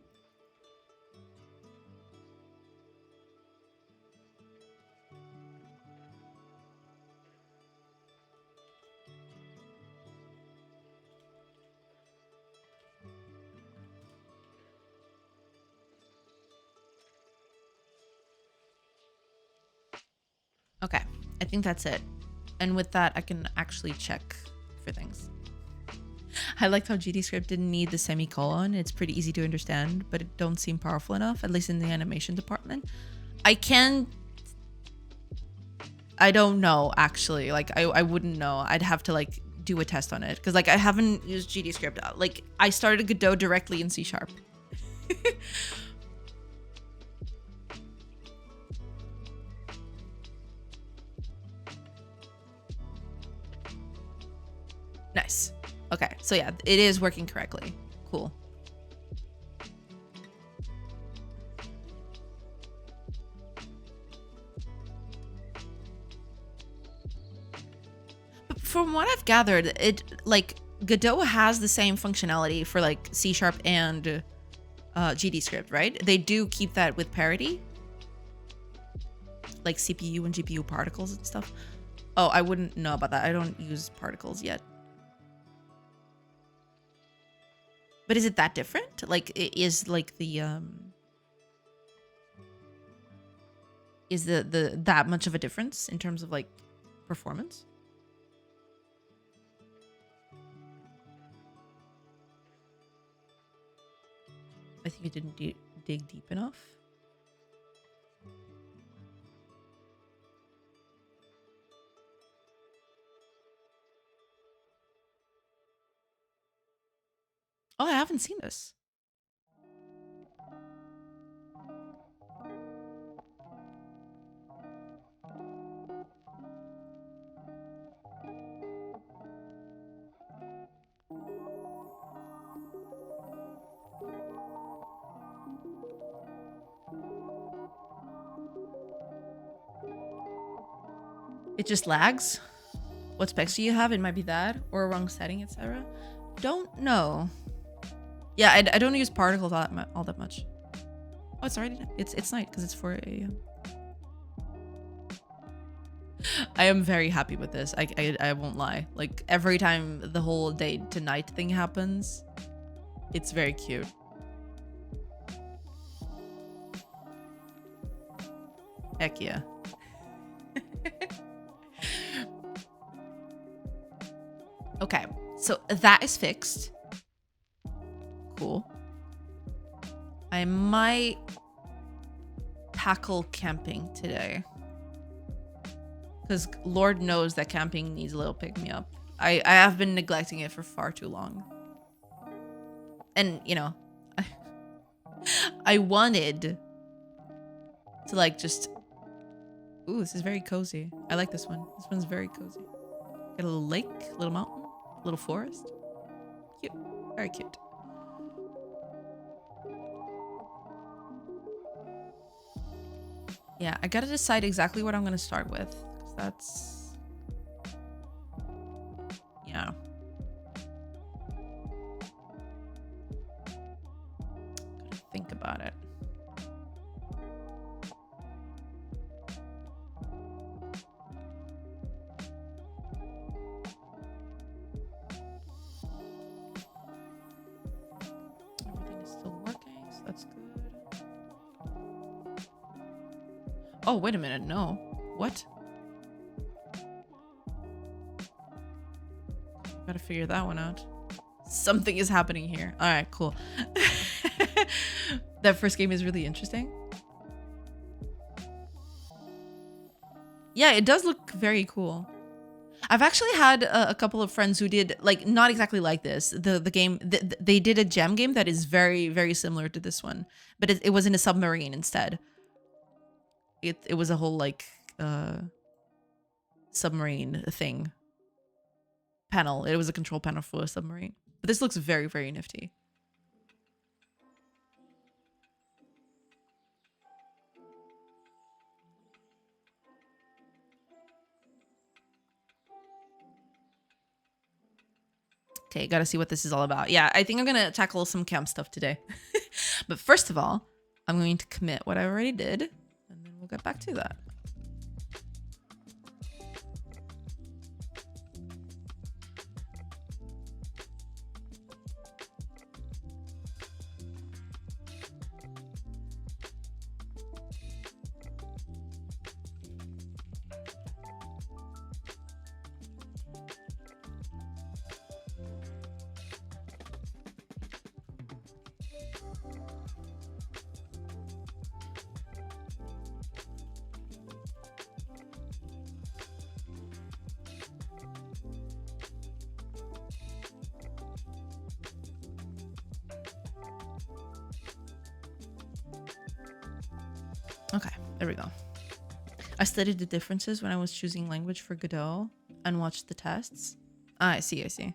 Okay. I think that's it. And with that, I can actually check for things. I liked how GDScript didn't need the semicolon. It's pretty easy to understand, but it don't seem powerful enough, at least in the animation department. I don't know, actually. Like, I wouldn't know. I'd have to, like, do a test on it. Because, like, I haven't used GDScript. Like, I started Godot directly in C#. Nice. Okay, so yeah, it is working correctly. Cool. But from what I've gathered, it, like, Godot has the same functionality for, like, C# and GDScript, right? They do keep that with parity, like CPU and GPU particles and stuff. Oh, I wouldn't know about that. I don't use particles yet. But is it that different? Like, is like the is the that much of a difference in terms of like performance? I think it didn't dig deep enough. Oh, I haven't seen this. It just lags. What specs do you have? It might be that or a wrong setting, etc. Don't know. Yeah, I don't use particles all that much. Oh, it's already it's night because it's 4 a.m. I am very happy with this. I won't lie. Like, every time the whole day to night thing happens, it's very cute. Heck yeah. Okay, so that is fixed. Cool. I might tackle camping today. Because Lord knows that camping needs a little pick-me-up. I have been neglecting it for far too long. And, you know, I wanted to, like, just... Ooh, this is very cozy. I like this one. This one's very cozy. Got a little lake, a little mountain, a little forest. Cute. Very cute. Yeah, I gotta decide exactly what I'm gonna start with. Because that's... Yeah. Gotta think about it. Everything is still working, so that's good. Oh, wait a minute. No. What? Gotta figure that one out. Something is happening here. All right, cool. That first game is really interesting. Yeah, it does look very cool. I've actually had a couple of friends who did, like, not exactly like this. The game, they did a gem game that is very, very similar to this one. But it was in a submarine instead. It was a whole, like, submarine thing. Panel. It was a control panel for a submarine. But this looks very, very nifty. Okay, gotta see what this is all about. Yeah, I think I'm gonna tackle some camp stuff today. But first of all, I'm going to commit what I already did, and then we'll get back to that. There we go. I studied the differences when I was choosing language for Godot and watched the tests. Ah, I see, I see.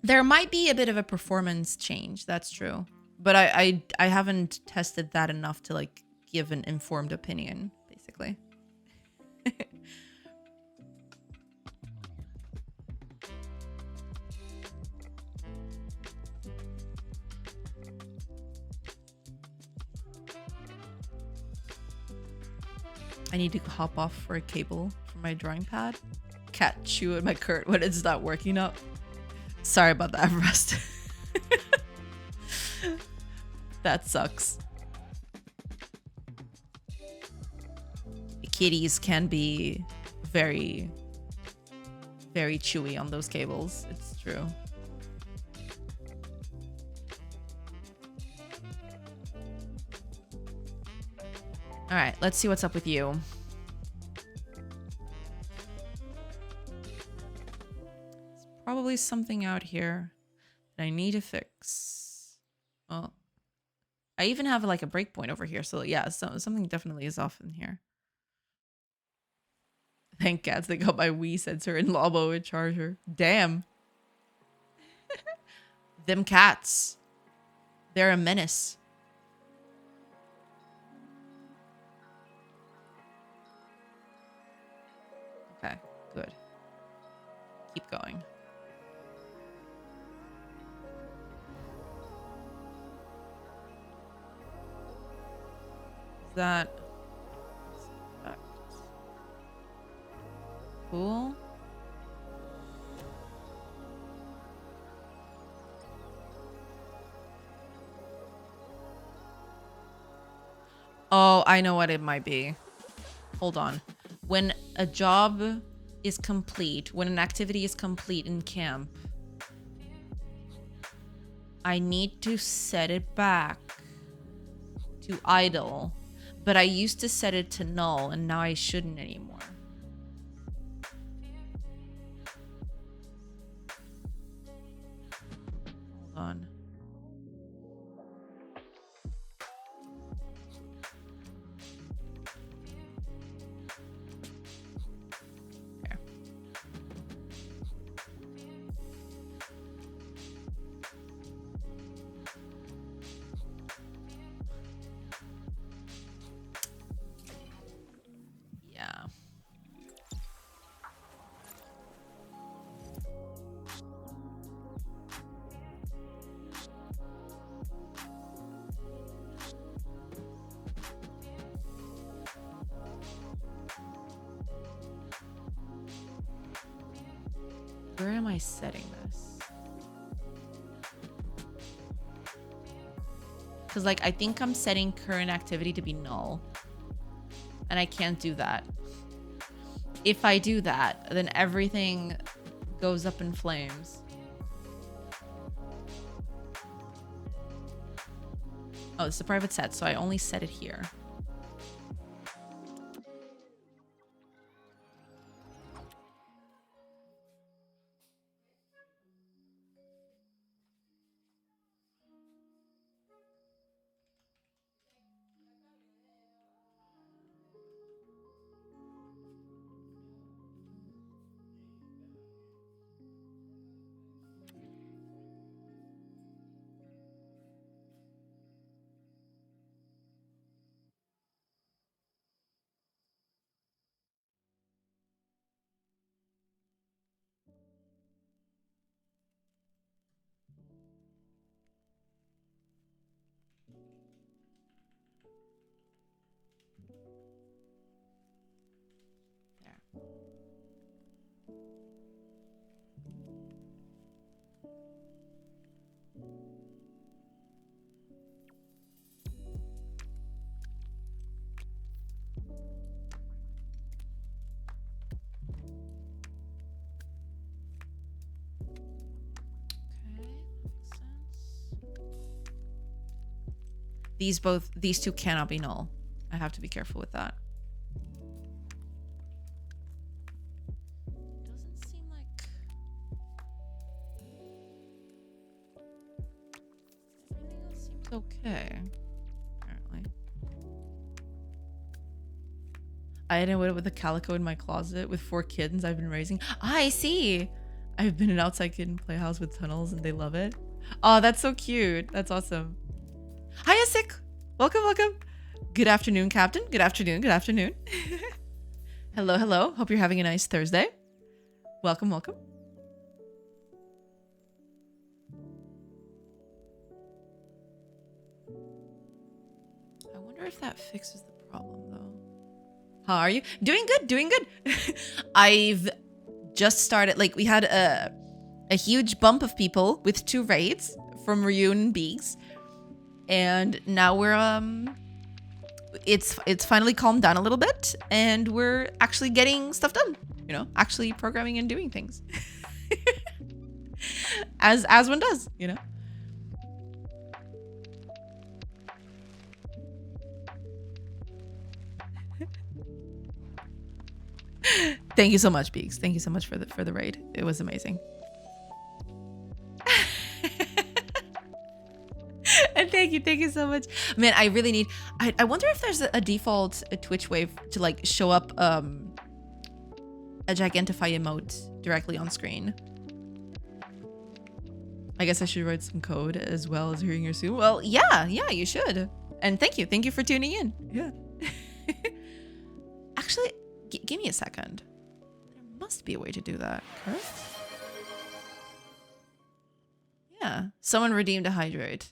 There might be a bit of a performance change, that's true. But I haven't tested that enough to like give an informed opinion, basically. I need to hop off for a cable for my drawing pad. Cat chew at my Kurt when it's not working up. Sorry about that, Rust. That sucks. Kitties can be very, very chewy on those cables. It's true. All right, let's see what's up with you. There's probably something out here that I need to fix. Well, I even have like a breakpoint over here. So yeah, something definitely is off in here. Thank cats they got my Wii sensor and Lobo a charger. Damn. Them cats. They're a menace. Okay, good. Keep going. Is that cool? Oh, I know what it might be. Hold on. When a job is complete, when an activity is complete in camp, I need to set it back to idle, but I used to set it to null and now I shouldn't anymore. Hold on. Okay. Yeah. Where am I setting this? Because like I think I'm setting current activity to be null. And I can't do that. If I do that, then everything goes up in flames. Oh, it's a private set, so I only set it here. These two cannot be null. I have to be careful with that. Doesn't seem like everything else seems okay. Okay. Apparently. I ended up with a calico in my closet with 4 kittens I've been raising. I see. I've been an outside kitten playhouse with tunnels and they love it. Oh, that's so cute. That's awesome. Hi, Asik. Welcome, welcome. Good afternoon, Captain. Good afternoon. Good afternoon. Hello, hello. Hope you're having a nice Thursday. Welcome, welcome. I wonder if that fixes the problem, though. How are you? Doing good, doing good. I've just started, like, we had a huge bump of people with 2 raids from Ryun and Beegs. And now we're, it's finally calmed down a little bit, and we're actually getting stuff done. You know, actually programming and doing things. as one does, you know. Thank you so much, Beeks. Thank you so much for the raid. It was amazing. And thank you so much. Man, I really need, I wonder if there's a default Twitch wave to like show up a Gigantify emote directly on screen. I guess I should write some code as well as hearing your soon. Well, yeah, you should. And thank you for tuning in. Yeah. Actually, give me a second. There must be a way to do that, correct? Yeah, someone redeemed a hydrate.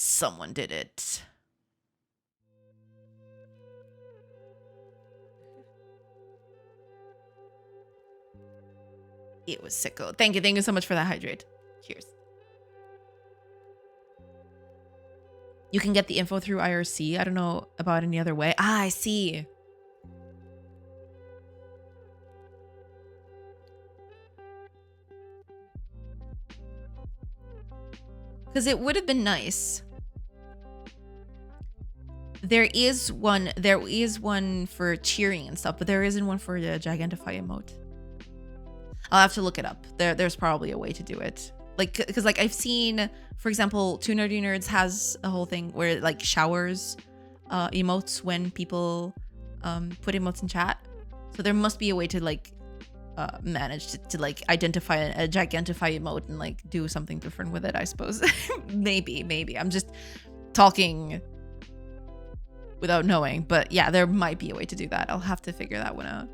Someone did it. It was sicko. Thank you so much for that hydrate. Cheers. You can get the info through IRC. I don't know about any other way. Ah, I see. Because it would have been nice. There is one for cheering and stuff, but there isn't one for the Gigantify emote. I'll have to look it up. There's probably a way to do it. Like, because like I've seen, for example, Two Nerdy Nerds has a whole thing where it like showers emotes when people put emotes in chat. So there must be a way to like manage to like identify a Gigantify emote and like do something different with it, I suppose. maybe. I'm just talking without knowing, but yeah, there might be a way to do that. I'll have to figure that one out.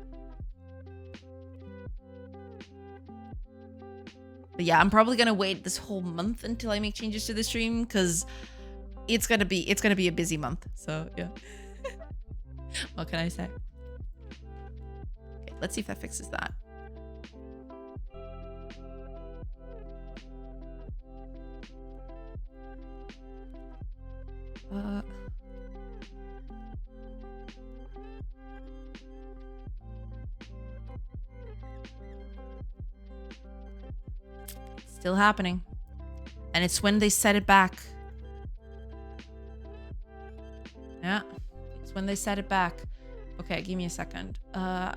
But yeah, I'm probably gonna wait this whole month until I make changes to the stream because it's gonna be a busy month. So yeah. What can I say? Okay, let's see if that fixes that. Still happening. And it's when they set it back. Yeah, it's when they set it back. Okay, give me a second. I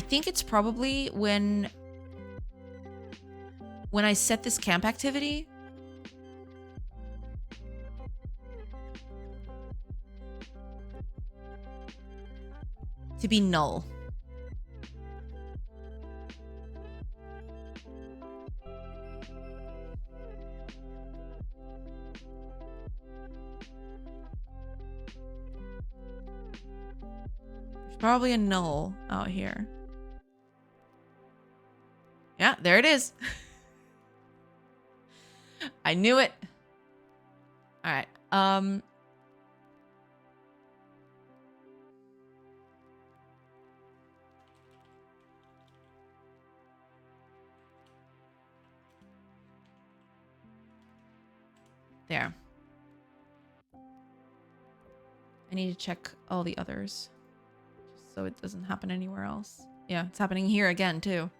think it's probably when I set this camp activity. To be null. There's probably a null out here. Yeah, there it is. I knew it. All right. There. I need to check all the others just so it doesn't happen anywhere else. Yeah, it's happening here again too.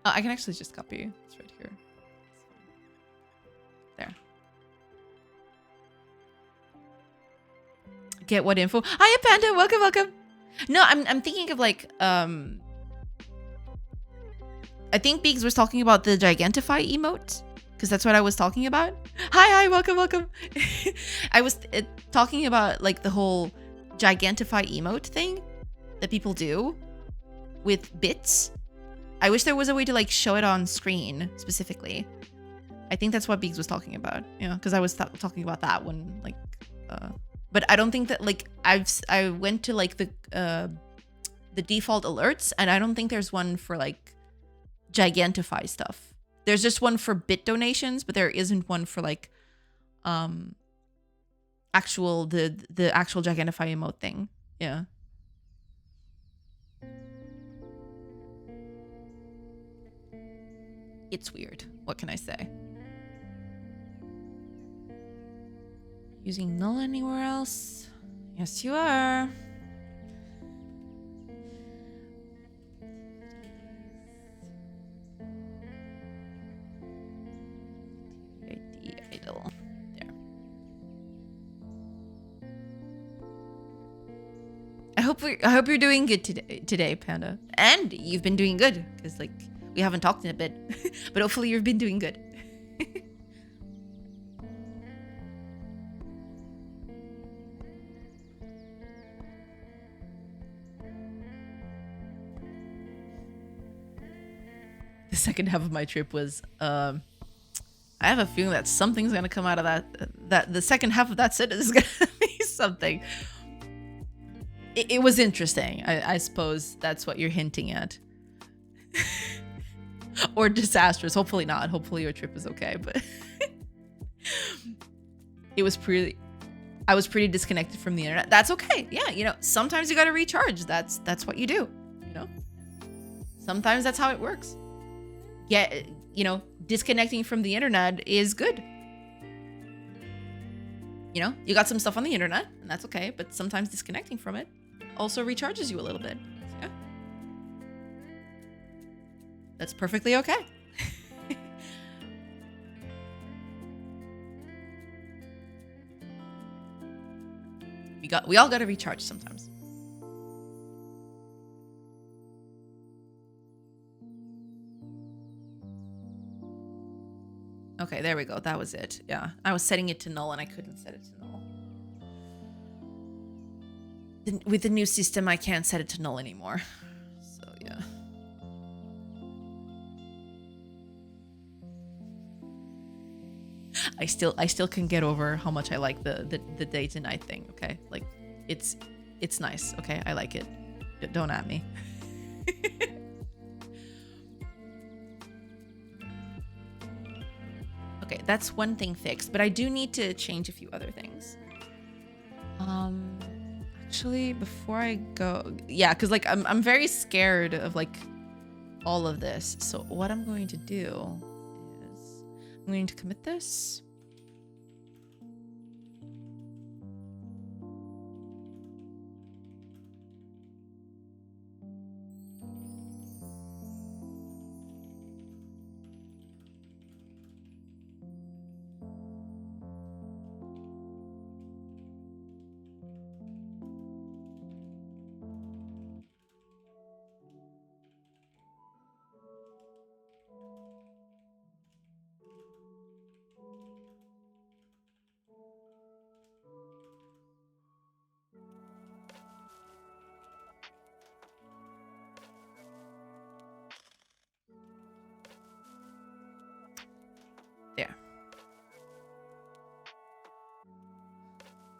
I can actually just copy. It's right here. There. Get what info? Hiya, Panda. Welcome, welcome. No, I'm thinking of like I think Beegs was talking about the Gigantify emote, because that's what I was talking about. Hi, welcome, welcome. I was talking about like the whole Gigantify emote thing that people do with bits. I wish there was a way to like show it on screen specifically. I think that's what Beegs was talking about, you know, because I was talking about that one, like, but I don't think that like I went to like the default alerts, and I don't think there's one for like Gigantify stuff. There's just one for bit donations, but there isn't one for like actual the actual Gigantify emote thing. Yeah. It's weird. What can I say? Using null anywhere else? Yes, you are. Idle. There. I hope you're doing good today, Panda. And you've been doing good, because like we haven't talked in a bit. But hopefully you've been doing good. The second half of my trip was I have a feeling that something's gonna come out of that the second half of that sentence is gonna be something. It was interesting. I suppose that's what you're hinting at. Or disastrous. Hopefully not. Hopefully your trip was okay, but it was I was pretty disconnected from the internet. That's okay. Yeah, you know, sometimes you gotta recharge. That's what you do, you know? Sometimes that's how it works. Yeah, you know, disconnecting from the internet is good. You know, you got some stuff on the internet, and that's okay, but sometimes disconnecting from it also recharges you a little bit. Yeah. That's perfectly okay. We all got to recharge sometimes. Okay, there we go. That was it. Yeah, I was setting it to null and I couldn't set it to null. With the new system, I can't set it to null anymore. So yeah. I still can get over how much I like the day to night thing. Okay, like it's nice. Okay, I like it. Don't at me. Okay, that's one thing fixed, but I do need to change a few other things. Actually, before I go, yeah, because like I'm very scared of like all of this. So what I'm going to do is I'm going to commit this.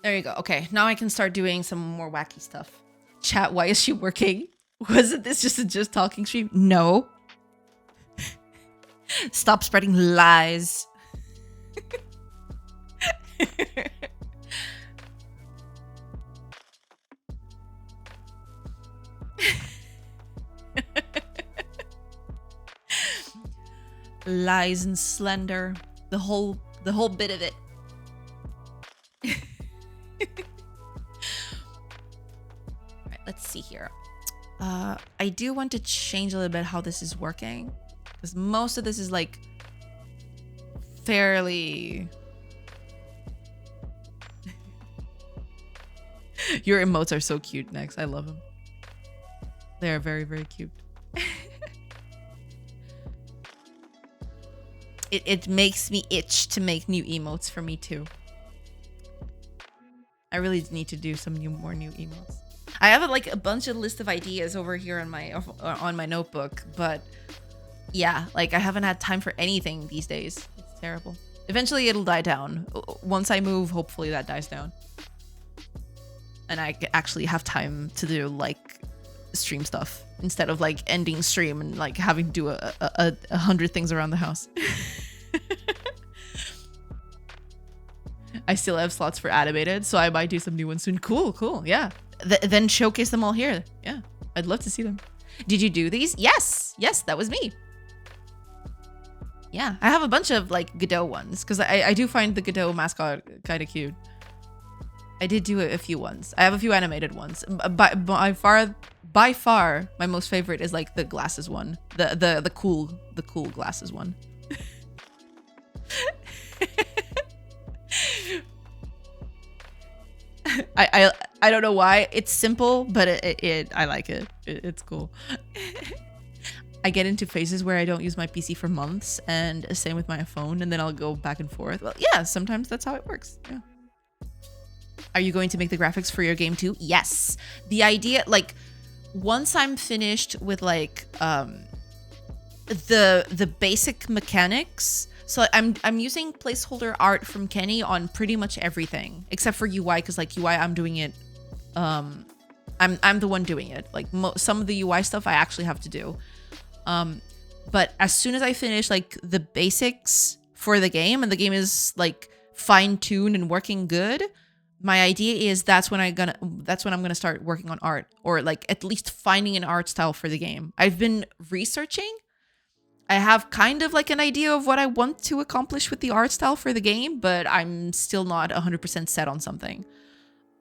There you go. Okay, now I can start doing some more wacky stuff. Chat, why is she working? Wasn't this just a just talking stream? No. Stop spreading lies. Lies and slender. The whole bit of it. Alright, let's see here. I do want to change a little bit how this is working, because most of this is like fairly Your emotes are so cute, Nex. I love them. They are very, very cute. It makes me itch to make new emotes for me too. I really need to do some more new emotes. I have like a bunch of list of ideas over here on my notebook, but yeah, like I haven't had time for anything these days. It's terrible. Eventually it'll die down. Once I move, hopefully that dies down. And I actually have time to do like stream stuff instead of like ending stream and like having to do a 100 things around the house. I still have slots for animated, so I might do some new ones soon. Cool. Yeah. Then showcase them all here. Yeah. I'd love to see them. Did you do these? Yes, that was me. Yeah, I have a bunch of like Godot ones because I do find the Godot mascot kind of cute. I did do a few ones. I have a few animated ones. By far, my most favorite is like the glasses one, the cool glasses one. I don't know why. It's simple, but I like it. It's cool. I get into phases where I don't use my PC for months, and same with my phone, and then I'll go back and forth. Well, yeah, sometimes that's how it works. Yeah. Are you going to make the graphics for your game too? Yes. The idea, like, once I'm finished with like the basic mechanics. So I'm using placeholder art from Kenny on pretty much everything except for UI, because like UI I'm doing it. I'm the one doing it. Like some of the UI stuff I actually have to do. But as soon as I finish like the basics for the game and the game is like fine-tuned and working good, my idea is that's when I'm gonna start working on art, or like at least finding an art style for the game. I've been researching. I have kind of like an idea of what I want to accomplish with the art style for the game, but I'm still not 100% set on something.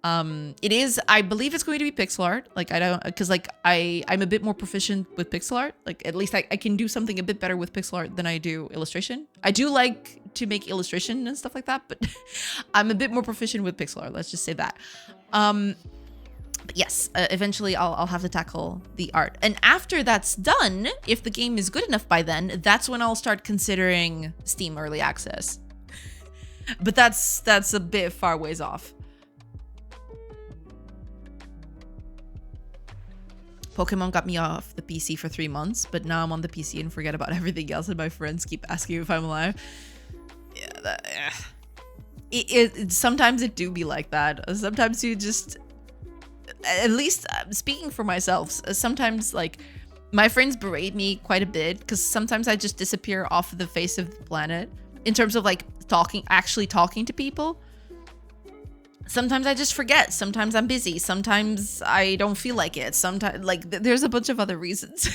I believe it's going to be pixel art. Like I don't, cause like I'm a bit more proficient with pixel art. Like at least I can do something a bit better with pixel art than I do illustration. I do like to make illustration and stuff like that, but I'm a bit more proficient with pixel art. Let's just say that. But yes, eventually I'll have to tackle the art. And after that's done, if the game is good enough by then, that's when I'll start considering Steam Early Access. But that's a bit far ways off. Pokemon got me off the PC for 3 months, but now I'm on the PC and forget about everything else, and my friends keep asking if I'm alive. Yeah, sometimes it do be like that. Sometimes you just, at least speaking for myself, sometimes like my friends berate me quite a bit because sometimes I just disappear off the face of the planet in terms of like actually talking to people. Sometimes I just forget. Sometimes I'm busy. Sometimes I don't feel like it. Sometimes like there's a bunch of other reasons.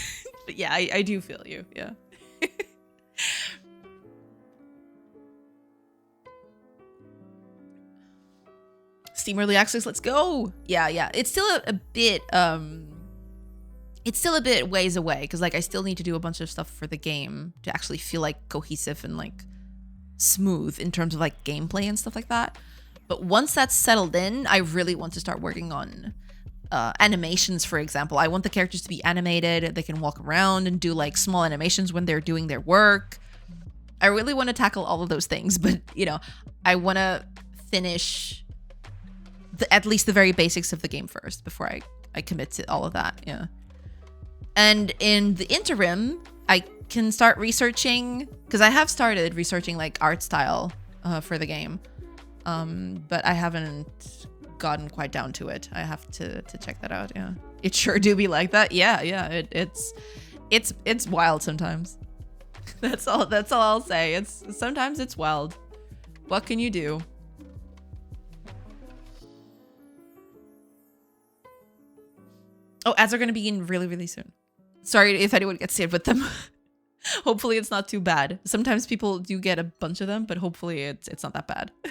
But yeah, I do feel you. Yeah. Steam Early Access, let's go. Yeah. It's still a bit ways away because like I still need to do a bunch of stuff for the game to actually feel like cohesive and like smooth in terms of like gameplay and stuff like that. But once that's settled in, I really want to start working on animations, for example. I want the characters to be animated. They can walk around and do like small animations when they're doing their work. I really want to tackle all of those things, but you know, I want to finish at least the very basics of the game first before I commit to all of that. Yeah. And in the interim, I can start researching, because I have started researching like art style for the game. But I haven't gotten quite down to it. I have to check that out. Yeah, it sure do be like that. Yeah. It's wild sometimes. That's all I'll say. Sometimes it's wild. What can you do? Oh, ads are going to begin really, really soon. Sorry if anyone gets saved with them. Hopefully it's not too bad. Sometimes people do get a bunch of them, but hopefully it's not that bad. I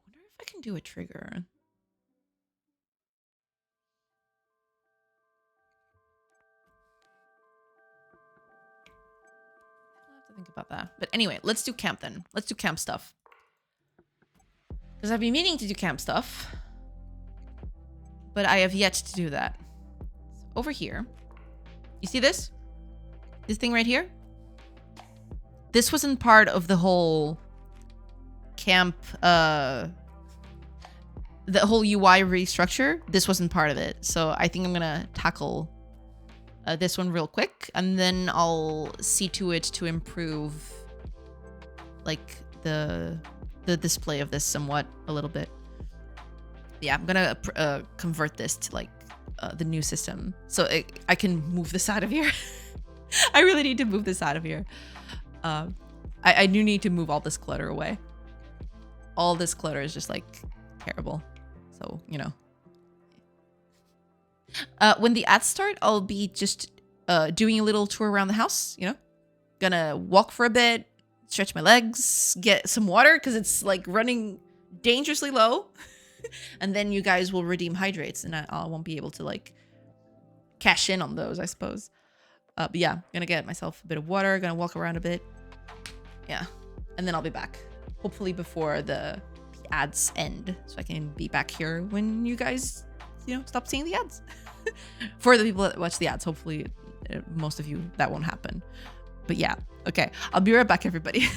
wonder if I can do a trigger. I'll have to think about that. But anyway, let's do camp then. Let's do camp stuff. Because I've been meaning to do camp stuff, but I have yet to do that. So over here. You see this? This thing right here? This wasn't part of the whole camp, the whole UI restructure. This wasn't part of it. So I think I'm gonna tackle this one real quick, and then I'll see to it to improve like the display of this somewhat a little bit. Yeah, I'm gonna convert this to like the new system, so I can move this out of here. I really need to move this out of here. I do need to move all this clutter away. All this clutter is just like terrible. So, you know. When the ads start, I'll be just doing a little tour around the house, you know. Gonna walk for a bit, stretch my legs, get some water because it's like running dangerously low. And then you guys will redeem hydrates and I won't be able to like cash in on those, I suppose. But yeah, gonna get myself a bit of water, gonna walk around a bit. Yeah, and then I'll be back. Hopefully before the ads end, so I can be back here when you guys, you know, stop seeing the ads. For the people that watch the ads, hopefully most of you, that won't happen. But yeah, okay, I'll be right back, everybody.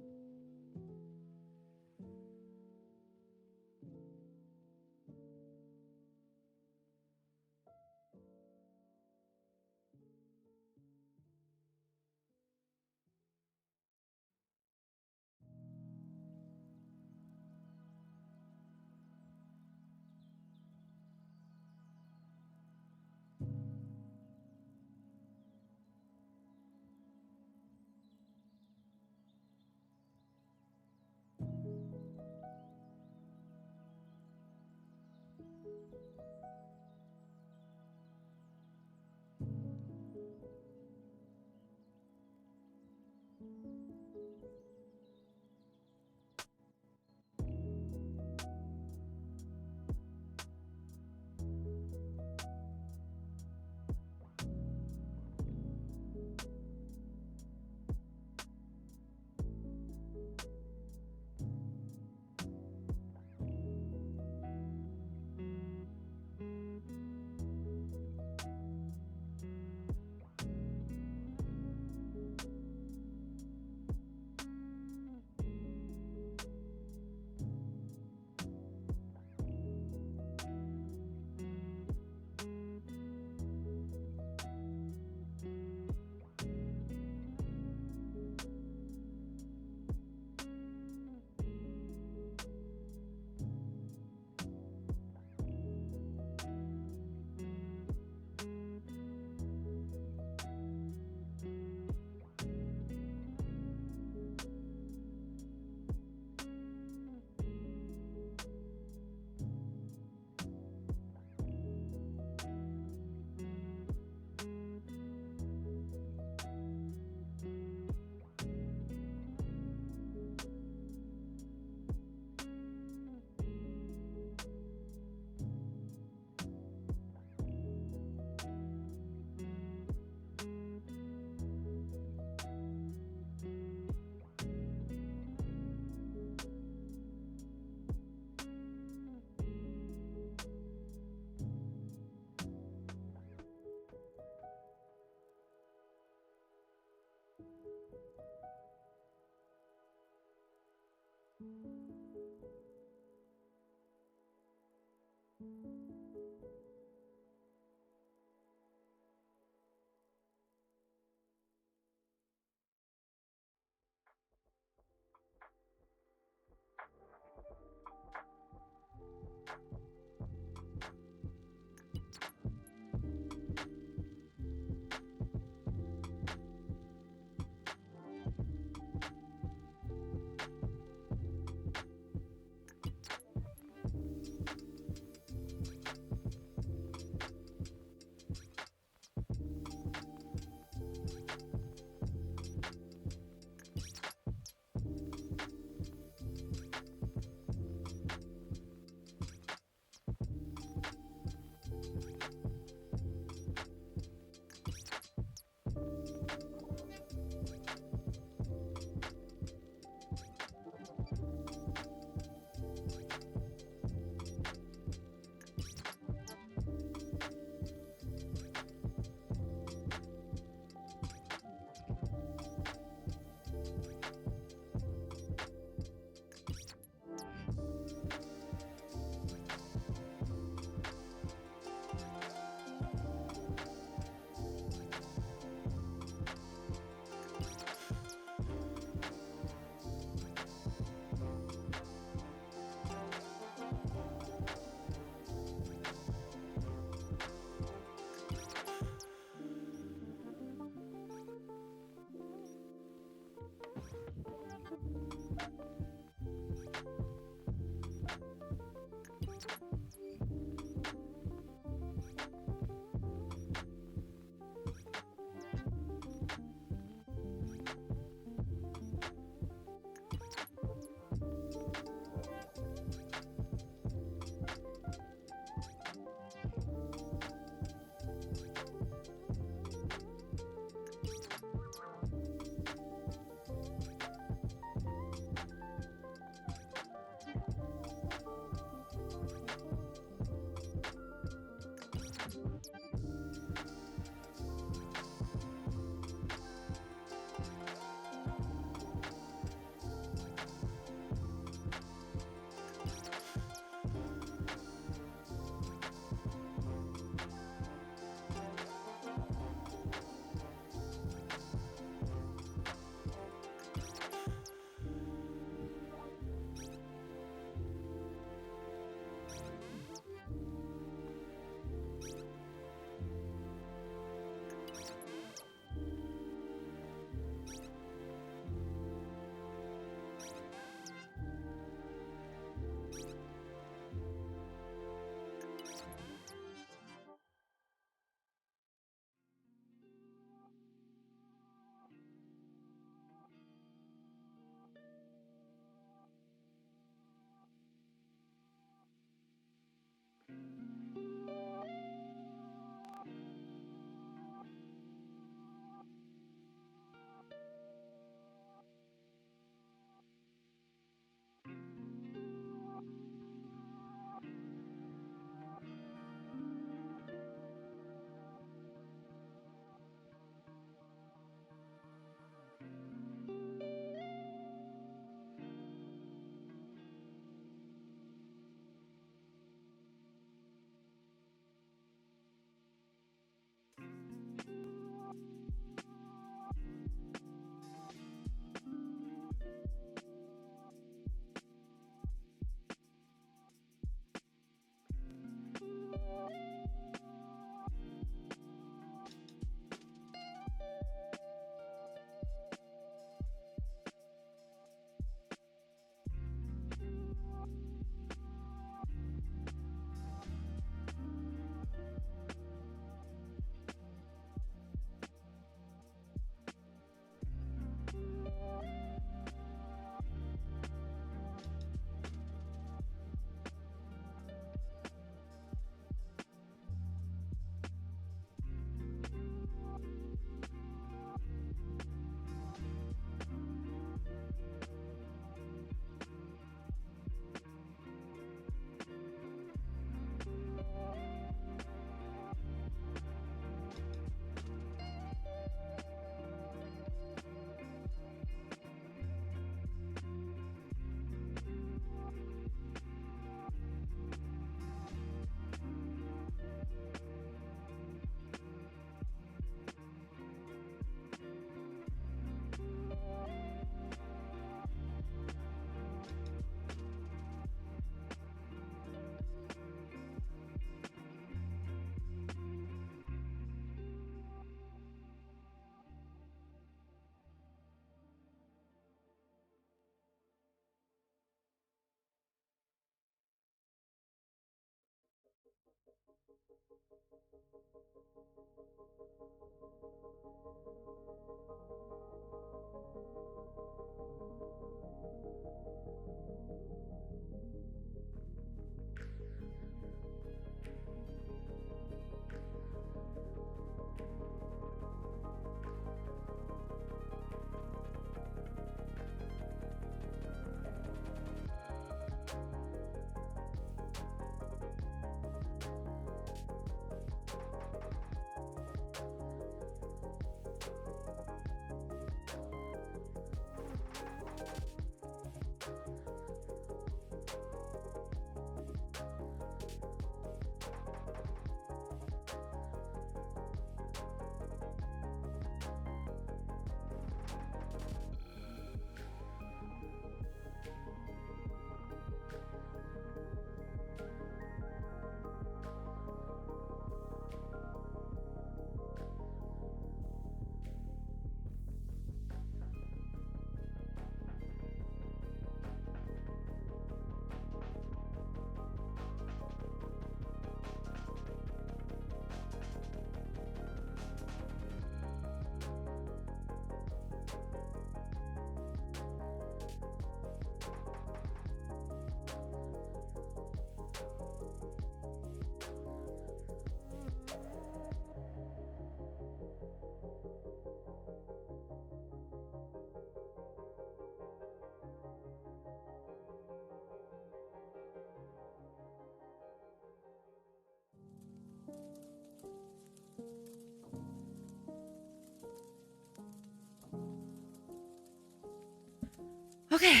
Okay.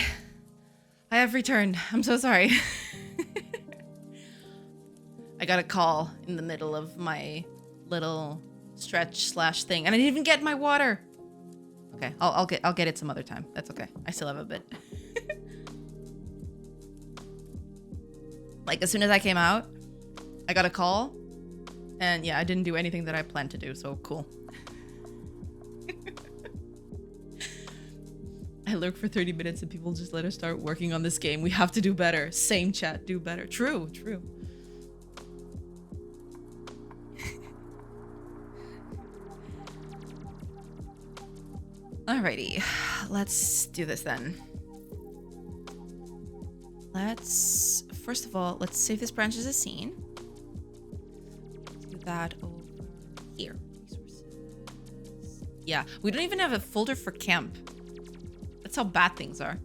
I have returned. I'm so sorry. I got a call in the middle of my little stretch / thing, and I didn't even get my water. Okay, I'll get it some other time. That's okay. I still have a bit. Like as soon as I came out, I got a call, and yeah, I didn't do anything that I planned to do, so cool. I lurk for 30 minutes and people just let us start working on this game. We have to do better. Same chat, do better. True, true. Alrighty, let's do this then. First of all, let's save this branch as a scene. Let's do that over here. Resources. Yeah, we don't even have a folder for camp. That's how bad things are.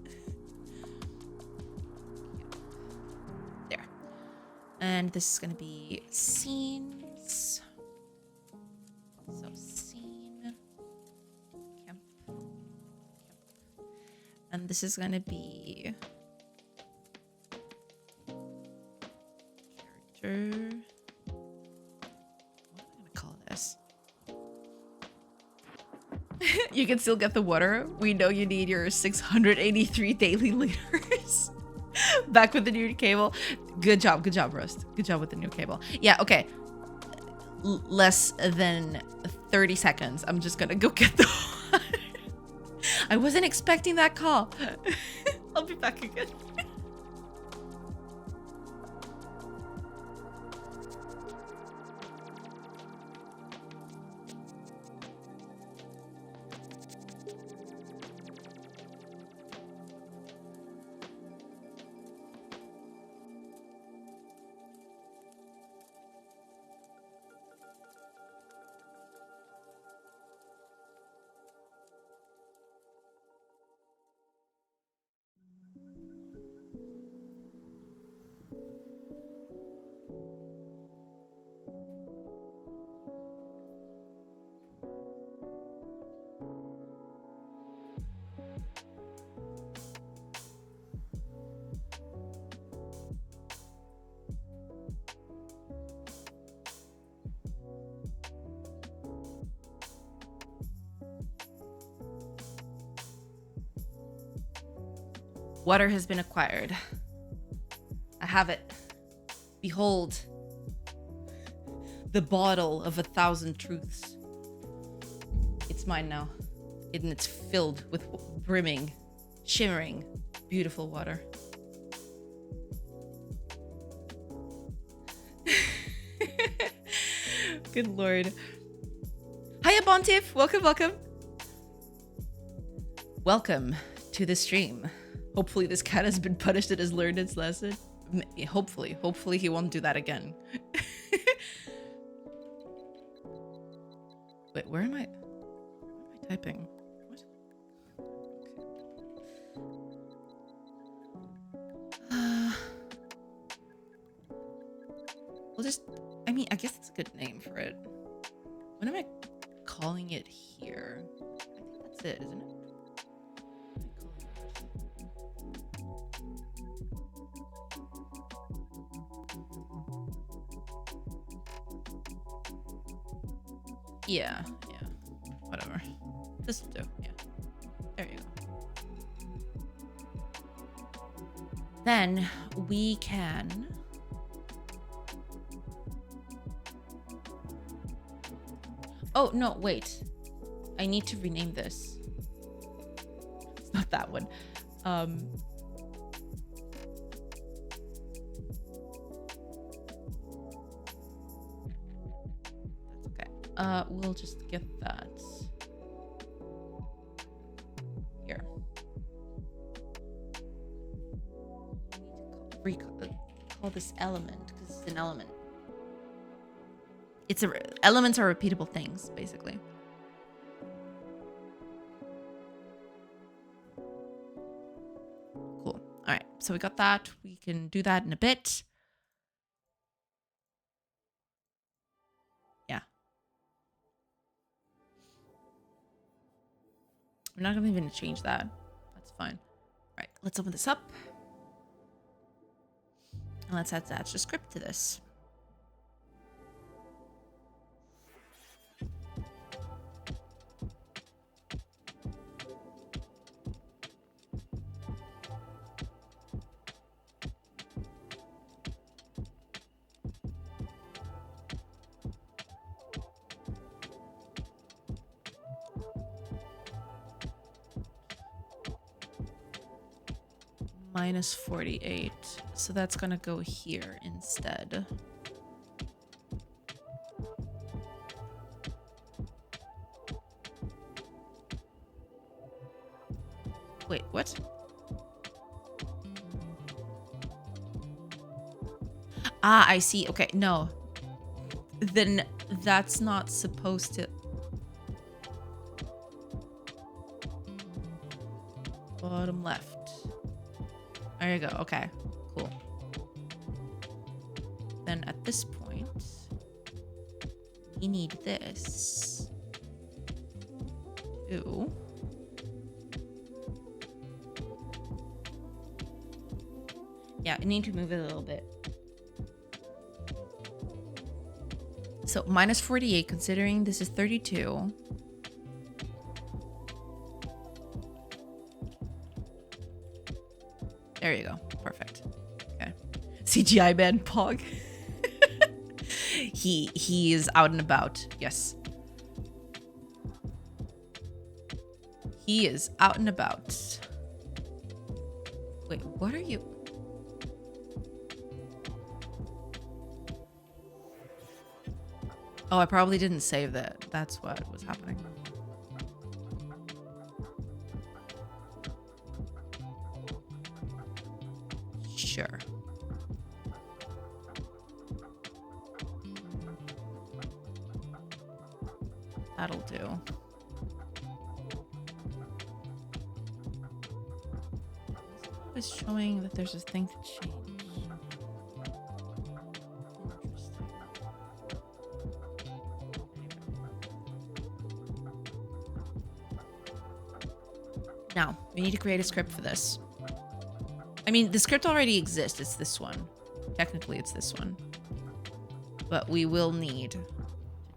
There. And this is gonna be scenes. So scene. Camp. And this is gonna be character. What am I gonna call this? You can still get the water. We know you need your 683 daily liters. Back with the new cable. Good job, Rust. Good job with the new cable. Yeah, okay. Less than 30 seconds. I'm just gonna go get the water. I wasn't expecting that call. I'll be back again. Water has been acquired. I have it. Behold, the bottle of 1,000 truths. It's mine now. And it's filled with brimming, shimmering, beautiful water. Good lord. Hiya, Bontiff. Welcome, welcome. Welcome to the stream. Hopefully this cat has been punished and has learned its lesson. Hopefully he won't do that again. Wait, where am I typing? What? We'll just, I mean, I guess it's a good name for it. What am I calling it here? I think that's it, isn't it? Yeah, whatever. This will do, yeah. There you go. Then we can... Oh, no, wait. I need to rename this. It's not that one. We'll just get that here. Call this element because it's an element. Elements are repeatable things, basically. Cool. All right, so we got that. We can do that in a bit. We're not going to even change that. That's fine. All right, let's open this up. And let's attach the script to this. Minus 48. So that's gonna go here instead. Wait, what? Ah, I see. Okay, no. Then that's not supposed to... Bottom left. There you go. Okay, cool. Then at this point, we need this. Ooh. Yeah, I need to move it a little bit. So minus 48, considering this is 32. There you go. Perfect. Okay. CGI man Pog. he is out and about. Yes. He is out and about. Wait, what are you? Oh, I probably didn't save that. That's what was happening. Sure. That'll do. It's showing that there's a thing to change. Interesting. Now, we need to create a script for this. I mean, the script already exists. It's this one. Technically, it's this one. But we will need to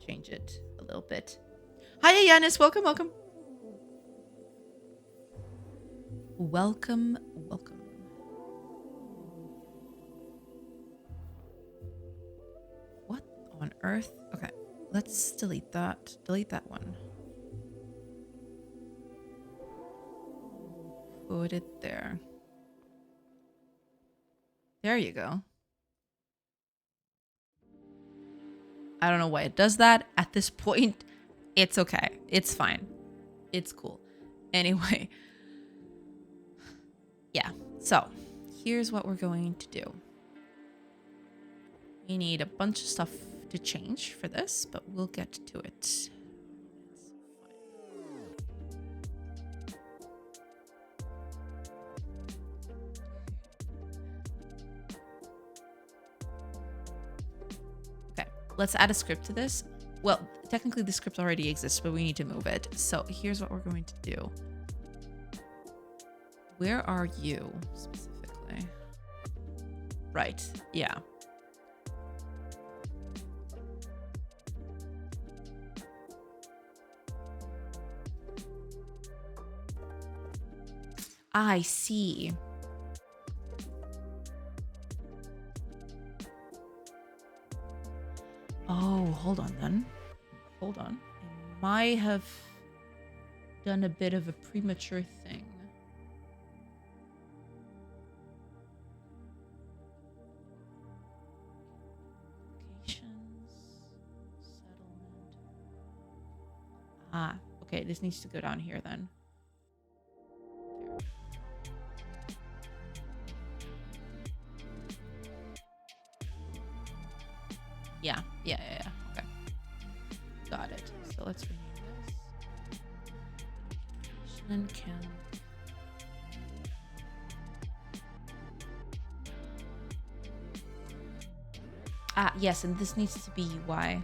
change it a little bit. Hiya, Yanis. Welcome, welcome. Welcome, welcome. earth. Okay, let's delete that. Delete that one. Put it there. There you go. I don't know why it does that. At this point, it's okay. It's fine. It's cool. Anyway. Yeah. So, here's what we're going to do. We need a bunch of stuff to change for this, but we'll get to it. Okay, let's add a script to this. Well, technically the script already exists, but we need to move it. So here's what we're going to do. Where are you specifically? Right, yeah. I see. Oh, hold on then. Hold on. I might have done a bit of a premature thing. Locations, settlement. Ah, okay, this needs to go down here then. Yeah. Okay. Got it. So let's rename this. And camp. Ah, yes, and this needs to be UI.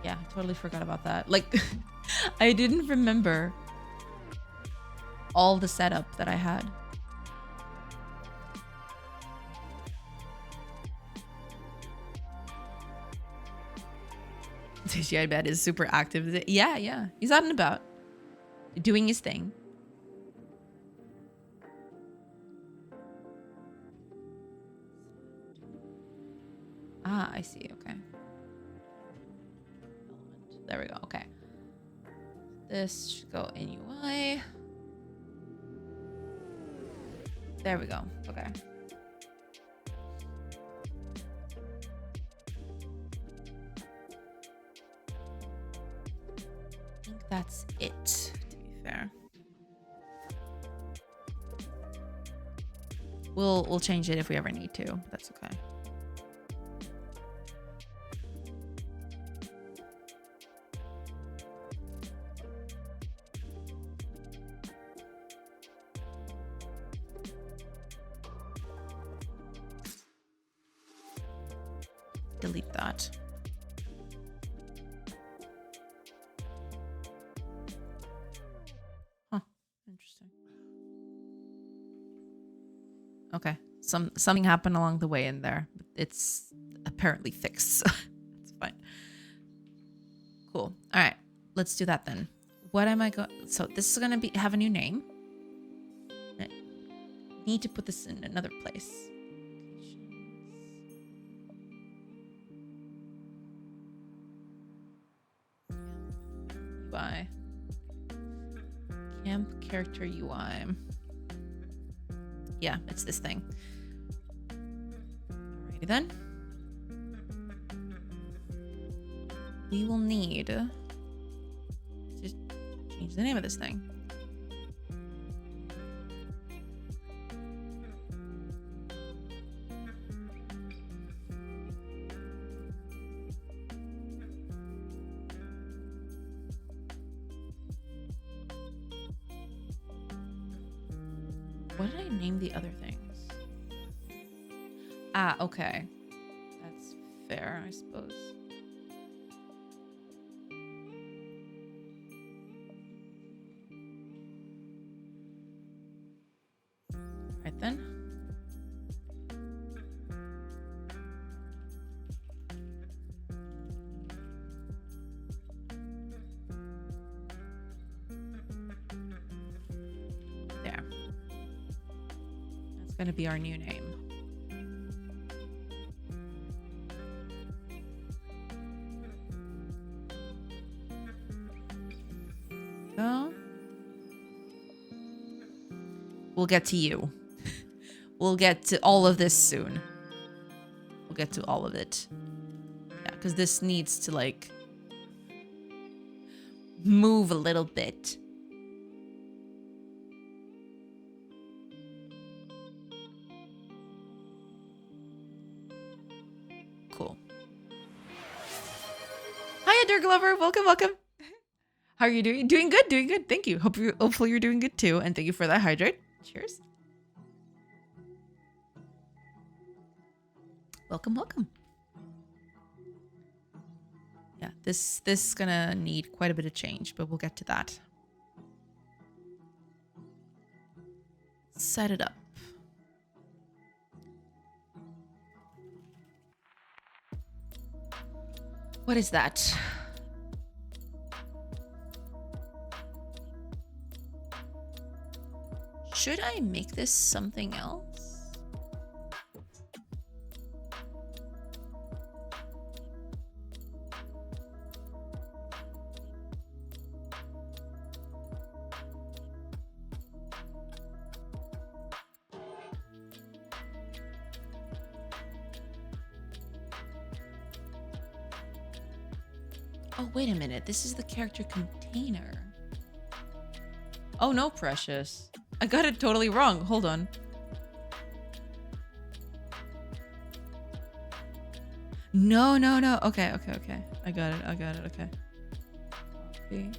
Yeah, I totally forgot about that. Like, I didn't remember all the setup that I had. TGI Bad is super active. Yeah. He's out and about. Doing his thing. Ah, I see. Okay. There we go. Okay. This should go in UI. There we go. Okay. I think that's it, to be fair. We'll change it if we ever need to. That's okay. Delete that. Huh. Interesting. Okay. Something happened along the way in there. But it's apparently fixed. So it's fine. Cool. All right. Let's do that then. What am I going? So this is gonna have a new name. I need to put this in another place. UI. Camp character UI. Yeah, it's this thing. Alrighty then. We will need to change the name of this thing. What did I name the other things? Ah, okay. That's fair, I suppose. Right then. There. That's going to be our new name. We'll get to you. We'll get to all of this soon. We'll get to all of it. Yeah, because this needs to, like, move a little bit. Cool. Hiya, Dirk Lover. Welcome, welcome. How are you doing? Doing good, doing good. Thank you. Hopefully you're doing good too. And thank you for that hydrate. Cheers. Welcome, welcome. Yeah, this is gonna need quite a bit of change, but we'll get to that. Set it up. What is that? Should I make this something else? Oh, wait a minute. This is the character container. Oh, no, Precious. I got it totally wrong. Hold on. No, no, no. Okay, okay, okay. I got it. I got it. Okay. Okay.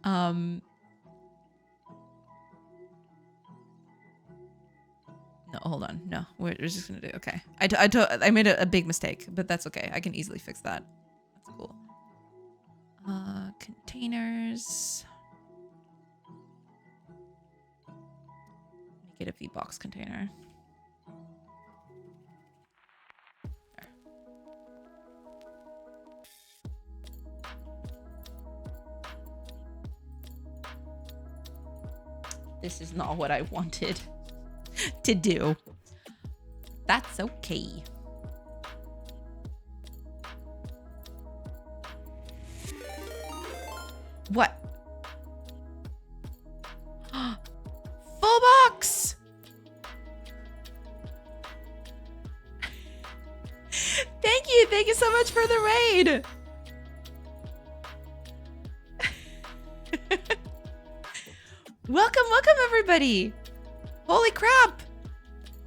No, hold on. No, we're just gonna do. Okay. I made a big mistake, but that's okay. I can easily fix that. That's cool. Containers. Make it a V-box container. There. This is not what I wanted to do. That's okay. What? Full box! Thank you! Thank you so much for the raid! Welcome, welcome everybody! Holy crap!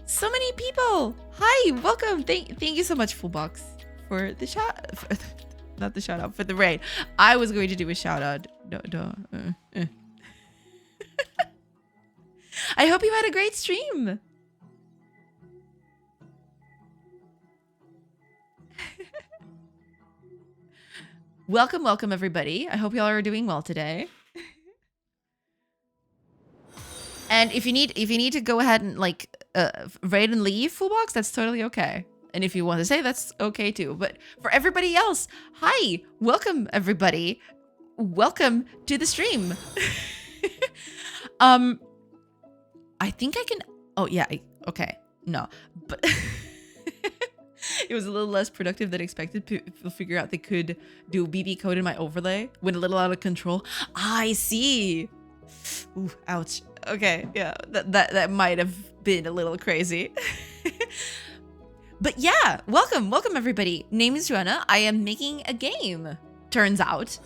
So many people! Hi, welcome! Thank you so much, Full Box, for the shout. Not the shout out, for the raid. I was going to do a shout out. I hope you had a great stream. Welcome, welcome everybody. I hope y'all are doing well today. And if you need to go ahead and like raid and leave Full Box, that's totally okay. And if you want to say, that's okay too. But for everybody else, hi, welcome everybody. Welcome to the stream. I think I can, oh yeah, okay, no, but it was a little less productive than expected. People figure out they could do BB code in my overlay. Went a little out of control. I see. Ooh, ouch. Okay, yeah, that might have been a little crazy. But yeah, welcome everybody. Name is Joanna. I am making a game, turns out.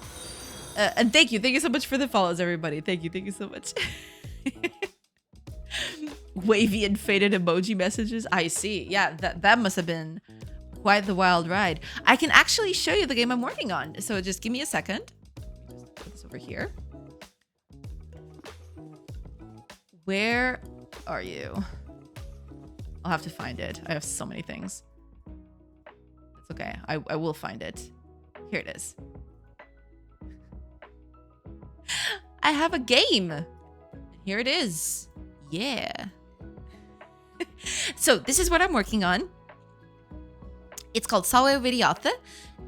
And thank you so much for the follows, everybody. Thank you so much. Wavy and faded emoji messages. I see. Yeah, that must have been quite the wild ride. I can actually show you the game I'm working on. So just give me a second. Just put this over here. Where are you? I'll have to find it. I have so many things. It's okay. I will find it. Here it is. I have a game. Here it is. Yeah. So this is what I'm working on. It's called Sawe Viriate.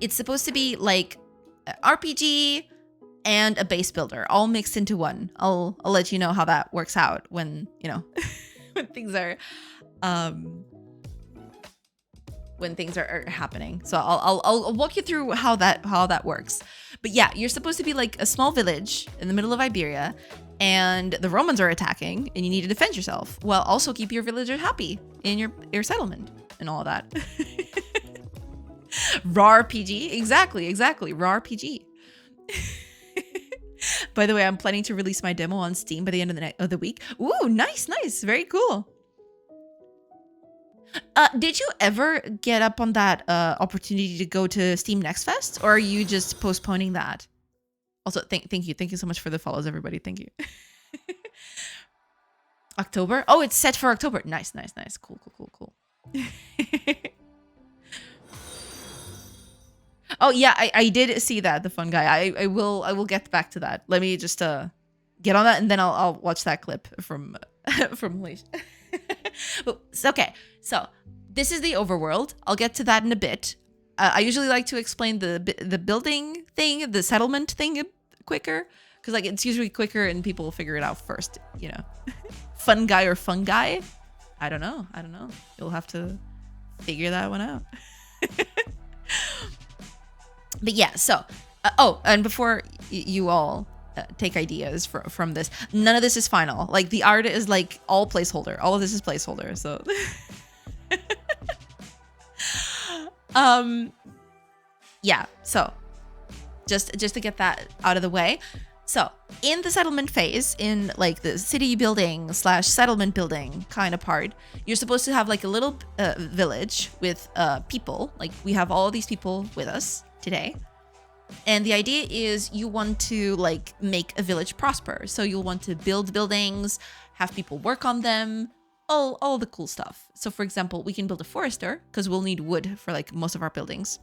It's supposed to be like an RPG and a base builder all mixed into one. I'll let you know how that works out when, you know, when things are happening. So I'll walk you through how that works. But yeah, you're supposed to be like a small village in the middle of Iberia, and the Romans are attacking, and you need to defend yourself while also keep your villagers happy in your settlement and all that. Raw RPG, exactly. Raw RPG. By the way, I'm planning to release my demo on Steam by the end of the week. Ooh, nice, very cool. Did you ever get up on that opportunity to go to Steam Next Fest, or are you just postponing that? Also, thank you so much for the follows, everybody. Thank you. October? Oh, it's set for October. Nice. Cool. Oh yeah, I did see that, the fun guy. I will get back to that. Let me just get on that, and then I'll watch that clip from Malaysia. Okay, so this is the overworld. I'll get to that in a bit. I usually like to explain the building thing, the settlement thing quicker, because like it's usually quicker and people will figure it out first, you know. Fun guy or fungi? I don't know. You'll have to figure that one out. But yeah, so and before you all take ideas from this, none of this is final. Like the art is like all placeholder. All of this is placeholder. So yeah, so just to get that out of the way. So in the settlement phase, in like the city building / settlement building kind of part, you're supposed to have like a little village with people. Like we have all of these people with us today. And the idea is you want to like make a village prosper. So you'll want to build buildings, have people work on them, all the cool stuff. So for example, we can build a forester because we'll need wood for like most of our buildings.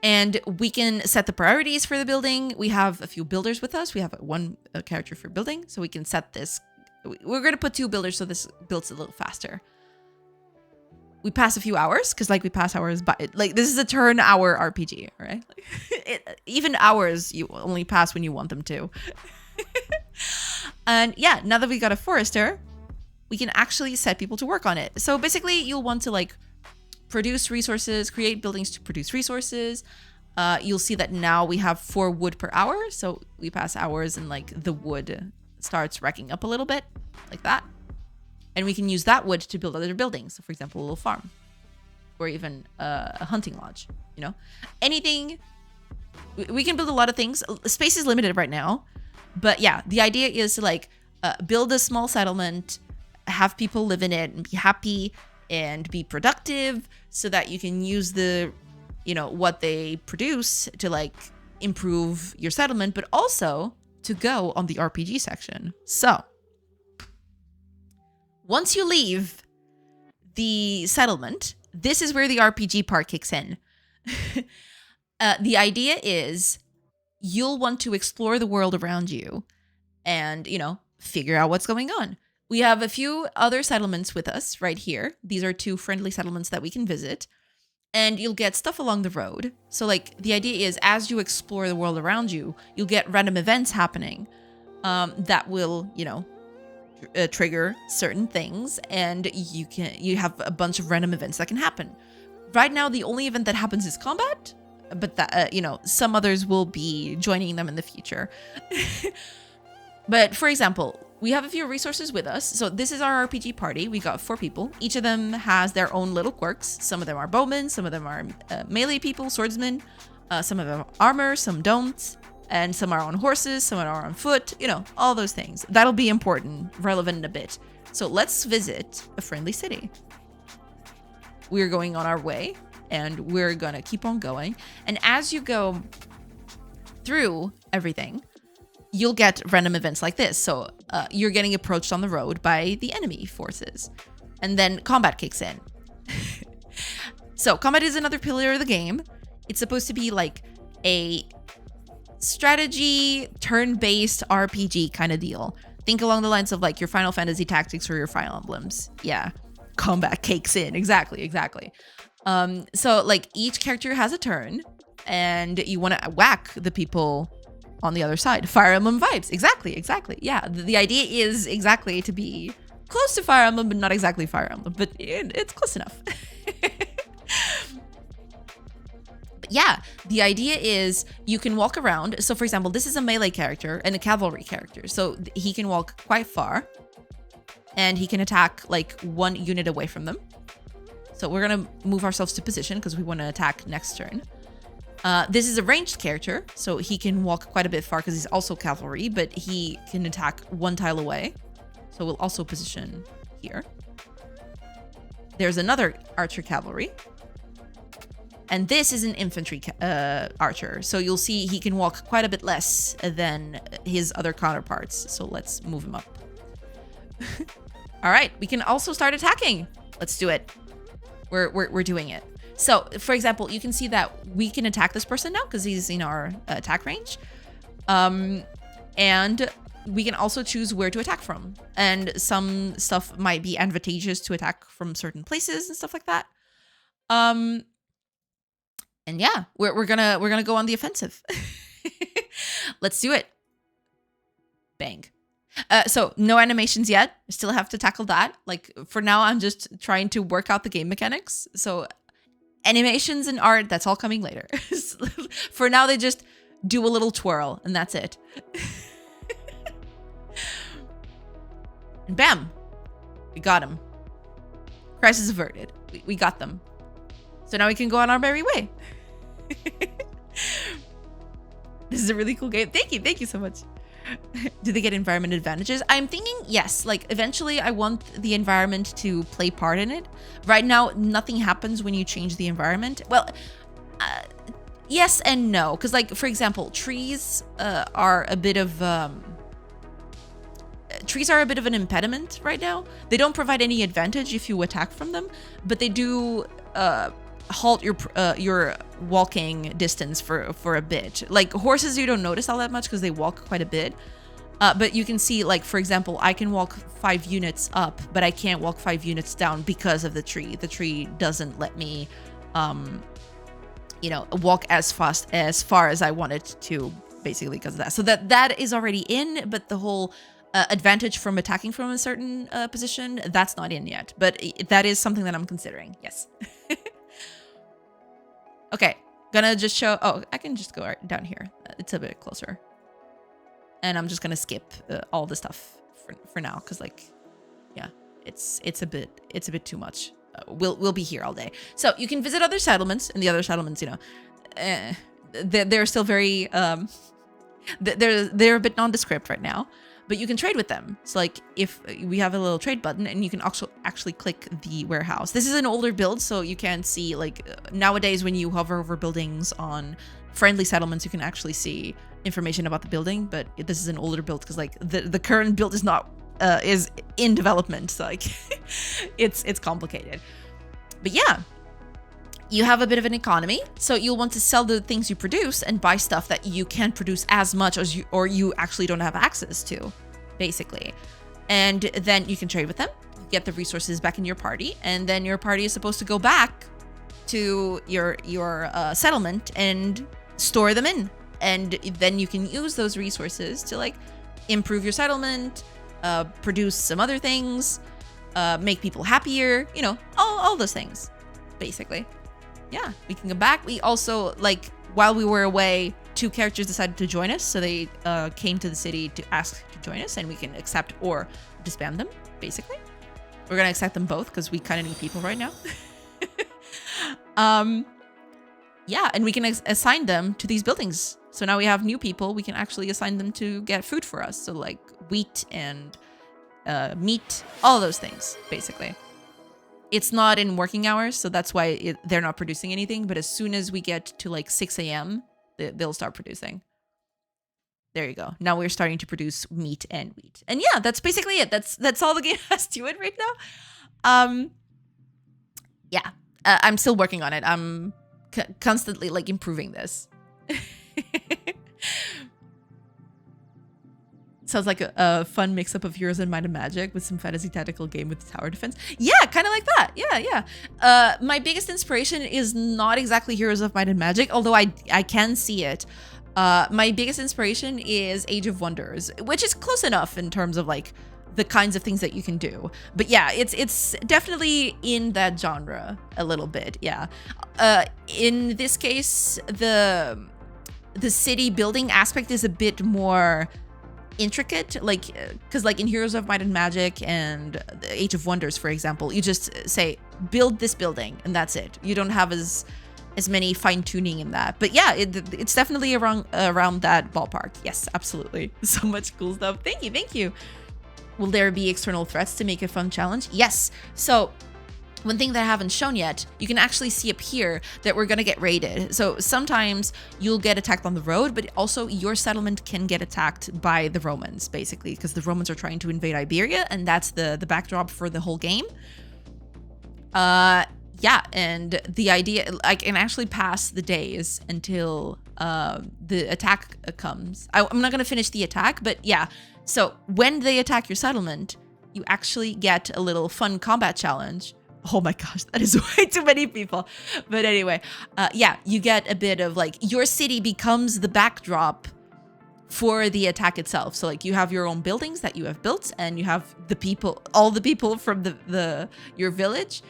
And we can set the priorities for the building. We have a few builders with us. We have one character for building. So we can set this. We're going to put 2 builders so this builds a little faster. We pass a few hours because like we pass hours by like this is a turn hour RPG, right? Even hours you only pass when you want them to. And yeah, now that we got a forester, we can actually set people to work on it. So basically you'll want to like produce resources, create buildings to produce resources. You'll see that now we have 4 wood per hour. So we pass hours and like the wood starts racking up a little bit like that. And we can use that wood to build other buildings. So for example, a little farm or even a hunting lodge, you know, anything. We can build a lot of things. Space is limited right now. But yeah, the idea is to like build a small settlement, have people live in it and be happy and be productive so that you can use the, you know, what they produce to like improve your settlement, but also to go on the RPG section. So once you leave the settlement, this is where the RPG part kicks in. The idea is you'll want to explore the world around you and, you know, figure out what's going on. We have a few other settlements with us right here. These are 2 friendly settlements that we can visit. And you'll get stuff along the road. So like the idea is as you explore the world around you, you'll get random events happening that will, you know, trigger certain things, and you have a bunch of random events that can happen. Right now, the only event that happens is combat, but that you know, some others will be joining them in the future. But for example, we have a few resources with us. So this is our RPG party. We got 4 people. Each of them has their own little quirks. Some of them are bowmen, some of them are melee people, swordsmen, some of them have armor, some don't. And some are on horses, some are on foot, you know, all those things. That'll be important, relevant in a bit. So let's visit a friendly city. We're going on our way, and we're gonna keep on going. And as you go through everything, you'll get random events like this. So you're getting approached on the road by the enemy forces. And then combat kicks in. So combat is another pillar of the game. It's supposed to be like a strategy, turn-based RPG kind of deal. Think along the lines of like your Final Fantasy Tactics or your Fire Emblems. Yeah, combat kicks in. Exactly. So like each character has a turn, and you want to whack the people on the other side. Fire Emblem vibes. Exactly. Yeah, the idea is exactly to be close to Fire Emblem, but not exactly Fire Emblem, but it's close enough. Yeah, the idea is you can walk around. So for example, this is a melee character and a cavalry character. So he can walk quite far and he can attack like one unit away from them. So we're going to move ourselves to position because we want to attack next turn. This is a ranged character, so he can walk quite a bit far because he's also cavalry, but he can attack one tile away. So we'll also position here. There's another archer cavalry. And this is an infantry archer. So you'll see he can walk quite a bit less than his other counterparts. So let's move him up. All right, we can also start attacking. Let's do it. We're doing it. So, for example, you can see that we can attack this person now because he's in our attack range. And we can also choose where to attack from. And some stuff might be advantageous to attack from certain places and stuff like that. And yeah, we're gonna go on the offensive. Let's do it. Bang. So no animations yet. Still have to tackle that. Like for now, I'm just trying to work out the game mechanics. So animations and art, that's all coming later. For now, they just do a little twirl and that's it. And bam, we got him. Crisis averted. We got them. So now we can go on our merry way. This is a really cool game. Thank you so much. Do they get environment advantages? I'm thinking yes. Like eventually I want the environment to play part in it. Right now, nothing happens when you change the environment. Well, yes and no. Because like, for example, trees are a bit of an impediment right now. They don't provide any advantage if you attack from them, but they do halt your walking distance for a bit. Like horses, you don't notice all that much because they walk quite a bit. But you can see, like, for example, I can walk 5 units up, but I can't walk 5 units down because of the tree. The tree doesn't let me, walk as far as I wanted to, basically because of that. So that is already in, but the whole advantage from attacking from a certain position, that's not in yet. But that is something that I'm considering. Yes. Okay, gonna just show. Oh, I can just go down here. It's a bit closer. And I'm just gonna skip all the stuff for now, because like, yeah, it's a bit too much. We'll be here all day. So you can visit other settlements, and the other settlements, they're still very they're a bit nondescript right now. But you can trade with them. So like if we have a little trade button and you can also actually click the warehouse. This is an older build, so you can't see like nowadays when you hover over buildings on friendly settlements, you can actually see information about the building. But this is an older build because like the current build is not is in development. So like it's complicated. But yeah. You have a bit of an economy, so you'll want to sell the things you produce and buy stuff that you can't produce as much as you actually don't have access to, basically. And then you can trade with them, get the resources back in your party, and then your party is supposed to go back to your settlement and store them in. And then you can use those resources to like improve your settlement, produce some other things, make people happier, all those things, basically. Yeah, we can go back. We also, like, while we were away, 2 characters decided to join us. So they came to the city to ask to join us, and we can accept or disband them, basically. We're going to accept them both because we kind of need people right now. Yeah, and we can assign them to these buildings. So now we have new people. We can actually assign them to get food for us. So, like, wheat and meat, all those things, basically. It's not in working hours, so that's why they're not producing anything. But as soon as we get to like 6 a.m., they'll start producing. There you go. Now we're starting to produce meat and wheat. And yeah, that's basically it. That's all the game has to it right now. Yeah, I'm still working on it. I'm constantly like improving this. Sounds like a fun mix-up of Heroes and Might and Magic with some fantasy tactical game with tower defense. Yeah, kind of like that. Yeah. My biggest inspiration is not exactly Heroes of Might and Magic, although I can see it. My biggest inspiration is Age of Wonders, which is close enough in terms of like the kinds of things that you can do. But yeah, it's definitely in that genre a little bit. Yeah. In this case, the city building aspect is a bit more intricate, like, because like in Heroes of Might and Magic and the Age of Wonders, for example, you just say build this building and that's it. You don't have as many fine-tuning in that. But yeah, it's definitely around that ballpark. Yes, absolutely. So much cool stuff. Thank you. Will there be external threats to make a fun challenge? Yes. So one thing that I haven't shown yet, you can actually see up here that we're going to get raided. So sometimes you'll get attacked on the road, but also your settlement can get attacked by the Romans, basically, because the Romans are trying to invade Iberia, and that's the backdrop for the whole game. Yeah, and the idea, I can actually pass the days until the attack comes. I'm not going to finish the attack, but yeah. So when they attack your settlement, you actually get a little fun combat challenge. Oh my gosh, that is way too many people. But anyway, yeah, you get a bit of like your city becomes the backdrop for the attack itself. So like you have your own buildings that you have built, and you have the people, all the people from your village.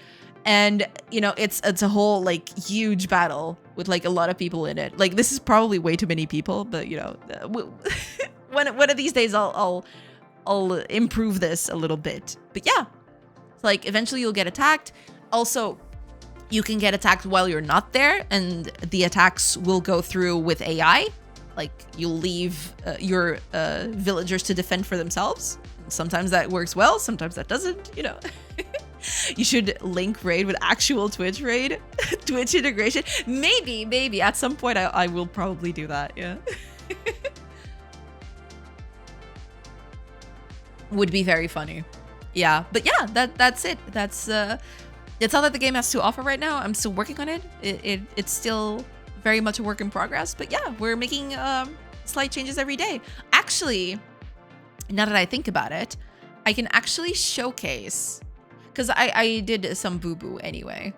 And, you know, it's a whole like huge battle with like a lot of people in it. Like this is probably way too many people, but you know, one of these days I'll improve this a little bit. But yeah. Like eventually you'll get attacked. Also, you can get attacked while you're not there, and the attacks will go through with AI. Like you'll leave your villagers to defend for themselves. Sometimes that works well, sometimes that doesn't, you know. You should link raid with actual Twitch raid, Twitch integration. Maybe at some point I will probably do that, yeah. Would be very funny. Yeah, but yeah, that's it. That's all that the game has to offer right now. I'm still working on it. It's still very much a work in progress. But yeah, we're making slight changes every day. Actually, now that I think about it, I can actually showcase, because I did some boo-boo anyway.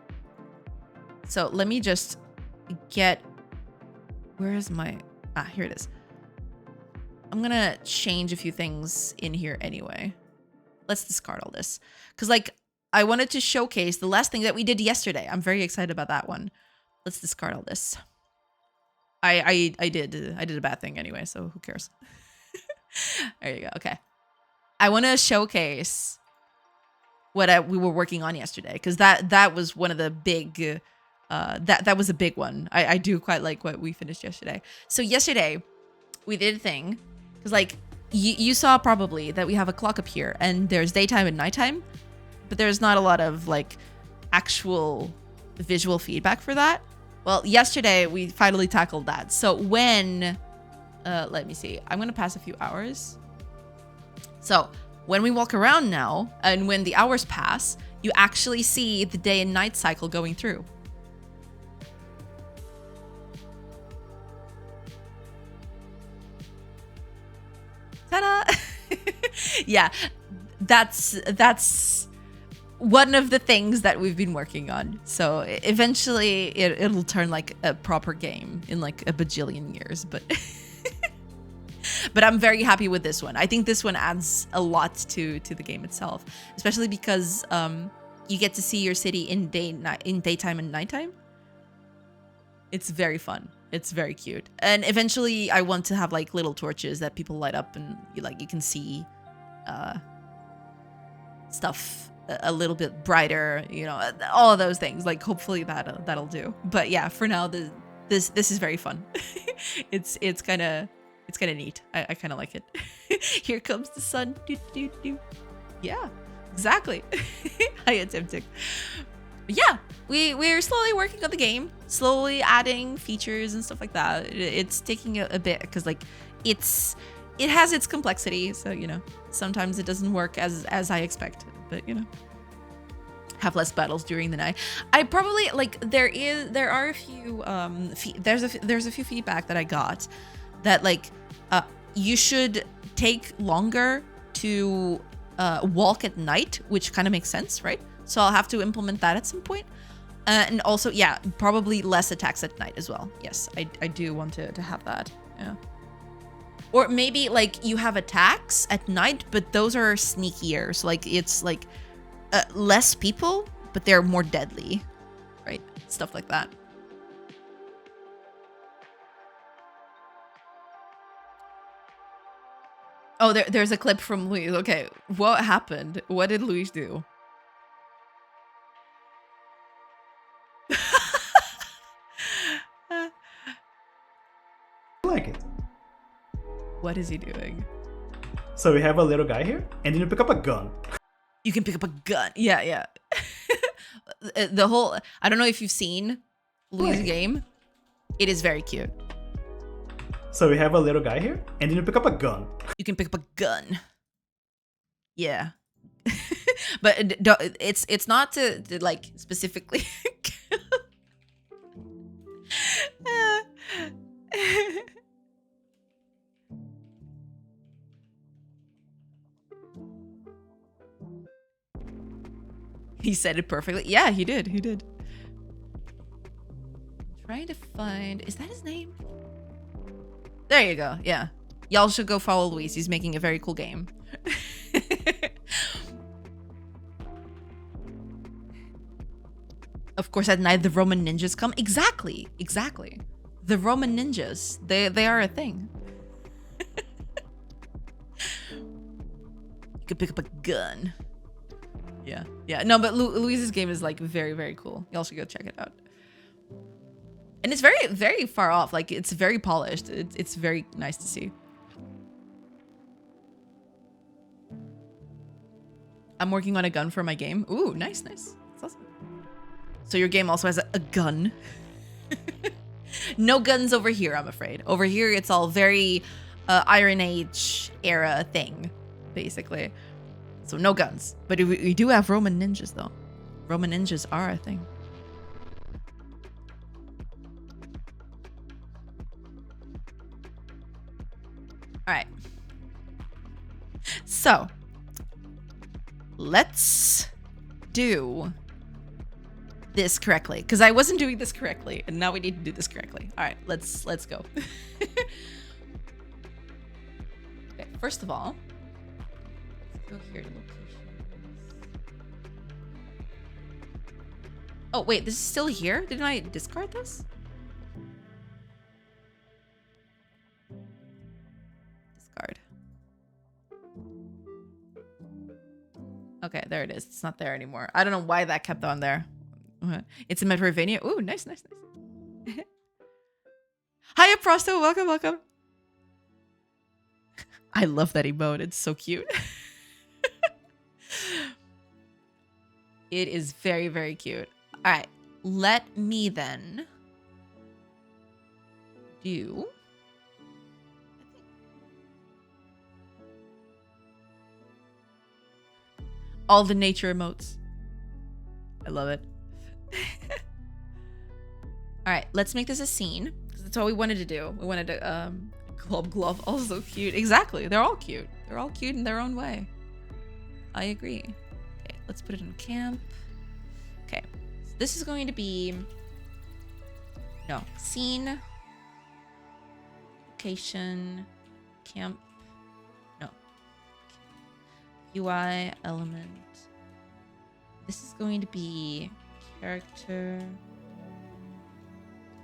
So let me just get, where is my, here it is. I'm gonna change a few things in here anyway. Let's discard all this, because like I wanted to showcase the last thing that we did yesterday. I'm very excited about that one. Let's discard all this. I did a bad thing anyway, so who cares? There you go. Okay, I want to showcase what we were working on yesterday, because that was one of the big that was a big one. I do quite like what we finished yesterday. So yesterday we did a thing, because like you saw probably that we have a clock up here, and there's daytime and nighttime, but there's not a lot of like actual visual feedback for that. Well, yesterday we finally tackled that. So when, let me see, I'm gonna pass a few hours. So when we walk around now, and when the hours pass, you actually see the day and night cycle going through. Ta-da! Yeah, that's one of the things that we've been working on. So eventually it'll turn like a proper game in like a bajillion years, but but I'm very happy with this one. I think this one adds a lot to the game itself, especially because you get to see your city in daytime and nighttime. It's very fun. It's very cute. And eventually I want to have like little torches that people light up, and you can see stuff a little bit brighter, you know, all of those things. Like hopefully that'll do. But yeah, for now this is very fun. it's kind of neat. I kind of like it. Here comes the sun. Yeah, exactly. Hi, attempting. Yeah, we're slowly working on the game, slowly adding features and stuff like that. It's taking a bit, because like it has its complexity, so you know, sometimes it doesn't work as I expected, but you know, have less battles during the night. I probably like there's a few feedback that I got that like you should take longer to walk at night, which kind of makes sense, right? So I'll have to implement that at some point. And also, yeah, probably less attacks at night as well. Yes, I do want to have that. Yeah. Or maybe like you have attacks at night, but those are sneakier. So like it's like less people, but they're more deadly, right? Stuff like that. Oh, there's a clip from Luis. Okay, what happened? What did Luis do? I like it. What is he doing? So we have a little guy here, and then you pick up a gun. You can pick up a gun. Yeah, yeah. The whole, I don't know if you've seen Luis' game. It is very cute. So we have a little guy here, and then you pick up a gun. You can pick up a gun. Yeah. But it's not to like specifically He said it perfectly. Yeah, he did. He did. I'm trying to find, is that his name? There you go. Yeah. Y'all should go follow Luis. He's making a very cool game. Of course, at night the Roman ninjas come. Exactly. Exactly. The Roman ninjas. They are a thing. You could pick up a gun. Yeah. Yeah. No, but Luis's game is like very, very cool. Y'all should go check it out. And it's very, very far off. Like, it's very polished. It's very nice to see. I'm working on a gun for my game. Ooh, nice, nice. That's awesome. So your game also has a gun. No guns over here, I'm afraid. Over here, it's all very Iron Age era thing, basically. So no guns. But we do have Roman ninjas, though. Roman ninjas are a thing. All right. So let's do this correctly, because I wasn't doing this correctly, and now we need to do this correctly. All right, let's go. Okay, first of all, let's go here to locations. Oh wait, this is still here? Didn't I discard this? Discard. Okay, there it is. It's not there anymore. I don't know why that kept on there. It's a Metroidvania. Ooh, nice, nice, nice. Hiya, Prosto. Welcome, welcome. I love that emote. It's so cute. It is very, very cute. All right. Let me then do... all the nature emotes. I love it. All right, let's make this a scene, because that's all we wanted to do. We wanted to glove also cute. Exactly, they're all cute. They're all cute in their own way. I agree. Okay, let's put it in camp. Okay, so this is going to be scene, location, camp. UI element. This is going to be character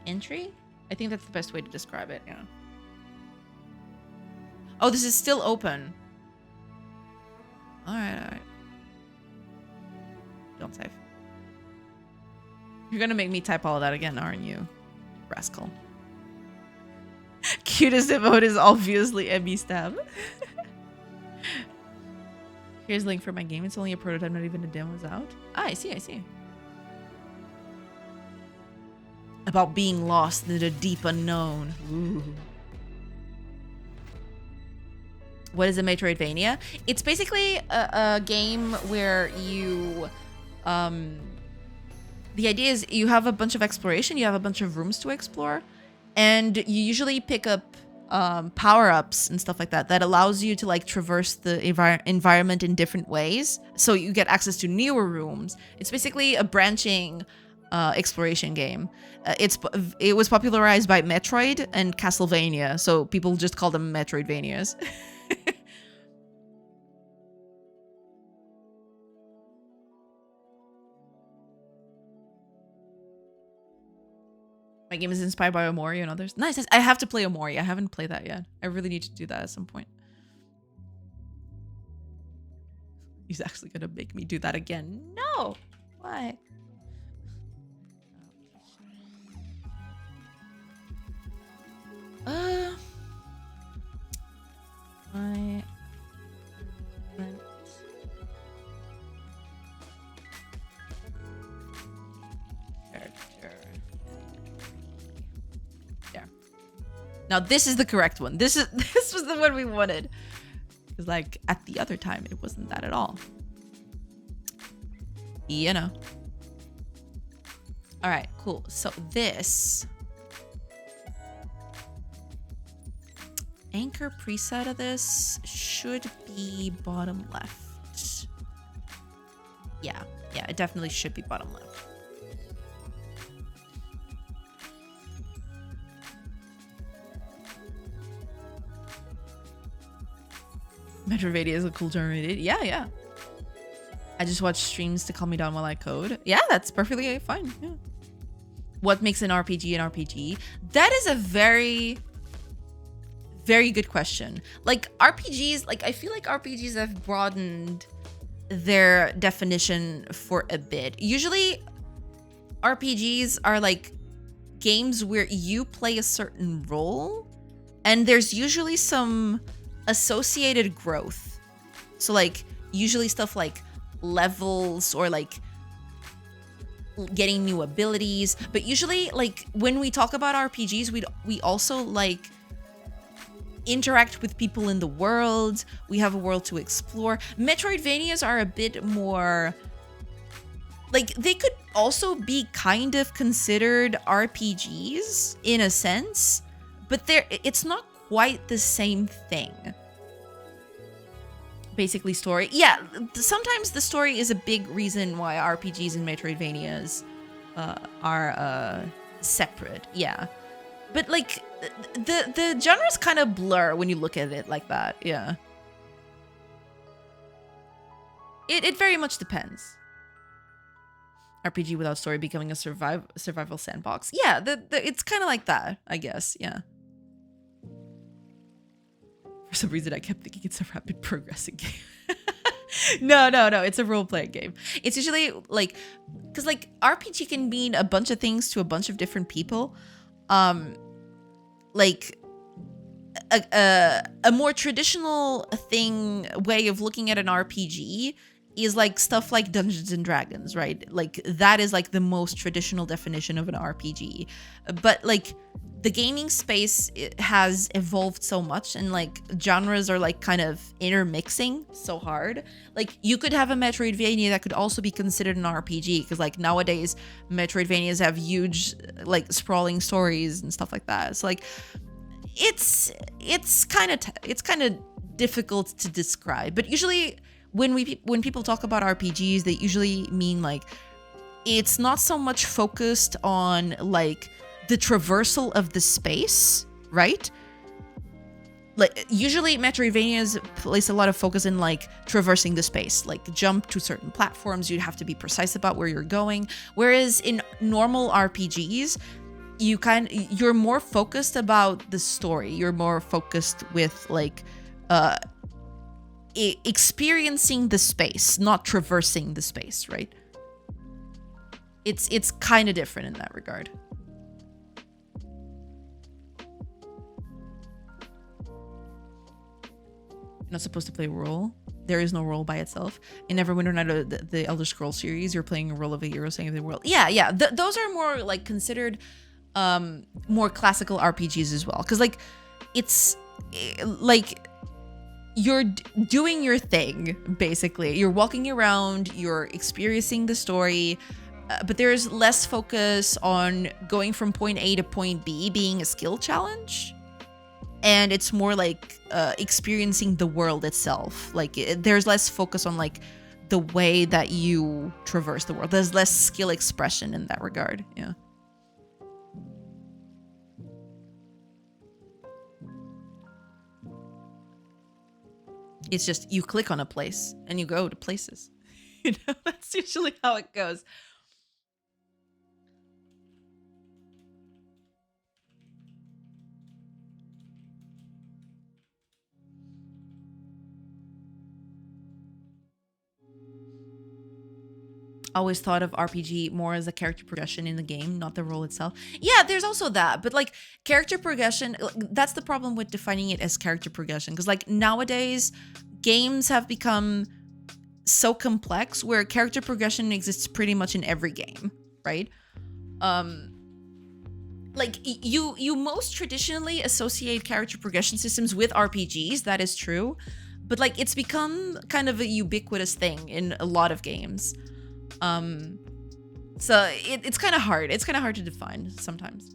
entry. I think that's the best way to describe it. Yeah. Oh, this is still open. All right, all right. Don't save. You're gonna make me type all of that again, aren't you, rascal? Cutest emote is obviously Emmy stab. Here's a link for my game. It's only a prototype, not even a demo's out. Ah, I see, I see. About being lost in the deep unknown. Ooh. What is a Metroidvania? It's basically a game where you... the idea is you have a bunch of exploration, you have a bunch of rooms to explore, and you usually pick up power-ups and stuff like that allows you to like traverse the environment in different ways, so you get access to newer rooms. It's basically a branching exploration game. It was popularized by Metroid and Castlevania, so people just call them Metroidvanias. My game is inspired by Omori and others. Nice. I have to play Omori. I haven't played that yet. I really need to do that at some point. He's actually gonna make me do that again. No. Why? My character. There. Now this is the correct one. This was the one we wanted. Because like at the other time, it wasn't that at all. You know. All right, cool. So this anchor preset of this should be bottom left. Yeah, it definitely should be bottom left. Metroidvania is a cool term. Yeah. I just watch streams to calm me down while I code. Yeah, that's perfectly fine. Yeah. What makes an RPG an RPG? That is a very, very good question. Like RPGs, like I feel like RPGs have broadened their definition for a bit. Usually RPGs are like games where you play a certain role and there's usually some associated growth. So like usually stuff like levels or like getting new abilities, but usually like when we talk about RPGs, we also like interact with people in the world. We have a world to explore. Metroidvanias are a bit more like they could also be kind of considered RPGs in a sense, but it's not quite the same thing. Basically story. Yeah, sometimes the story is a big reason why RPGs and Metroidvanias are separate. Yeah. But like the genres kind of blur when you look at it like that. Yeah. It very much depends. RPG without story becoming a survival sandbox. Yeah, it's kind of like that, I guess. Yeah. For some reason, I kept thinking it's a rapid progressing game. No, it's a role-playing game. It's usually like, because like RPG can mean a bunch of things to a bunch of different people. Like a more traditional way of looking at an RPG is like stuff like Dungeons and Dragons, right? Like that is like the most traditional definition of an RPG. But like the gaming space has evolved so much and like genres are like kind of intermixing so hard. Like you could have a Metroidvania that could also be considered an RPG because like nowadays Metroidvanias have huge like sprawling stories and stuff like that. So like it's kind of difficult to describe, but usually when people talk about RPGs, they usually mean like it's not so much focused on like the traversal of the space, right? Like usually Metroidvanias place a lot of focus in like traversing the space, like jump to certain platforms, you have to be precise about where you're going. Whereas in normal RPGs, you're more focused about the story. You're more focused with like experiencing the space, not traversing the space, right? It's kind of different in that regard. You're not supposed to play a role. There is no role by itself. In Neverwinter Night of the Elder Scrolls series, you're playing a role of a hero saving the world. Yeah. Those are more like considered more classical RPGs as well. Because like it's like you're doing your thing, basically. You're walking around, you're experiencing the story, but there's less focus on going from point A to point B being a skill challenge. And it's more like experiencing the world itself. Like there's less focus on like the way that you traverse the world. There's less skill expression in that regard. Yeah. It's just you click on a place and you go to places. You know, that's usually how it goes. Always thought of RPG more as a character progression in the game, not the role itself. Yeah, there's also that, but like character progression, that's the problem with defining it as character progression, because like nowadays games have become so complex where character progression exists pretty much in every game, right? Like you most traditionally associate character progression systems with RPGs, that is true, but like it's become kind of a ubiquitous thing in a lot of games. So it's kind of hard. It's kind of hard to define sometimes.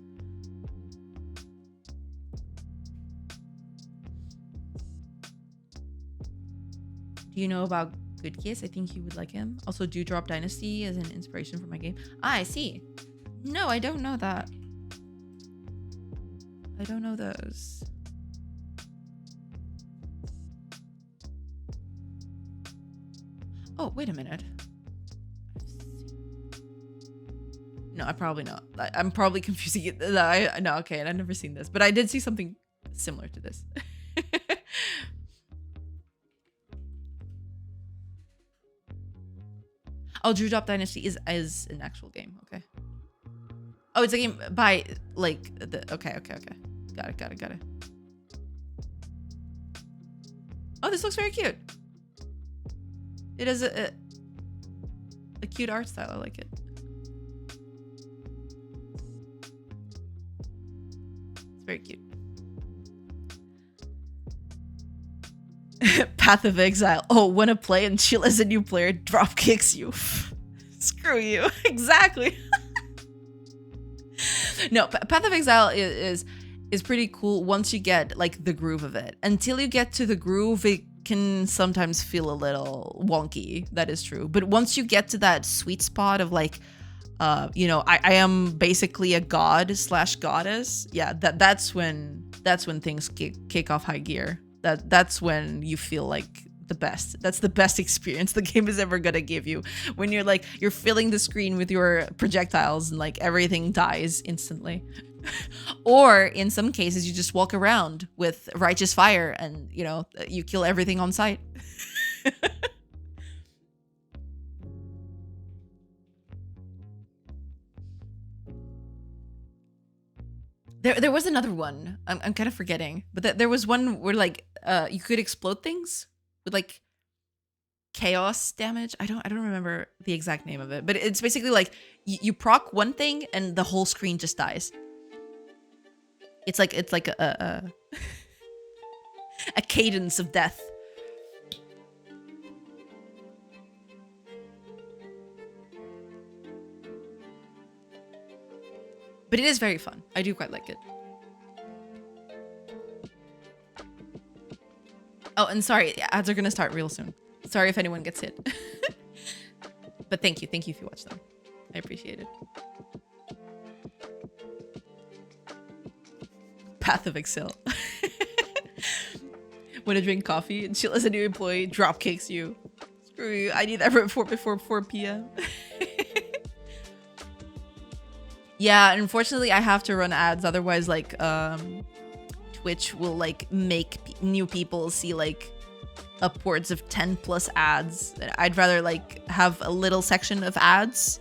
Do you know about Good Kiss? I think you would like him. Also, Dewdrop Dynasty as an inspiration for my game. Ah, I see. No, I don't know that. I don't know those. Oh, wait a minute. No, I probably not. I'm probably confusing it. No, okay, I've never seen this, but I did see something similar to this. Oh, Dewdrop Dynasty is an actual game. Okay. Oh, it's a game by like the. Okay. Got it. Oh, this looks very cute. It has a cute art style. I like it. Very cute. Path of Exile. Oh, wanna play and chill as a new player, drop kicks you. Screw you. Exactly. No, Path of Exile is pretty cool once you get like the groove of it. Until you get to the groove, it can sometimes feel a little wonky. That is true. But once you get to that sweet spot of like, you know, I am basically a god / goddess. Yeah, that's when things kick off high gear. That's when you feel like the best. That's the best experience the game is ever gonna give you. When you're like you're filling the screen with your projectiles and like everything dies instantly. Or in some cases you just walk around with righteous fire and you know you kill everything on sight. There was another one. I'm kind of forgetting, but there was one where like you could explode things with like chaos damage. I don't remember the exact name of it, but it's basically like you proc one thing and the whole screen just dies. It's like a a cadence of death. But it is very fun. I do quite like it. Oh, and sorry, ads are gonna start real soon. Sorry if anyone gets hit. But thank you if you watch them. I appreciate it. Path of Excel. Want to drink coffee and chill as a new employee, drop kicks you. Screw you, I need that report before 4 p.m. Yeah, unfortunately I have to run ads, otherwise like Twitch will like make new people see like upwards of 10 plus ads. I'd rather like have a little section of ads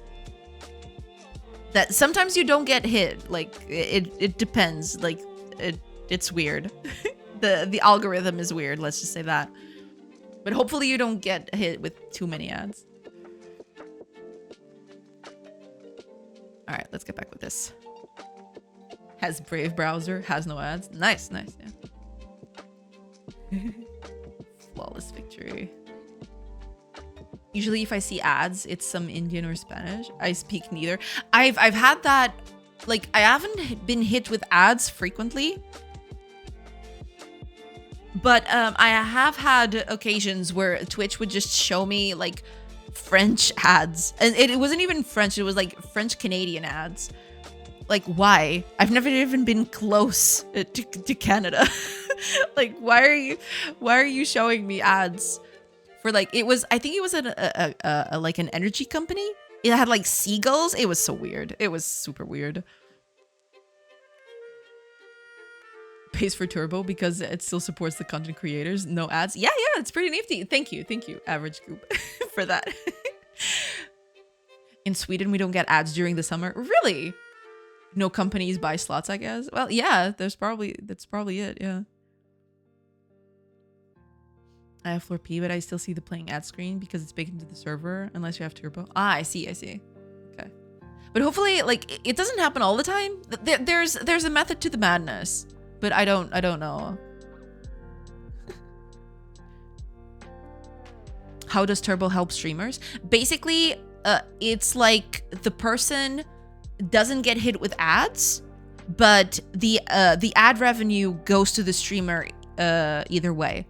that sometimes you don't get hit. Like it depends. Like it's weird. the algorithm is weird, let's just say that. But hopefully you don't get hit with too many ads. All right, let's get back with this. Has Brave browser, has no ads. Nice, yeah. Flawless victory. Usually if I see ads, it's some Indian or Spanish. I speak neither. I've had that, like I haven't been hit with ads frequently, But I have had occasions where Twitch would just show me like French ads, and it wasn't even French. It was like French Canadian ads. Like, why? I've never even been close to Canada. Like, why are you showing me ads for like, I think it was like an energy company. It had like seagulls. It was so weird. It was super weird. Pays for Turbo because it still supports the content creators. No ads. Yeah, it's pretty nifty. Thank you, Average Goop, for that. In Sweden, we don't get ads during the summer. Really? No companies buy slots, I guess. Well, yeah, that's probably it. Yeah. I have floor P, but I still see the playing ad screen because it's baked into the server unless you have Turbo. Ah, I see. Okay. But hopefully, like, it doesn't happen all the time. There's a method to the madness, but I don't know. How does Turbo help streamers? Basically, it's like the person doesn't get hit with ads, but the ad revenue goes to the streamer either way.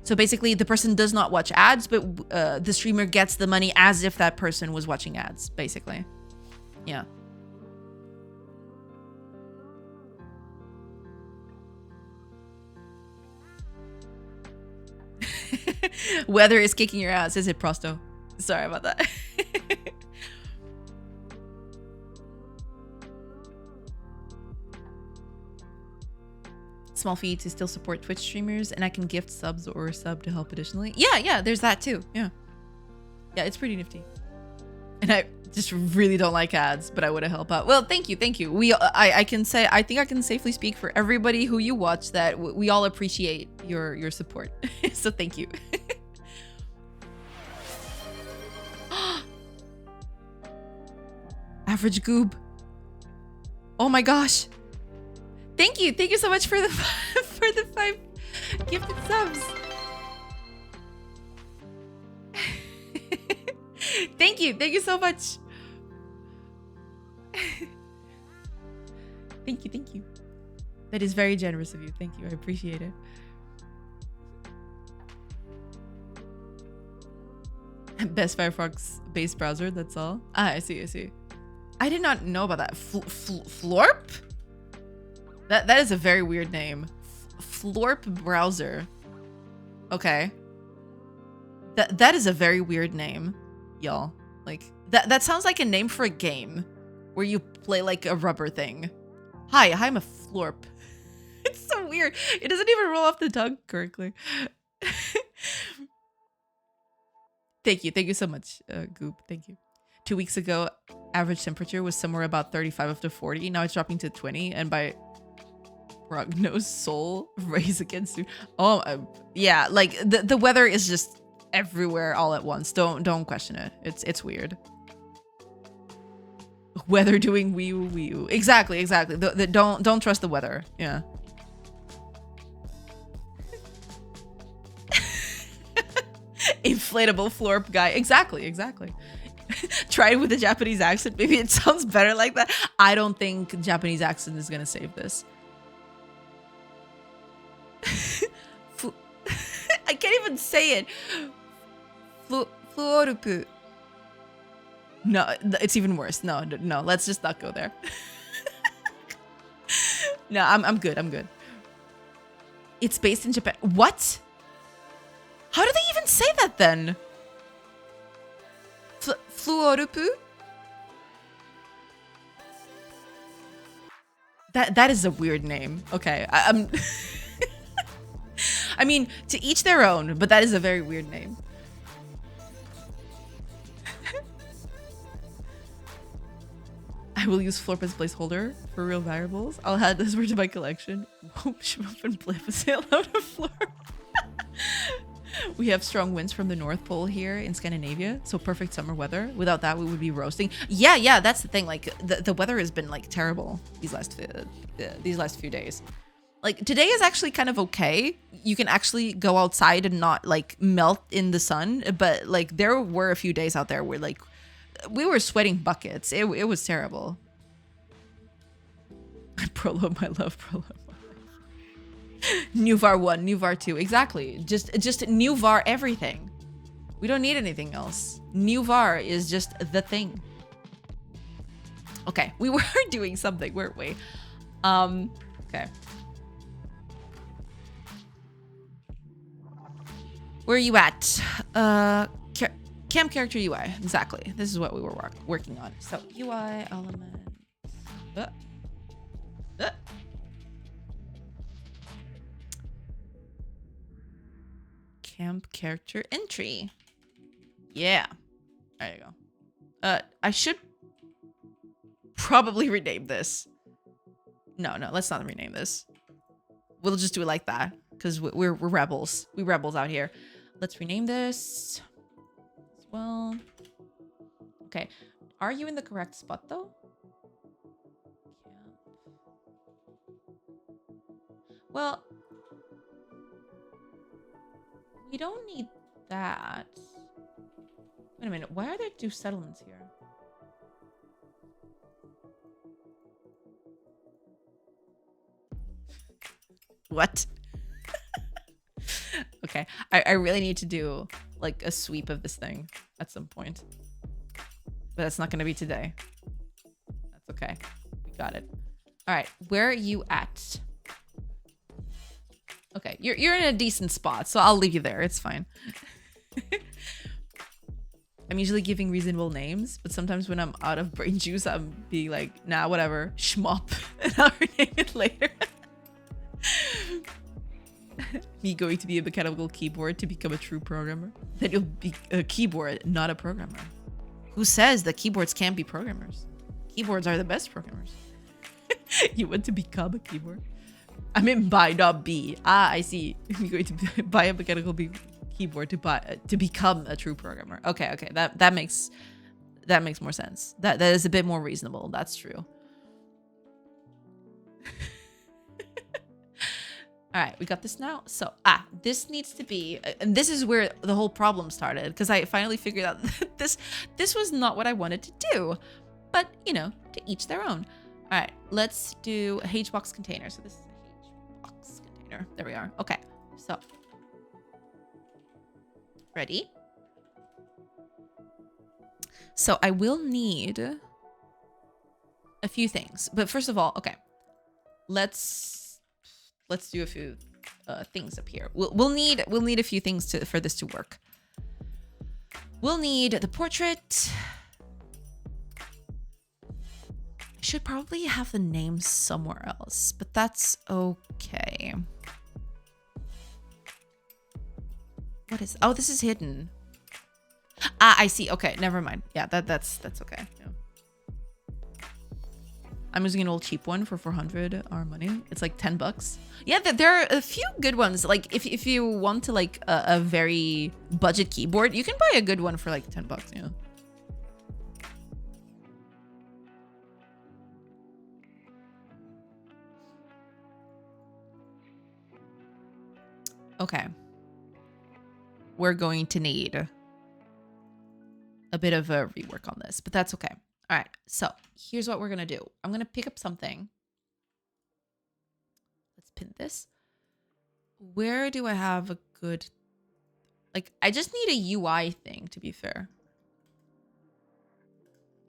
So basically, the person does not watch ads, but the streamer gets the money as if that person was watching ads, basically. Yeah. Weather is kicking your ass, is it, Prosto? Sorry about that. Small fee to still support Twitch streamers, and I can gift subs or sub to help additionally. Yeah, there's that too. Yeah, it's pretty nifty. And I just really don't like ads, but I would help out. Well, thank you. I can say, I think I can safely speak for everybody who you watch that we all appreciate your support. So thank you. Average Goob. Oh my gosh. Thank you so much for the 5 gifted subs. Thank you so much. Thank you. That is very generous of you. Thank you. I appreciate it. Best Firefox based browser, that's all. Ah, I see. I did not know about that. Florp? That is a very weird name. Florp browser. Okay. That is a very weird name, y'all. Like that sounds like a name for a game where you play like a rubber thing. Hi, I'm a Florp. It's so weird. It doesn't even roll off the tongue correctly. Thank you so much, Goop. Thank you. 2 weeks ago, average temperature was somewhere about 35 up to 40. Now it's dropping to 20, and by Progno's soul raise against you. Oh, yeah, like the weather is just everywhere all at once. Don't question it. It's weird. Weather doing wee woo. Exactly. Don't trust the weather. Yeah. Inflatable florp guy. Exactly. Try it with a Japanese accent. Maybe it sounds better like that. I don't think Japanese accent is gonna save this. I can't even say it. Fluorupu. No, it's even worse. No, let's just not go there. No, I'm good. It's based in Japan. What? How do they even say that then? Fluorupu? That is a weird name. Okay, I'm I mean, to each their own, but that is a very weird name. I will use Florp as placeholder for real variables. I'll add this word to my collection. Whoop, shmup, and blip a sail out of Florp. We have strong winds from the North Pole here in Scandinavia, so perfect summer weather. Without that, we would be roasting. Yeah, that's the thing. Like the weather has been like terrible these last few days. Like today is actually kind of okay. You can actually go outside and not like melt in the sun, but like there were a few days out there where like we were sweating buckets. It was terrible. Prolo, my love, Prolo. New var 1, new var 2. Exactly. Just new var everything. We don't need anything else. New var is just the thing. Okay, we were doing something, weren't we? Okay. Where are you at? Cam character UI. Exactly. This is what we were working on. So UI element. Camp character entry. Yeah. There you go. I should probably rename this. No, let's not rename this. We'll just do it like that because we're rebels. We rebels out here. Let's rename this as well. Okay. Are you in the correct spot though? Well, we don't need that. Wait a minute. Why are there 2 settlements here? What? Okay. I really need to do like a sweep of this thing at some point. But that's not going to be today. That's okay. We got it. All right. Where are you at? Okay. You're in a decent spot, so I'll leave you there. It's fine. I'm usually giving reasonable names, but sometimes when I'm out of brain juice, I'm being like, nah, whatever. Schmop. And I'll rename it later. Me going to be a mechanical keyboard to become a true programmer. Then you'll be a keyboard, not a programmer. Who says that keyboards can't be programmers? Keyboards are the best programmers. You want to become a keyboard? I mean buy, not be. Ah, I see. You're going to buy a mechanical keyboard to become a true programmer. Okay, that makes more sense. That is a bit more reasonable. That's true. All right, we got this now. So, this needs to be, and this is where the whole problem started, because I finally figured out that this was not what I wanted to do, but you know, to each their own. All right, let's do a HBox container. So this is a HBox container. There we are. Okay, so ready. So I will need a few things, but first of all, okay, let's do a few things up here. We'll need a few things for this to work. We'll need the portrait. I should probably have the name somewhere else, but that's okay. What is? Oh, this is hidden. I see. Okay, never mind. Yeah, that's okay. Yeah. I'm using an old cheap one for 400 our money. It's like $10. Yeah, there are a few good ones. Like if you want to like a very budget keyboard, you can buy a good one for like $10. Yeah. Okay. We're going to need a bit of a rework on this, but that's okay. All right, so here's what we're going to do. I'm going to pick up something. Let's pin this. Where do I have a good... Like, I just need a UI thing, to be fair.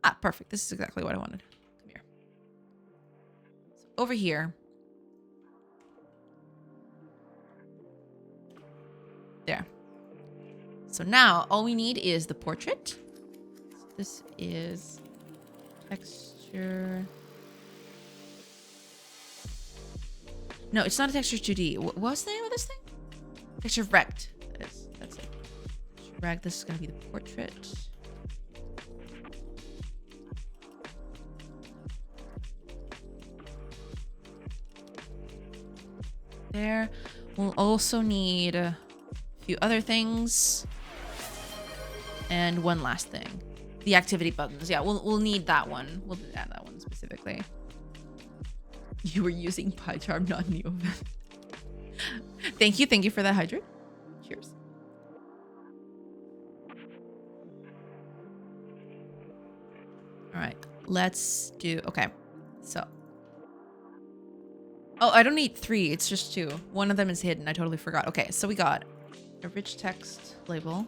Ah, perfect. This is exactly what I wanted. Come here. So over here. There. So now all we need is the portrait. So this is... texture. No, it's not a texture 2D. What's the name of this thing? Texture rect. That's it. Texture rect. This is gonna be the portrait. There. We'll also need a few other things. And one last thing. The activity buttons. Yeah, we'll need that one. We'll add that one specifically. You were using PyCharm, not Neoven. Thank you for that hydrate. Cheers. All right, let's do. Okay, so Oh, I don't need 3. It's just 2. One of them is hidden. I totally forgot. Okay, so we got a rich text label.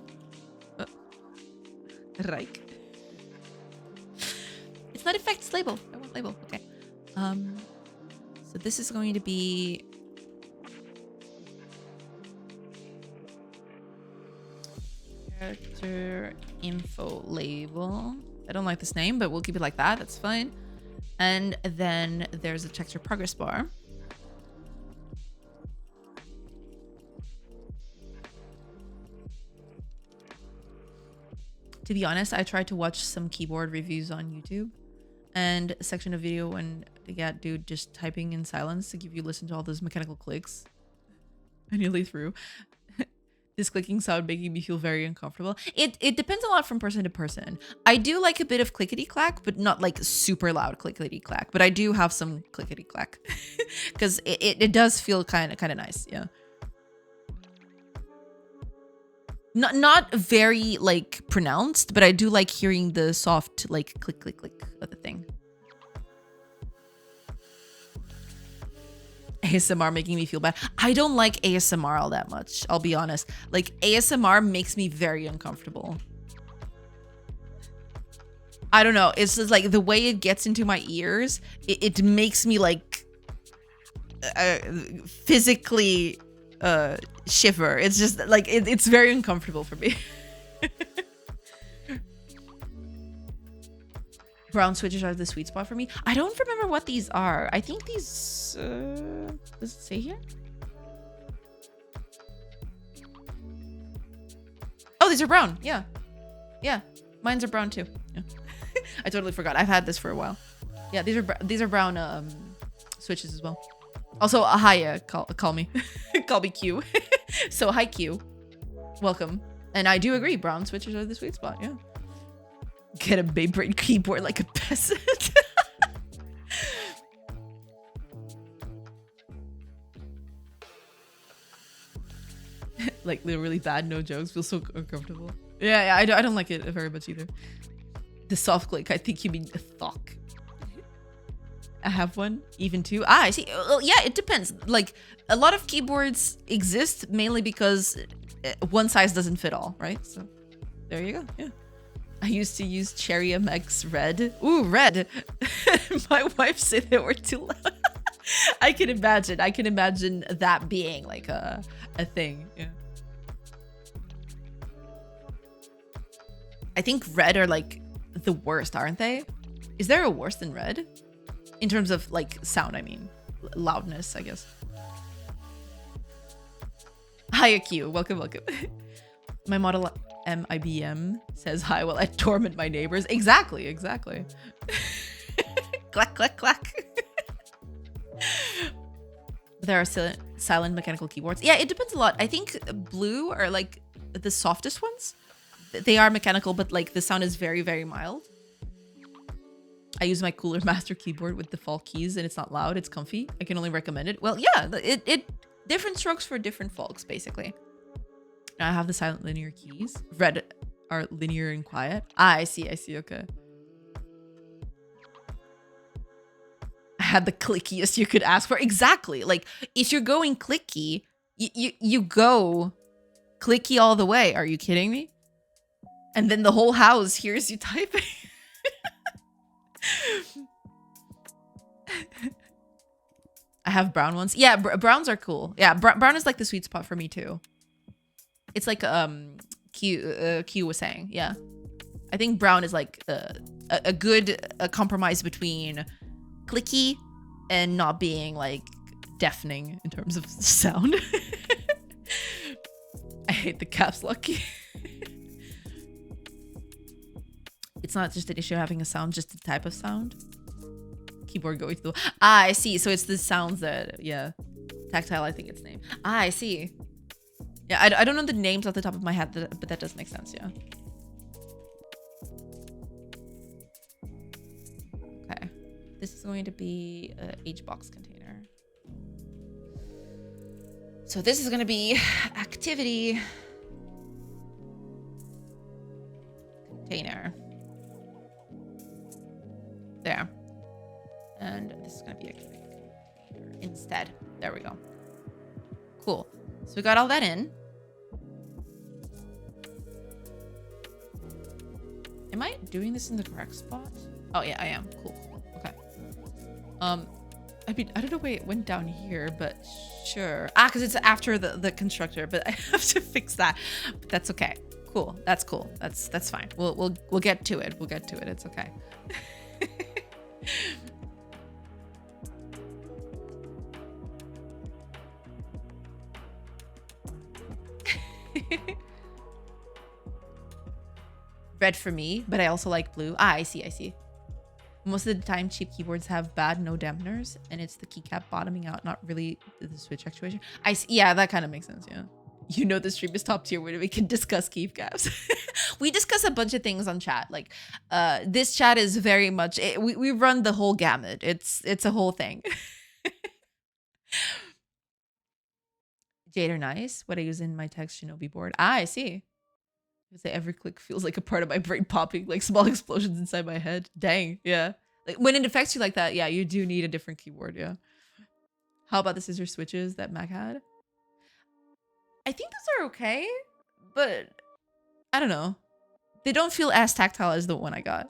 Right. It's not effects label. I want label. Okay. So this is going to be character info label. I don't like this name, but we'll keep it like that. That's fine. And then there's a texture progress bar. To be honest, I tried to watch some keyboard reviews on YouTube, and a section of video when they got dude just typing in silence to give you listen to all those mechanical clicks. I nearly threw. This clicking sound making me feel very uncomfortable. It depends a lot from person to person. I do like a bit of clickety clack, but not like super loud clickety clack. But I do have some clickety clack because it does feel kind of nice. Yeah. Not very like pronounced, but I do like hearing the soft like click click click of the thing. ASMR making me feel bad. I don't like ASMR all that much, I'll be honest. Like ASMR makes me very uncomfortable. I don't know. It's just like the way it gets into my ears, it makes me like physically shiver. It's just like it's very uncomfortable for me. Brown switches are the sweet spot for me. I don't remember what these are. I think these does it say here? Oh, these are brown. Yeah, mine's are brown too. Yeah. I totally forgot. I've had this for a while. Yeah, these are brown switches as well. Also, hi, call me. Call me Q. So, hi, Q. Welcome. And I do agree, brown switches are the sweet spot, yeah. Get a Beyblade keyboard like a peasant. Like, literally bad, no jokes. Feels so uncomfortable. Yeah, I don't like it very much either. The soft click, I think you mean the thock. I have one, even 2. Ah, I see. Well, yeah, it depends. Like, a lot of keyboards exist mainly because one size doesn't fit all, right? So, there you go. Yeah. I used to use Cherry MX Red. Ooh, red. My wife said they were too loud. I can imagine that being like a thing. Yeah. I think red are like the worst, aren't they? Is there a worse than red? In terms of like sound, I mean. Loudness, I guess. Hi, Q. Welcome. My Model M IBM says hi while I torment my neighbors. Exactly. Clack, clack, clack. There are silent mechanical keyboards. Yeah, it depends a lot. I think blue are like the softest ones. They are mechanical, but like the sound is very, very mild. I use my Cooler Master keyboard with default keys and it's not loud. It's comfy. I can only recommend it. Well, yeah, it different strokes for different folks, basically. Now I have the silent linear keys. Red are linear and quiet. Ah, I see. Okay. I had the clickiest you could ask for. Exactly. Like, if you're going clicky, you go clicky all the way. Are you kidding me? And then the whole house hears you typing. I have brown ones. Yeah, browns are cool. Yeah, brown is like the sweet spot for me too. It's like Q was saying. Yeah, I think brown is like a good compromise between clicky and not being like deafening in terms of sound. I hate the caps lock key. It's not just an issue having a sound, just the type of sound. Keyboard going through. Ah, I see. So it's the sounds that, yeah. Tactile, I think it's named. Ah, I see. Yeah, I don't know the names off the top of my head, but that does make sense, yeah. Okay. This is going to be a HBox container. So this is going to be activity container. There. And this is going to be activity container. instead. There we go. Cool. So we got all that in. Am I doing this in the correct spot? Oh yeah, I am. Cool. Okay. I mean, I don't know why it went down here, but sure. Because it's after the constructor, but I have to fix that. But that's okay. Cool. That's cool. That's fine. We'll get to it. We'll get to it. It's okay. Red for me, but I also like blue. I see. Most of the time, cheap keyboards have bad no dampeners, and it's the keycap bottoming out, not really the switch actuation. I see. Yeah, that kind of makes sense. Yeah, you know the stream is top tier when we can discuss keycaps. We discuss a bunch of things on chat. Like, this chat is very much. We run the whole gamut. It's a whole thing. Jade are nice. What I use in my text Shinobi board. I see. Say every click feels like a part of my brain popping, like small explosions inside my head. Dang, yeah. Like when it affects you like that, yeah, you do need a different keyboard, yeah. How about the scissor switches that Mac had? I think those are okay, but I don't know. They don't feel as tactile as the one I got.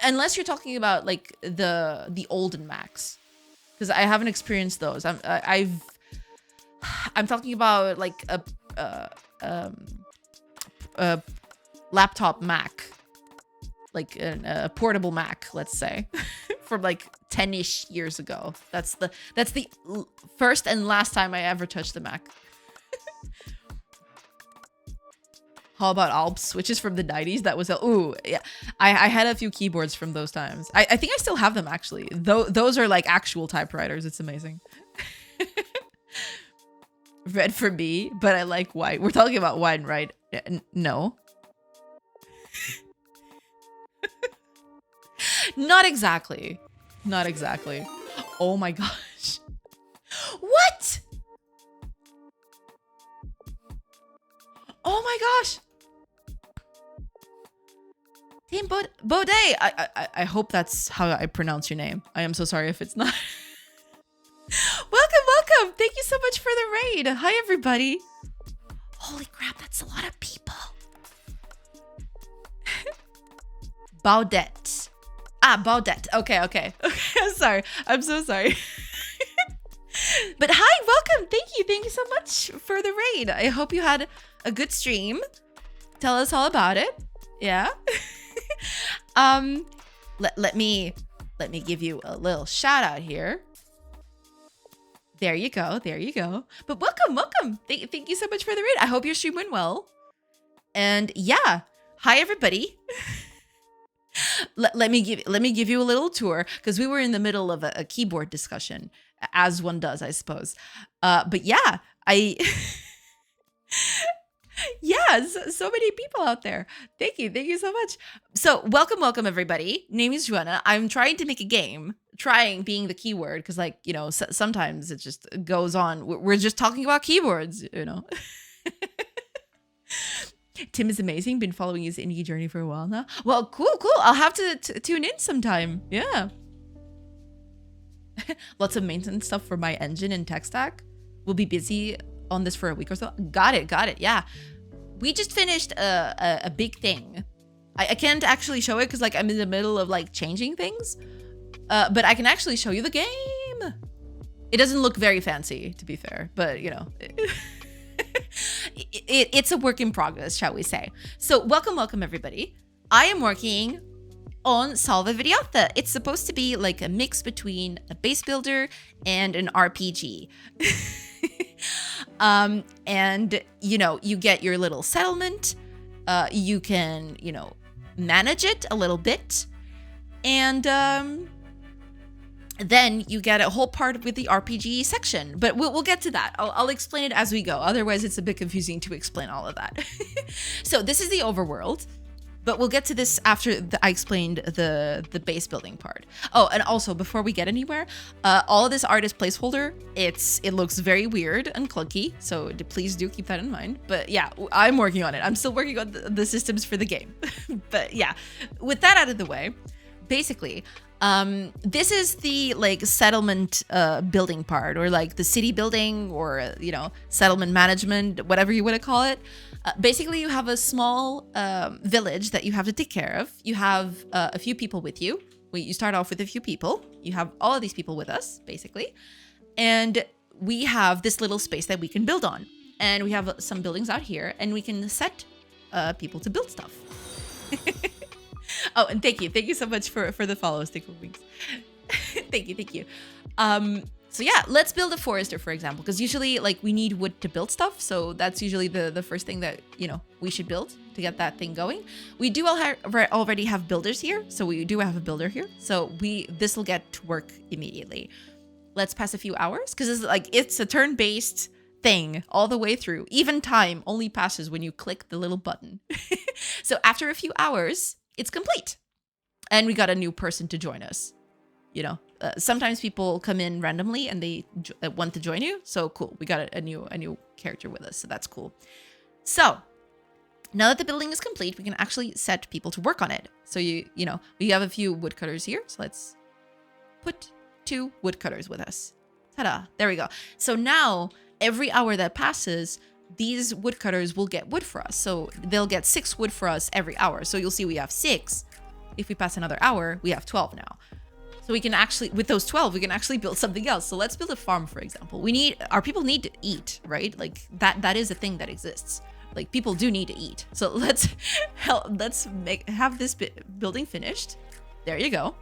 Unless you're talking about like the olden Macs, because I haven't experienced those. I'm talking about like a laptop Mac, like a portable Mac, let's say, from like 10-ish years ago. That's the first and last time I ever touched the Mac. How about Alps switches from the 90s? That was ooh, yeah. I had a few keyboards from those times. I think I still have them actually. Those are like actual typewriters. It's amazing. Red for me, but I like white. We're talking about wine, right? No. Not exactly. Not exactly. Oh my gosh. What? Oh my gosh. Team Baudet. I hope that's how I pronounce your name. I am so sorry if it's not. Welcome. Thank you so much for the raid. Hi, everybody. Holy crap, that's a lot of people. Baudet. Baudet. Okay. I'm so sorry. But hi, welcome. Thank you so much for the raid. I hope you had a good stream. Tell us all about it. Yeah. Let me give you a little shout out here. There you go. But welcome. Thank you so much for the raid. I hope your stream went well. And yeah, hi everybody. Let me give you a little tour, because we were in the middle of a keyboard discussion, as one does, I suppose. But yeah, so many people out there. Thank you so much. So welcome everybody. Name is Joanna. I'm trying to make a game. Trying being the keyword, because like, you know, sometimes it just goes on. We're just talking about keyboards, you know. Tim is amazing. Been following his indie journey for a while now. Well, cool. I'll have to tune in sometime. Yeah. Lots of maintenance stuff for my engine and tech stack. We'll be busy on this for a week or so. Got it. Yeah. We just finished a big thing. I can't actually show it because like I'm in the middle of like changing things. But I can actually show you the game. It doesn't look very fancy, to be fair, but you know, it's a work in progress, shall we say. So welcome everybody. I am working on Salve Videota. It's supposed to be like a mix between a base builder and an RPG. And you know, you get your little settlement. You can, you know, manage it a little bit. And then you get a whole part with the RPG section, but we'll get to that. I'll explain it as we go. Otherwise, it's a bit confusing to explain all of that. So this is the overworld, but we'll get to this after I explained the base building part. Oh, and also before we get anywhere, all of this art is placeholder. It looks very weird and clunky, so please do keep that in mind. But yeah, I'm working on it. I'm still working on the systems for the game. But yeah, with that out of the way, basically, This is the like settlement building part, or like the city building, or settlement management, whatever you want to call it. Basically, you have a small village that you have to take care of. You have a few people with you. You start off with a few people. You have all of these people with us, basically. And we have this little space that we can build on. And we have some buildings out here, and we can set people to build stuff. Oh, and thank you so much for the follow, Stick with Wings. thank you. So yeah, let's build a forester, for example, because usually like we need wood to build stuff. So that's usually the first thing that, we should build to get that thing going. We do already have builders here. So we do have a builder here. So this will get to work immediately. Let's pass a few hours, because it's a turn-based thing all the way through. Even time only passes when you click the little button. So after a few hours, it's complete. And we got a new person to join us. Sometimes people come in randomly and they want to join you. So cool. We got a new character with us. So that's cool. So now that the building is complete, we can actually set people to work on it. So we have a few woodcutters here. So let's put 2 woodcutters with us. Ta-da. There we go. So now every hour that passes, these woodcutters will get wood for us. So they'll get 6 wood for us every hour. So you'll see we have 6. If we pass another hour, we have 12 now. So we can actually, with those 12, we can actually build something else. So let's build a farm, for example. Our people need to eat, right? Like that is a thing that exists. Like people do need to eat. So let's have this building finished. There you go.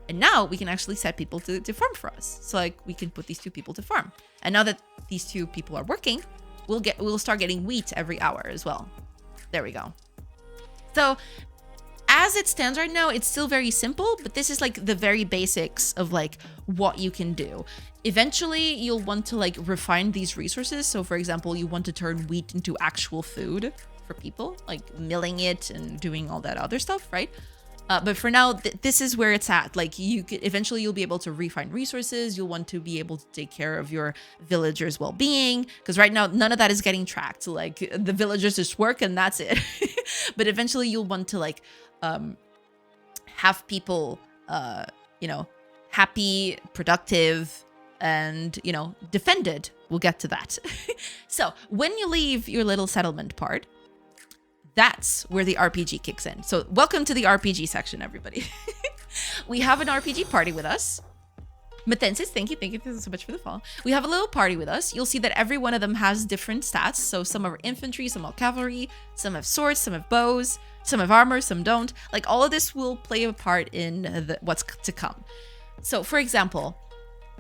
And now we can actually set people to farm for us. So like we can put these 2 people to farm. And now that these 2 people are working, we'll start getting wheat every hour as well. There we go. So as it stands right now, it's still very simple, but this is like the very basics of like what you can do. Eventually, you'll want to like refine these resources. So for example, you want to turn wheat into actual food for people, like milling it and doing all that other stuff, right? But for now, this is where it's at. Like eventually you'll be able to refine resources. You'll want to be able to take care of your villagers' well-being, because right now none of that is getting tracked. So like the villagers just work and that's it. But eventually you'll want to like have people, happy, productive, and defended. We'll get to that. So when you leave your little settlement part, that's where the RPG kicks in. So welcome to the RPG section, everybody. We have an RPG party with us. Matensis, thank you so much for the follow. We have a little party with us. You'll see that every one of them has different stats. So some are infantry, some are cavalry, some have swords, some have bows, some have armor, some don't. Like all of this will play a part in what's to come. So for example,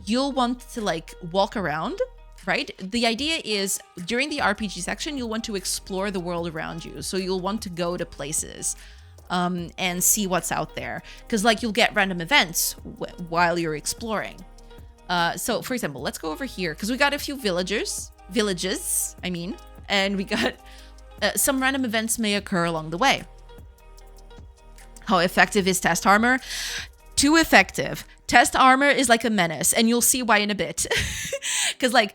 you'll want to like walk around, right? The idea is during the RPG section, you'll want to explore the world around you. So you'll want to go to places and see what's out there. Because like you'll get random events while you're exploring. So for example, let's go over here because we got a few villages, and we got some random events may occur along the way. How effective is test armor? Too effective. Test armor is like a menace, and you'll see why in a bit. Because like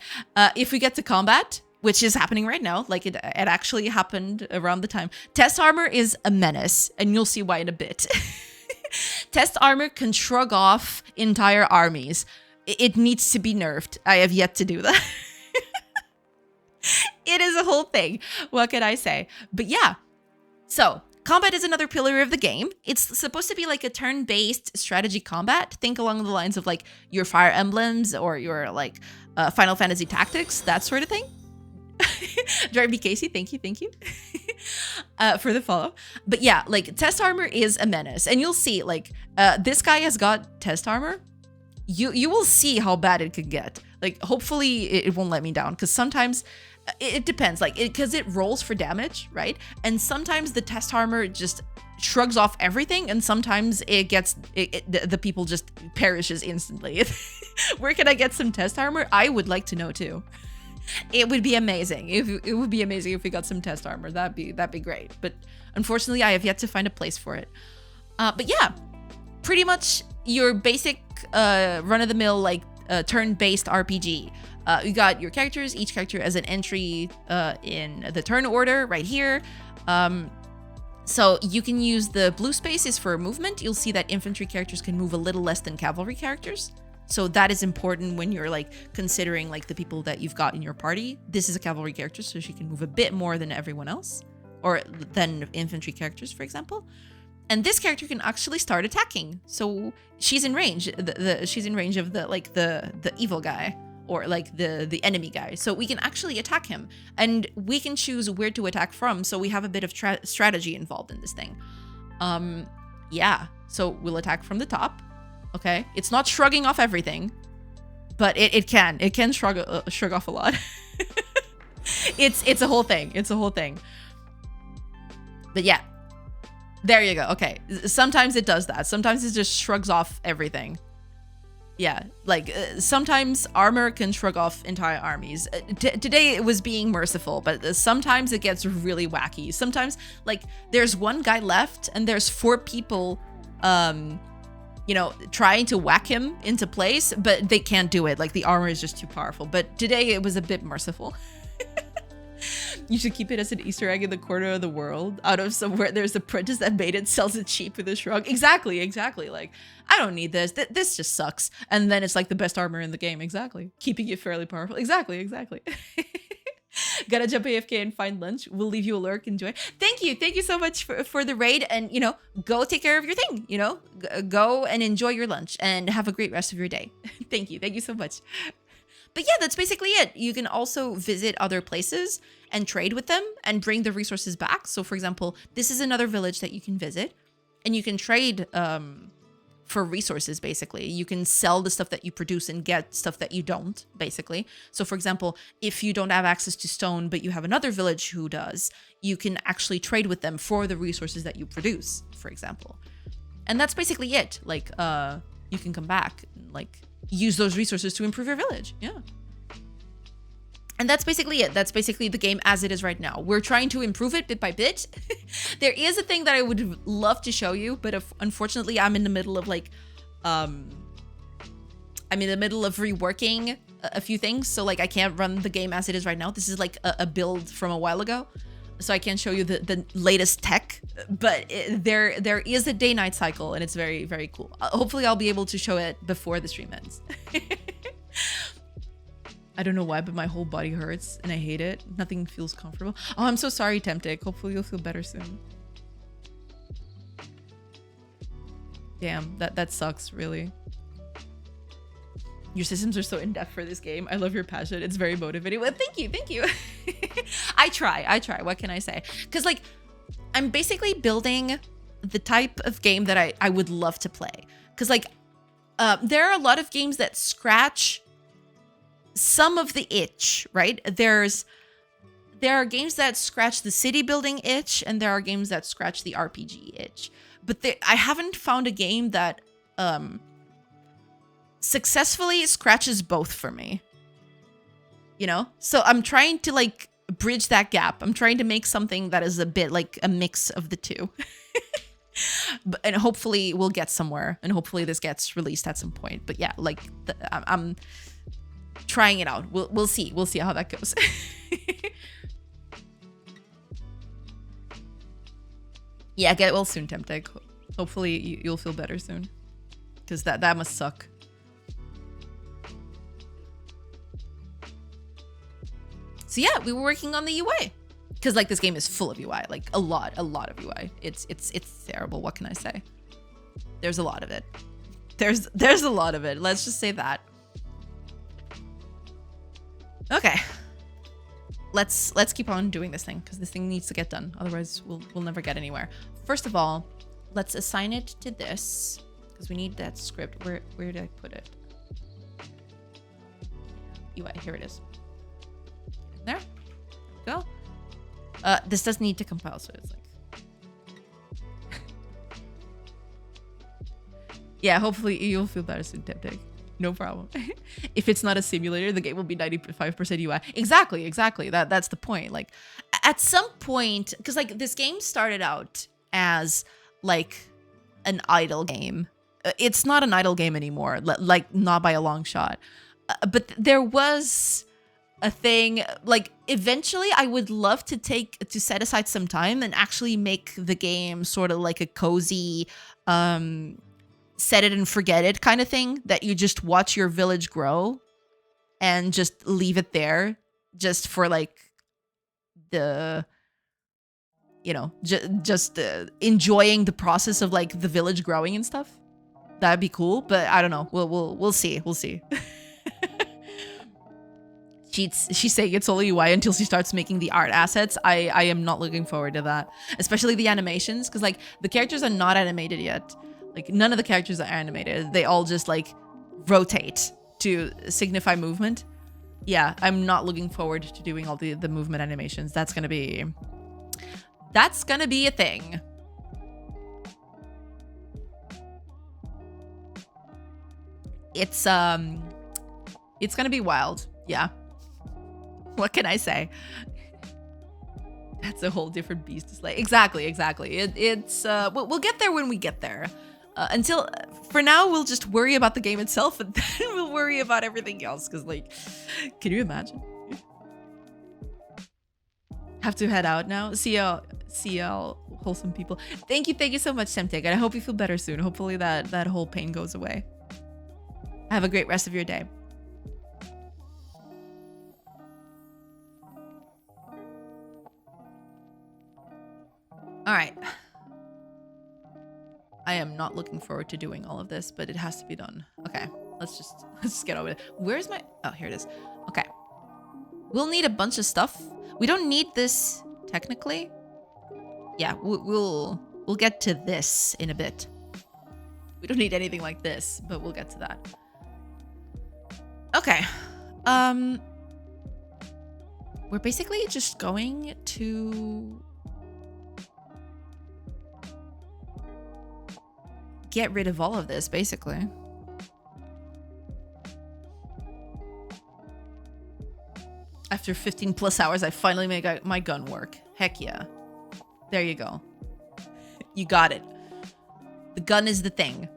if we get to combat, which is happening right now, like it actually happened around the time, test armor is a menace, and you'll see why in a bit. Test armor can shrug off entire armies. It needs to be nerfed. I have yet to do that. It is a whole thing. What can I say? But yeah, so combat is another pillar of the game. It's supposed to be like a turn-based strategy combat. Think along the lines of like your Fire Emblems or your like Final Fantasy Tactics, that sort of thing. Drive Casey, thank you for the follow. But yeah, like test armor is a menace, and you'll see like this guy has got test armor. You will see how bad it could get. Like hopefully it won't let me down, because sometimes it depends, like because it rolls for damage, right? And sometimes the test armor just shrugs off everything, and sometimes the people just perishes instantly. Where can I get some test armor? I would like to know too. It would be amazing if we got some test armor. That'd be great. But unfortunately, I have yet to find a place for it. But yeah, pretty much your basic run-of-the-mill like turn-based RPG. You got your characters. Each character has an entry in the turn order right here. So you can use the blue spaces for movement. You'll see that infantry characters can move a little less than cavalry characters. So that is important when you're like considering like the people that you've got in your party. This is a cavalry character, so she can move a bit more than everyone else, or than infantry characters, for example. And this character can actually start attacking. So she's in range. She's in range of the evil guy, or like the enemy guy. So we can actually attack him, and we can choose where to attack from. So we have a bit of strategy involved in this thing. Yeah. So we'll attack from the top. Okay. It's not shrugging off everything, but it can shrug off a lot. It's a whole thing. It's a whole thing. But yeah. There you go. Okay. Sometimes it does that. Sometimes it just shrugs off everything. Yeah. Like sometimes armor can shrug off entire armies. Today it was being merciful, but sometimes it gets really wacky. Sometimes like there's one guy left and there's 4 people, you know, trying to whack him into place, but they can't do it. Like the armor is just too powerful. But today it was a bit merciful. You should keep it as an Easter egg in the corner of the world. Out of somewhere, there's a apprentice that made it, sells it cheap with a shrug. Exactly. Like, I don't need this. This just sucks. And then it's like the best armor in the game. Exactly. Keeping it fairly powerful. Exactly. Gotta jump AFK and find lunch. We'll leave you a lurk. Enjoy. Thank you so much for the raid. And, you know, go take care of your thing. You know, go and enjoy your lunch and have a great rest of your day. Thank you so much. But yeah, that's basically it. You can also visit other places and trade with them and bring the resources back. So for example, this is another village that you can visit and you can trade for resources, basically. You can sell the stuff that you produce and get stuff that you don't, basically. So for example, if you don't have access to stone, but you have another village who does, you can actually trade with them for the resources that you produce, for example. And that's basically it. Like, you can come back and like use those resources to improve your village. Yeah. And that's basically it. That's basically the game as it is right now. We're trying to improve it bit by bit. There is a thing that I would love to show you, but unfortunately I'm in the middle of like, I'm in the middle of reworking a few things. So like I can't run the game as it is right now. This is like a build from a while ago. So I can't show you the latest tech, but there is a day-night cycle and it's very, very cool. Hopefully I'll be able to show it before the stream ends. I don't know why, but my whole body hurts and I hate it. Nothing feels comfortable. Oh, I'm so sorry, Temptic. Hopefully you'll feel better soon. Damn, that sucks, really. Your systems are so in-depth for this game. I love your passion. It's very motivating. Well, thank you. I try. What can I say? Because like, I'm basically building the type of game that I would love to play. Because like, there are a lot of games that scratch some of the itch, right? There are games that scratch the city building itch, and there are games that scratch the RPG itch. But I haven't found a game that successfully scratches both for me. You know? So I'm trying to like bridge that gap. I'm trying to make something that is a bit like a mix of the two. And hopefully we'll get somewhere, and hopefully this gets released at some point. But yeah, like I'm trying it out. We'll see how that goes. Yeah, get well soon, Temptic. Hopefully you'll feel better soon, because that must suck. So yeah, we were working on the UI, because like this game is full of UI, like a lot of UI. It's terrible. What can I say? There's a lot of it. There's a lot of it. Let's just say that. Okay, let's keep on doing this thing, because this thing needs to get done. Otherwise, we'll never get anywhere. First of all, let's assign it to this, because we need that script. Where did I put it? UI, here it is. There we go. This does need to compile, so it's like yeah, hopefully you'll feel better soon, Temptic. No problem. If it's not a simulator, the game will be 95% UI. Exactly. That's the point. Like at some point, because like this game started out as like an idle game. It's not an idle game anymore, like not by a long shot. But there was a thing. Like, eventually I would love to set aside some time and actually make the game sort of like a cozy, set it and forget it kind of thing, that you just watch your village grow and just leave it there just for like the, you know, just enjoying the process of like the village growing and stuff. That'd be cool, but I don't know. We'll see. We'll see. She's saying it's only UI until she starts making the art assets. I am not looking forward to that, especially the animations, because like the characters are not animated yet. Like none of the characters are animated. They all just like rotate to signify movement. Yeah, I'm not looking forward to doing all the movement animations. That's gonna be a thing. It's gonna be wild. Yeah. What can I say? That's a whole different beast to slay. Exactly. It's we'll get there when we get there. Until for now, we'll just worry about the game itself, and then we'll worry about everything else. Cause like, can you imagine? Have to head out now. See y'all wholesome people. Thank you so much, Semtek. And I hope you feel better soon. Hopefully that whole pain goes away. Have a great rest of your day. All right. I am not looking forward to doing all of this, but it has to be done. Okay, let's just get over it. Where's my... Oh, here it is. Okay. We'll need a bunch of stuff. We don't need this technically. Yeah, we'll get to this in a bit. We don't need anything like this, but we'll get to that. Okay. We're basically just going to get rid of all of this, basically. After 15 plus hours, I finally made my gun work. Heck yeah. There you go. You got it. The gun is the thing.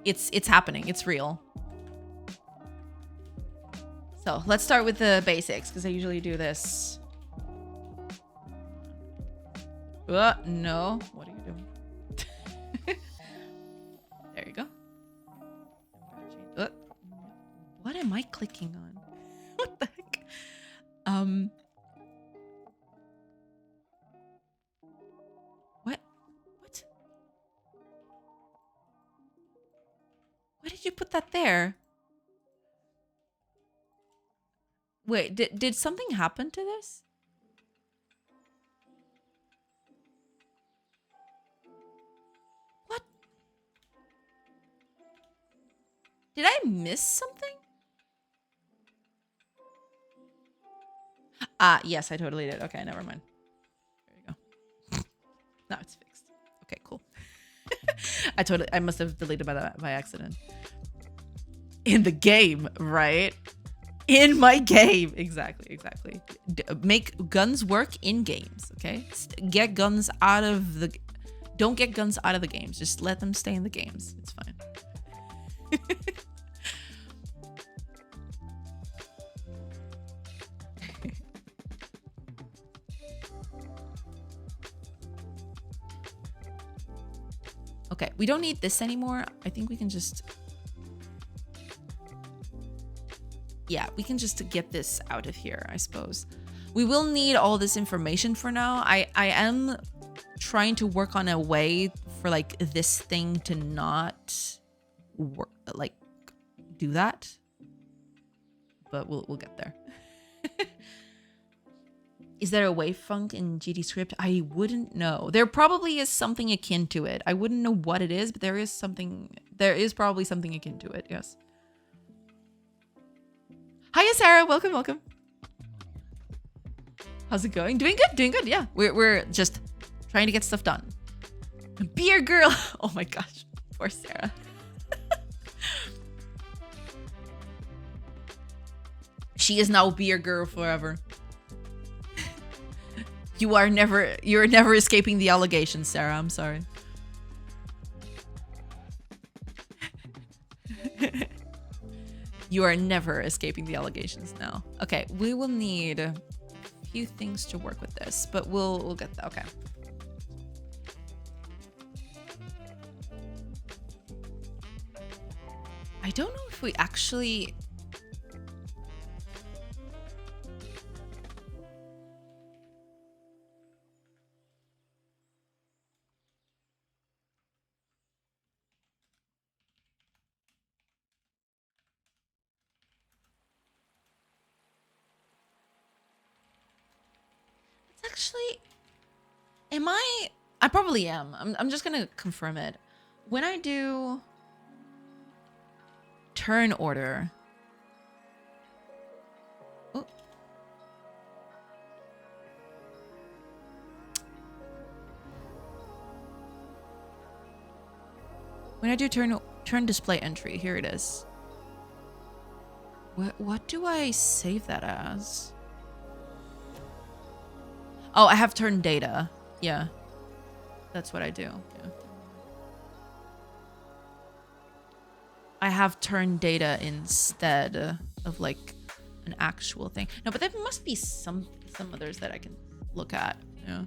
It's happening. It's real. So let's start with the basics, because I usually do this. No. What are you doing? There you go. What am I clicking on? What the heck? What? Why did you put that there? Wait, did something happen to this? What? Did I miss something? Yes, I totally did. Okay, never mind. There you go. Now it's fixed. Okay, cool. I must have deleted by accident. In the game, right? In my game. Exactly. Make guns work in games, okay? Get guns out of the... Don't get guns out of the games. Just let them stay in the games. It's fine. Okay, we don't need this anymore. I think we can just... Yeah, we can just get this out of here, I suppose. We will need all this information for now. I am trying to work on a way for like this thing to not work, like do that. But we'll get there. Is there a wave funk in GD script? I wouldn't know. There probably is something akin to it. I wouldn't know what it is, but there is probably something akin to it, yes. Hiya, Sarah. Welcome. How's it going? Doing good. Yeah, we're just trying to get stuff done. Beer girl. Oh my gosh, poor Sarah. She is now beer girl forever. You're never escaping the allegations, Sarah. I'm sorry. You are never escaping the allegations now. Okay, we will need a few things to work with this, but we'll get that. Okay. I don't know if we actually... It's actually... Am I... I probably am. I'm just gonna confirm it. When I do turn order... Oh. When I do turn display entry, here it is. What do I save that as? Oh, I have turn data. Yeah. That's what I do. Yeah. I have turn data instead of like an actual thing. No, but there must be some others that I can look at. Yeah.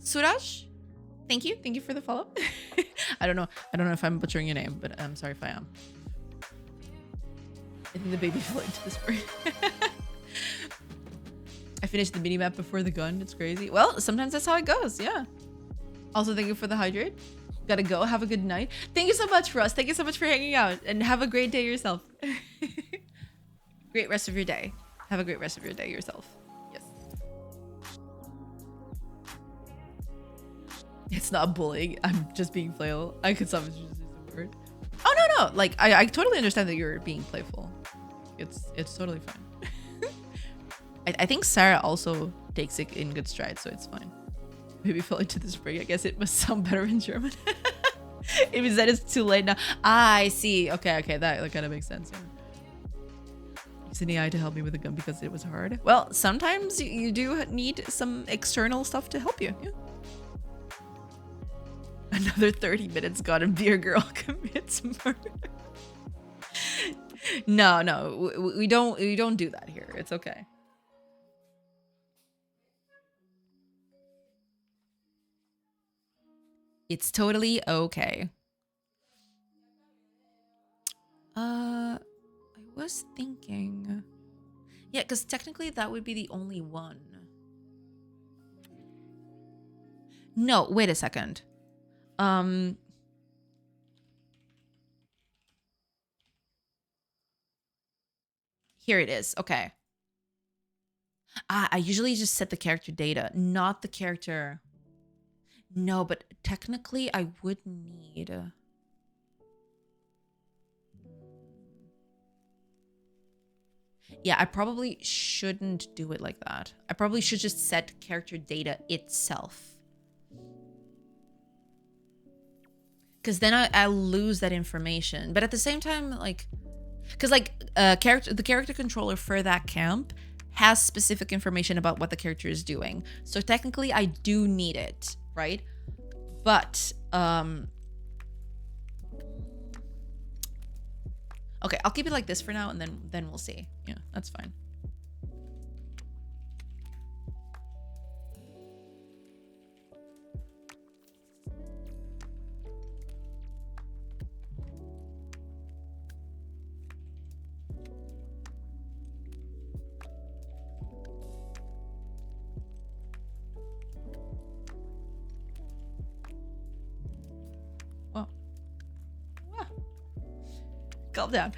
Suraj? Thank you for the follow. I don't know if I'm butchering your name, but I'm sorry if I am. I think the baby fell into the spring. I finished the mini map before the gun. It's crazy. Well, sometimes that's how it goes. Yeah. Also, thank you for the hydrate. Gotta go. Have a good night. Thank you so much, Russ. Thank you so much for hanging out, and have a great day yourself. Great rest of your day. Have a great rest of your day yourself. Yes. It's not bullying. I'm just being playful. I could sometimes just use the word. Oh no. Like I totally understand that you're being playful. It's totally fine. I think Sarah also takes it in good strides, so it's fine. Maybe fell into the spring. I guess it must sound better in German. If you said it's too late now. Ah, I see. Okay, that kind of makes sense. Yeah. Using AI to help me with the gun because it was hard. Well, sometimes you do need some external stuff to help you. Yeah. Another 30 minutes gone and Beer Girl commits murder. No, we don't do that here. It's okay. It's totally okay. I was thinking... Yeah, because technically that would be the only one. No, wait a second. Here it is. Okay. I usually just set the character data, not the character... No, but technically I would need... Yeah, I probably shouldn't do it like that. I probably should just set character data itself. Because then I'll lose that information. But at the same time, like... Because like the character controller for that camp has specific information about what the character is doing. So technically I do need it, right? But okay, I'll keep it like this for now, and then we'll see. Yeah, that's fine. Calm down.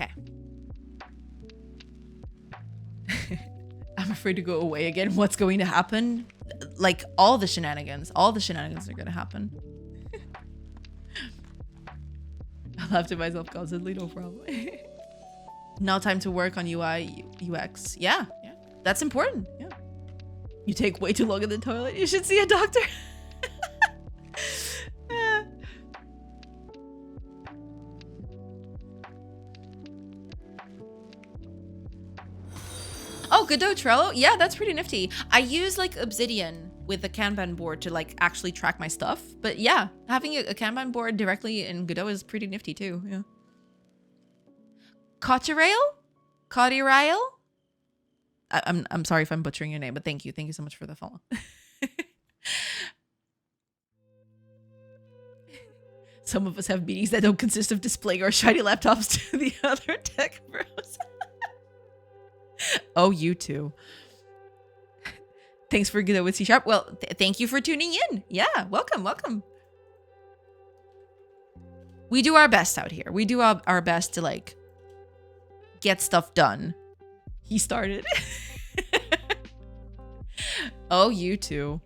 Okay. I'm afraid to go away again. What's going to happen? Like all the shenanigans are going to happen. I'll have to myself constantly, no problem. Now time to work on UI, UX. Yeah. That's important. Yeah. You take way too long in the toilet. You should see a doctor. Oh, Godot Trello? Yeah, that's pretty nifty. I use like Obsidian with the Kanban board to like actually track my stuff. But yeah, having a Kanban board directly in Godot is pretty nifty too. Yeah. Cotirail? I'm sorry if I'm butchering your name, but thank you. Thank you so much for the follow. Some of us have meetings that don't consist of displaying our shiny laptops to the other tech bros. Oh, you too. Thanks for Godot with C#. Well, thank you for tuning in. Yeah, welcome. We do our best out here. We do our best to like get stuff done. He started. Oh, you too.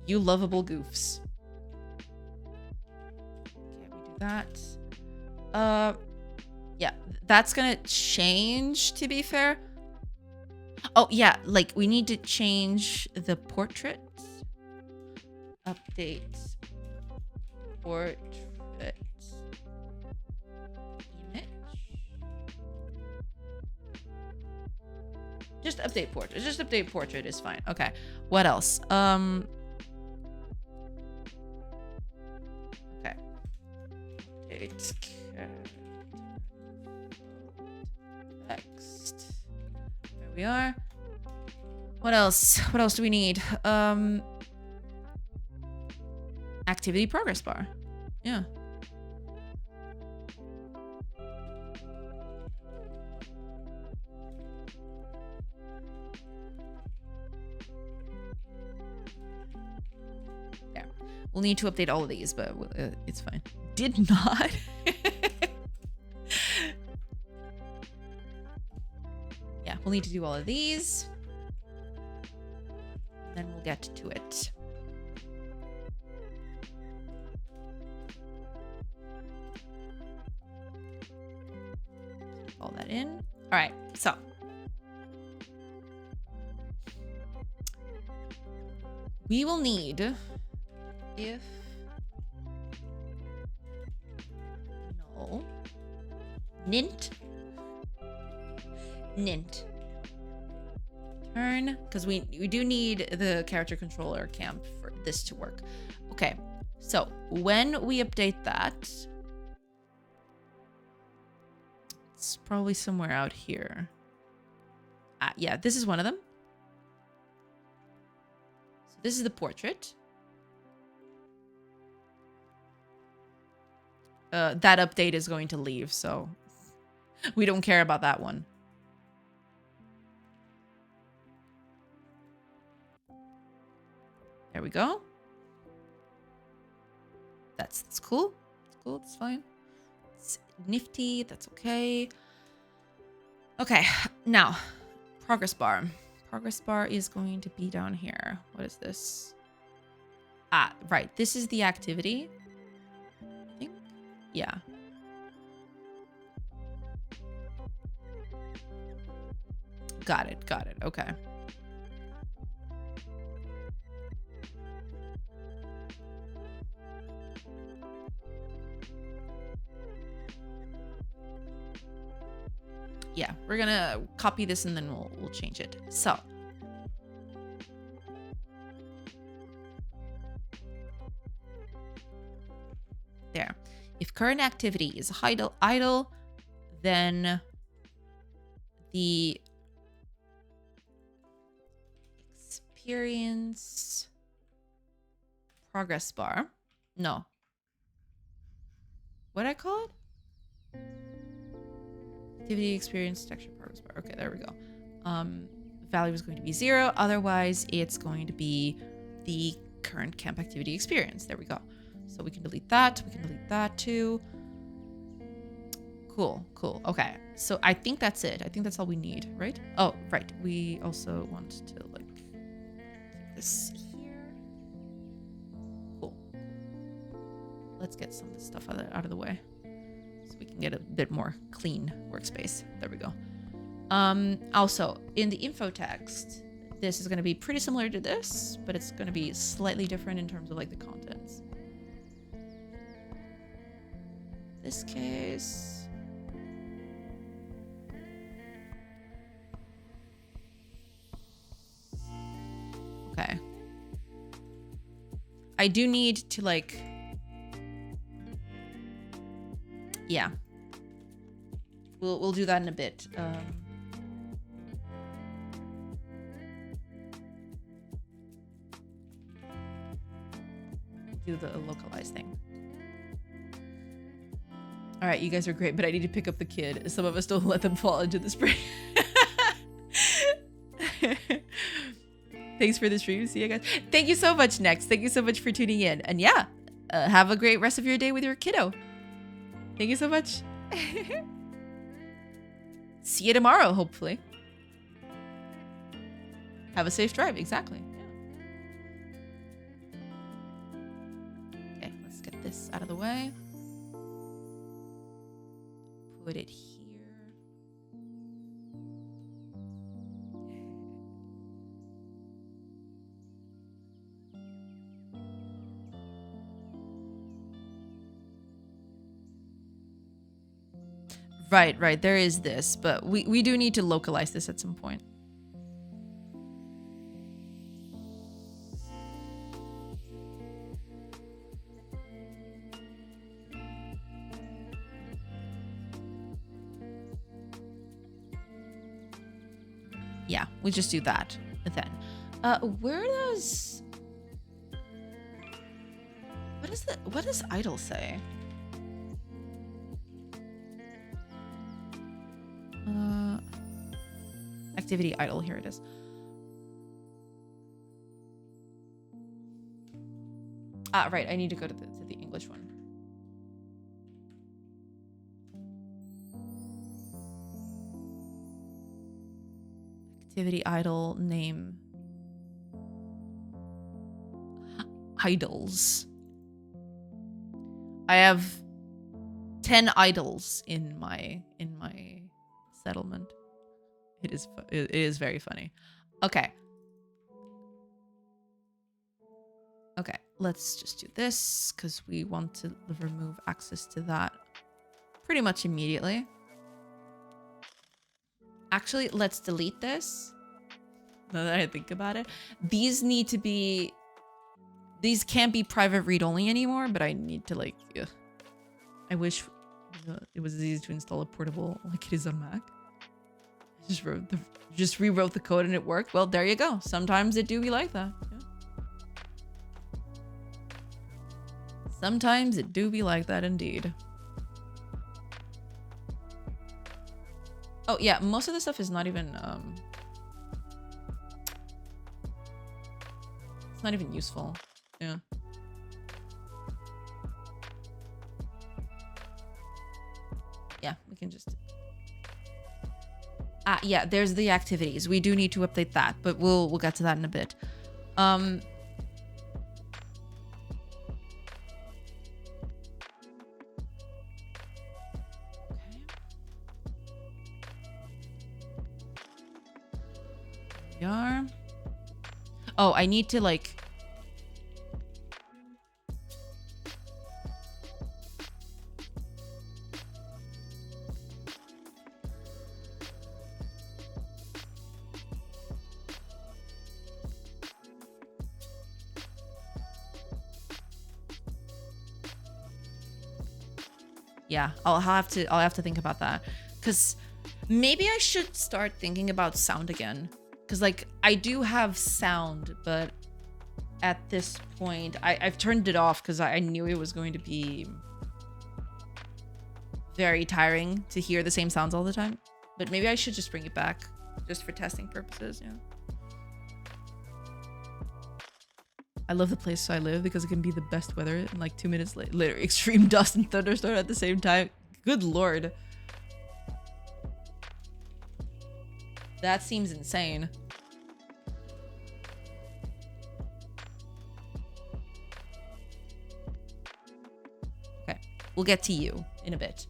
You lovable goofs. Okay, we do that. Yeah, that's gonna change, to be fair. Oh, yeah, like we need to change the portrait. Update portrait image. Just update portrait. Just update portrait is fine. Okay. What else? Okay. Update text. There we are. What else? What else do we need? Activity progress bar. Yeah. Yeah. We'll need to update all of these, but it's fine. Did not. Yeah, we'll need to do all of these. Then we'll get to it. All that in. All right, so we will need if no nint turn, because we do need the character controller camp for this to work. Okay, so when we update that, it's probably somewhere out here. Yeah, this is one of them. So this is the portrait. That update is going to leave, so we don't care about that one. There we go. That's cool. It's cool. It's fine. It's nifty. That's okay. Okay, now progress bar. Progress bar is going to be down here. What is this? Right. This is the activity. I think. Yeah. Got it. Okay. Yeah, we're gonna copy this and then we'll change it. So there. If current activity is idle, then the experience progress bar. No. What'd I call it? Activity experience texture progress bar. Okay, there we go. Value is going to be 0. Otherwise, it's going to be the current camp activity experience. There we go. So we can delete that. We can delete that too. Cool, cool. Okay, so I think that's it. I think that's all we need, right? Oh, right. We also want to like keep this here. Cool. Let's get some of this stuff out of the way so we can get a bit more clean workspace. There we go. Also, in the info text, this is going to be pretty similar to this, but it's going to be slightly different in terms of like the contents. This case. Okay. I do need to like, yeah. We'll do that in a bit. Do the localized thing. All right, you guys are great, but I need to pick up the kid. Some of us don't let them fall into the spring. Thanks for the stream. See you guys. Thank you so much, Next. Thank you so much for tuning in. And yeah, have a great rest of your day with your kiddo. Thank you so much. See you tomorrow, hopefully. Have a safe drive. Exactly. Yeah. Okay, let's get this out of the way. Put it here. Right. There is this, but we do need to localize this at some point. Yeah, we just do that then. Where does... What does idle say? Activity idle, here it is. Right, I need to go to the English one. Activity idle name. Idols. I have 10 idols in my settlement. It is very funny. Okay. Okay, let's just do this because we want to remove access to that pretty much immediately. Actually, let's delete this. Now that I think about it, these can't be private read-only anymore, but I need to like, ugh. I wish it was easy to install a portable like it is on Mac. Just rewrote the code and it worked. Well, there you go. Sometimes it do be like that. Yeah. Sometimes it do be like that indeed. Oh yeah, most of the stuff is not even it's not even useful. Yeah. Yeah, we can just... yeah, there's the activities. We do need to update that, but we'll get to that in a bit. Okay. We are. Oh, I need to like... Yeah, I'll have to think about that, because maybe I should start thinking about sound again, because like I do have sound, but at this point I've turned it off because I knew it was going to be very tiring to hear the same sounds all the time. But maybe I should just bring it back just for testing purposes. Yeah. I love the place I live because it can be the best weather and like 2 minutes later, literally extreme dust and thunderstorm at the same time. Good lord. That seems insane. Okay, we'll get to you in a bit.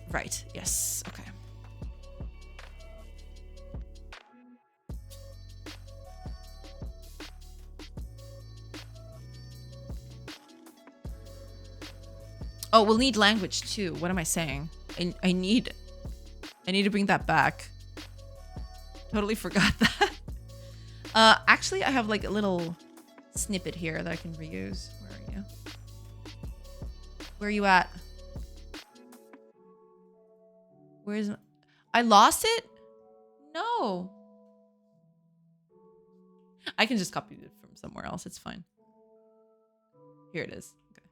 Right, yes, okay. Oh, we'll need language too. What am I saying? I need to bring that back. Totally forgot that. Actually, I have like a little snippet here that I can reuse. Where are you? Where are you at? Where is... I lost it? No. I can just copy it from somewhere else. It's fine. Here it is. Okay.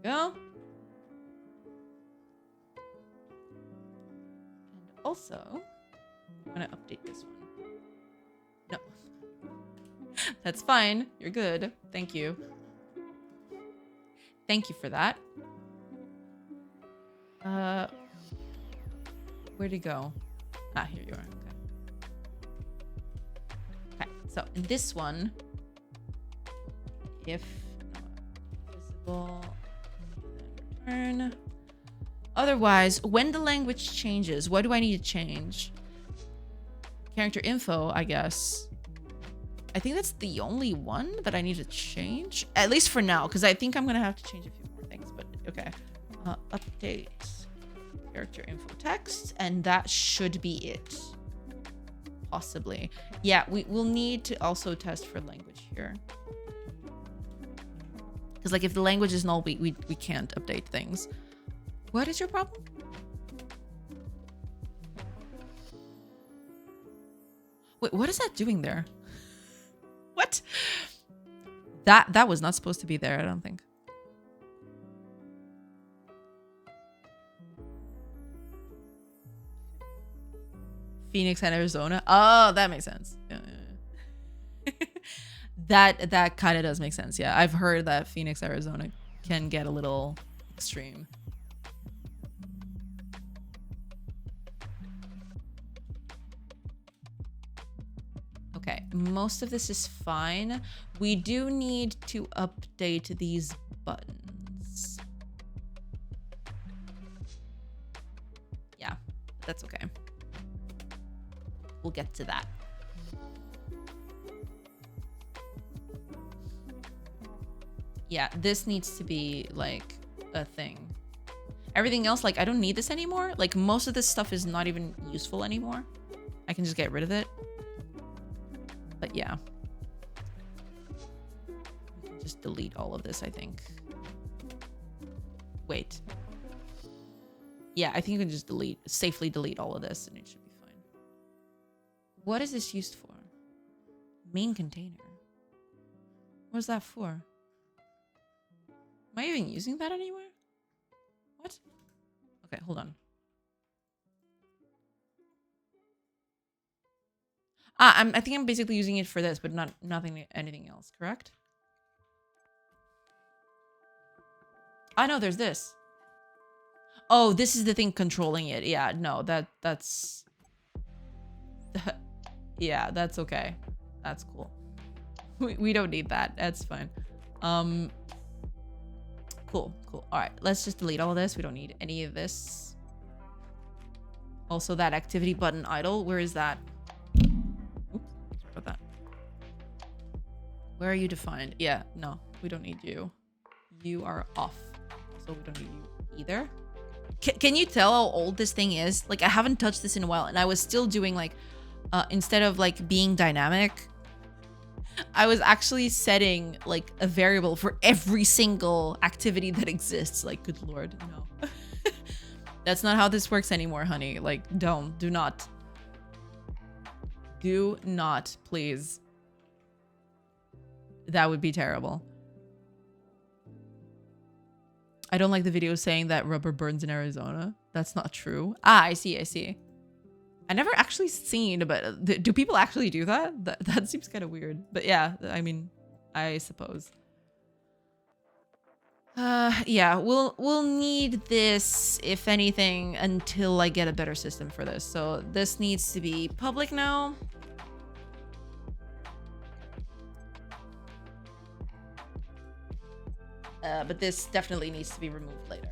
There you go. And also, I'm gonna update this one. No. That's fine. You're good. Thank you. Thank you for that. Where'd he go? Ah, here you are. Okay. Okay, so in this one, if not visible, then return. Otherwise, when the language changes, what do I need to change? Character info, I guess. I think that's the only one that I need to change. At least for now, because I think I'm going to have to change a few more things, but okay. Update character info text, and that should be it. Possibly. Yeah, we will need to also test for language here. Because like if the language is null, we can't update things. What is your problem? Wait, what is that doing there? What? That was not supposed to be there, I don't think. Phoenix and Arizona. Oh, that makes sense. Yeah. that kind of does make sense. Yeah, I've heard that Phoenix, Arizona can get a little extreme. Okay, most of this is fine. We do need to update these buttons. Yeah, that's okay. We'll get to that. Yeah, this needs to be like a thing. Everything else, like I don't need this anymore. Like most of this stuff is not even useful anymore. I can just get rid of it. But yeah. We can just delete all of this, I think. Wait. Yeah, I think you can just safely delete all of this and it should be fine. What is this used for? Main container. What is that for? Am I even using that anywhere? What? Okay, hold on. I think I'm basically using it for this, but anything else, correct? I know there's this. Oh, this is the thing controlling it. Yeah, no, that's yeah, that's okay. That's cool. We don't need that. That's fine. Cool. All right, let's just delete all of this. We don't need any of this. Also, that activity button idle. Where is that? Oops, sorry about that. Where are you defined? Yeah, no, we don't need you. You are off. So we don't need you either. Can you tell how old this thing is? Like, I haven't touched this in a while, and I was still doing like, instead of like being dynamic, I was actually setting like a variable for every single activity that exists. Like, good Lord, no. That's not how this works anymore, honey. Like, do not. Do not, please. That would be terrible. I don't like the video saying that rubber burns in Arizona. That's not true. Ah, I see. I never actually seen, but do people actually do that? That seems kind of weird. But yeah, I mean, I suppose. Yeah, we'll need this, if anything, until I get a better system for this. So this needs to be public now. But this definitely needs to be removed later.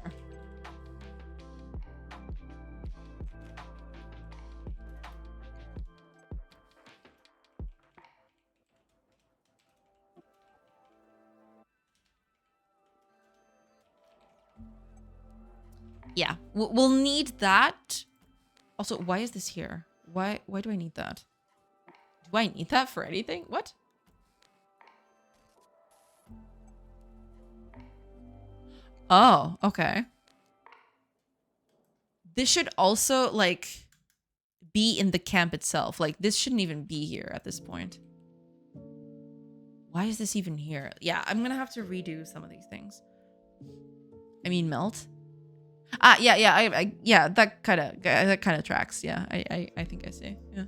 Yeah, we'll need that. Also, why is this here? Why do I need that? Do I need that for anything? What? Oh, okay. This should also, like, be in the camp itself. Like, this shouldn't even be here at this point. Why is this even here? Yeah, I'm gonna have to redo some of these things. I mean, melt. Ah, yeah, yeah, that kind of tracks. Yeah, I think I see. Yeah.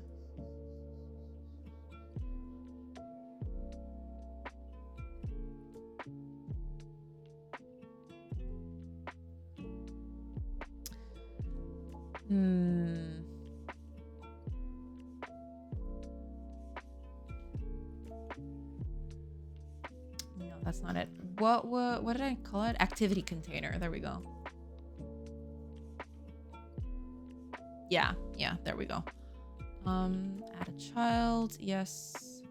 No, that's not it. What did I call it? Activity container. There we go. Yeah, there we go. Add a child. Yes.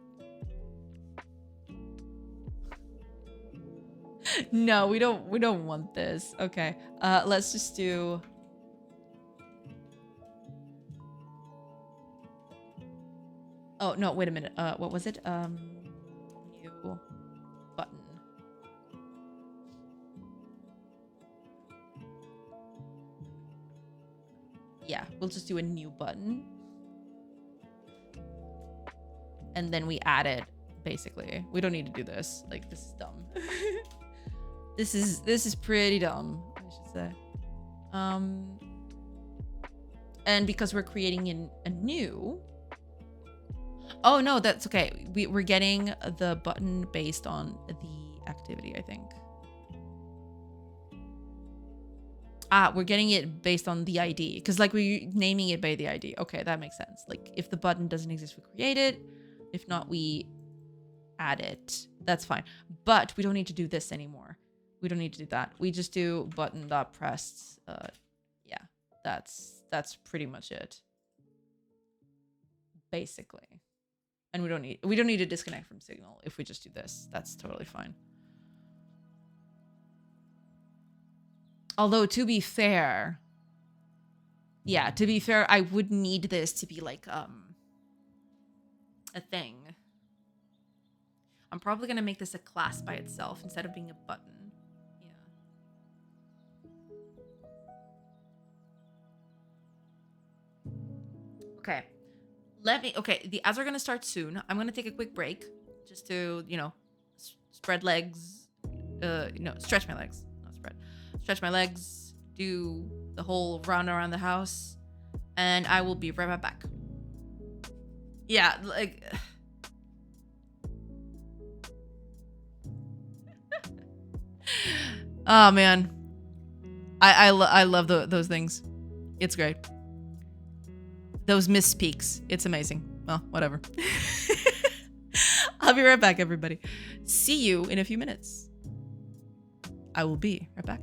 No, we don't want this. Okay. Let's just do. Oh, no, wait a minute. What was it? New button. Yeah, we'll just do a new button. And then we add it, basically. We don't need to do this. Like, this is dumb. This is pretty dumb, I should say. And because we're creating a new. Oh no, that's okay. We're getting the button based on the activity, I think. We're getting it based on the ID, because like we're naming it by the ID. Okay, that makes sense. Like if the button doesn't exist, we create it. If not, we add it. That's fine. But we don't need to do this anymore. We don't need to do that. We just do button.pressed. Yeah, that's pretty much it. Basically. And we don't need to disconnect from Signal if we just do this. That's totally fine. Although to be fair, I would need this to be like a thing. I'm probably gonna make this a class by itself instead of being a button. Okay. The ads are gonna start soon. I'm gonna take a quick break just to, spread legs. Stretch my legs, not spread. Stretch my legs, do the whole run around the house, and I will be right back. Yeah, like. Oh man, I love those things. It's great. Those misspeaks. It's amazing. Well, whatever. I'll be right back, everybody. See you in a few minutes. I will be right back.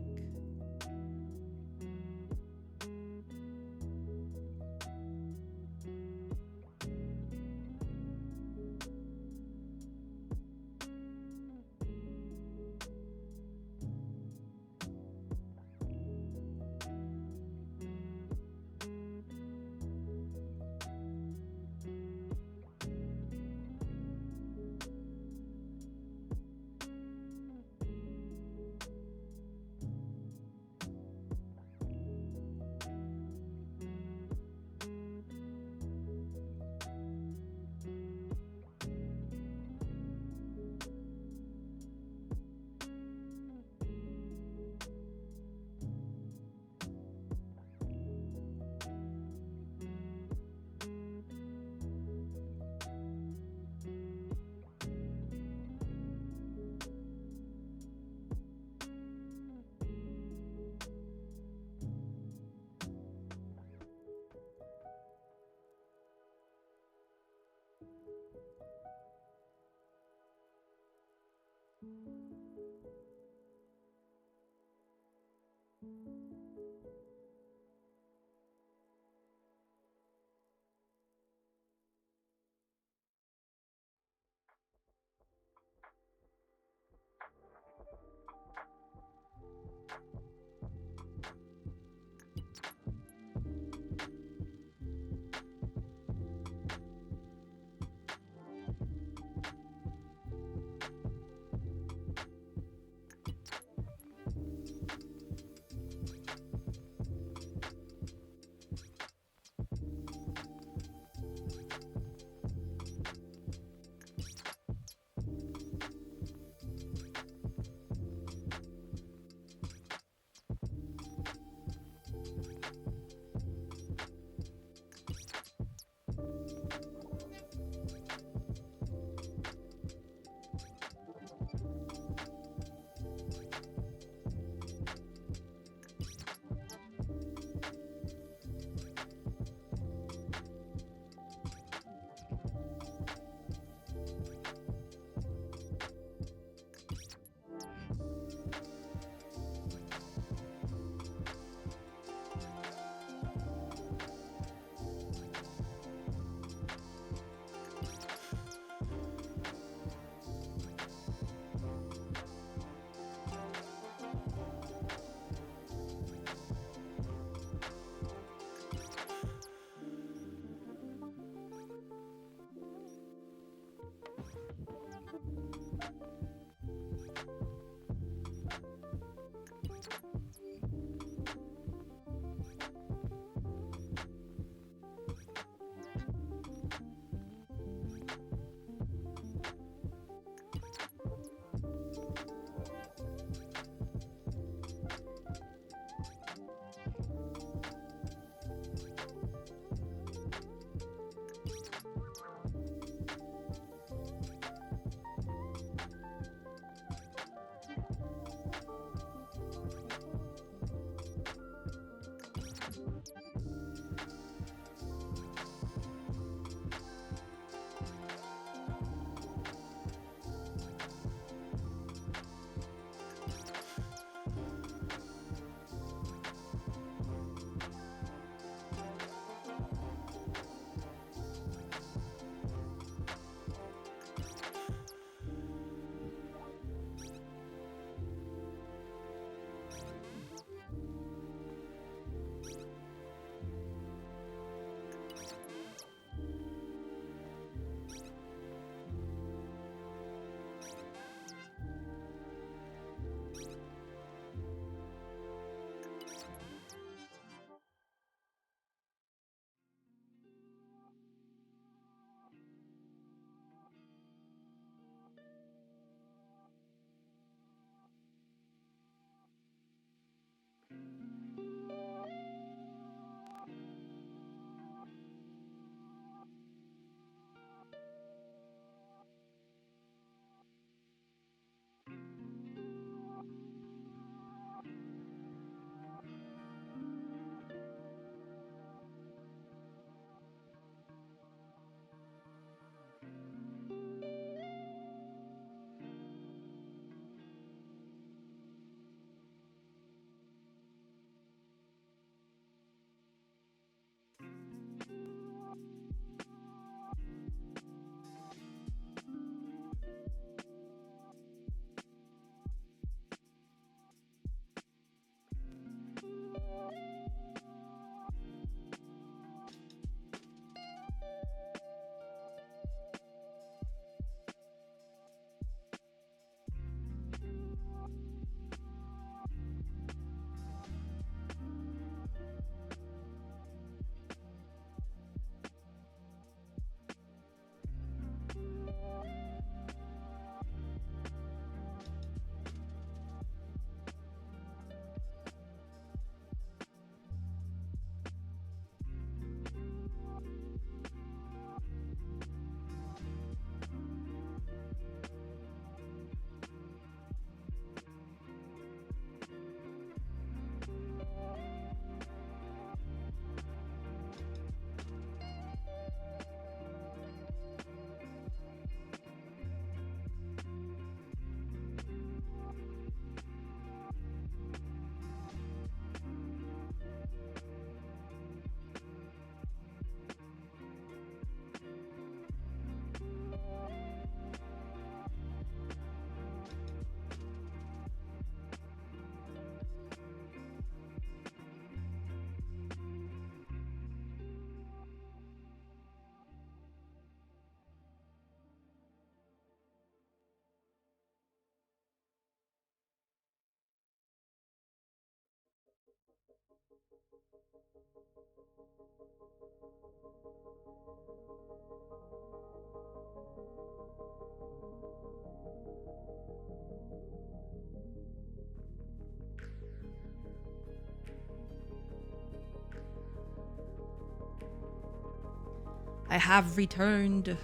I have returned.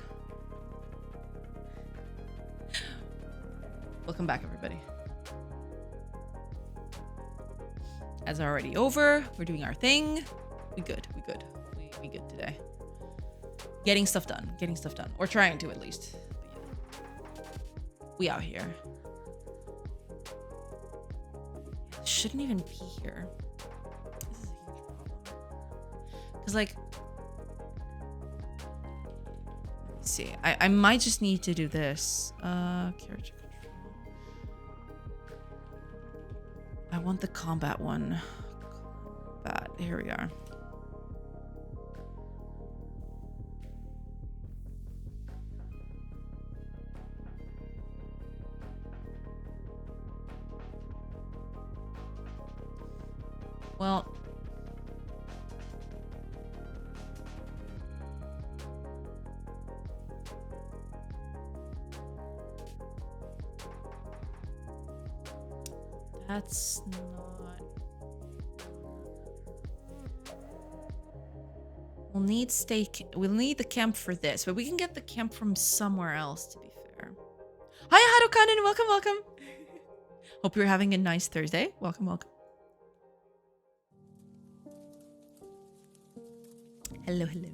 Welcome back, everybody. As already over, we're doing our thing. We good. We good today. Getting stuff done. Or trying to, at least. But yeah. We out here. Shouldn't even be here. This is a huge problem. Because, like, let me see. I might just need to do this. Character control. I want the combat one. Combat. Here we are. Well, that's not... We'll need the camp for this, but we can get the camp from somewhere else, to be fair. Hi, Harukanen, welcome, welcome. Hope you're having a nice Thursday. Welcome, welcome. Hello, hello.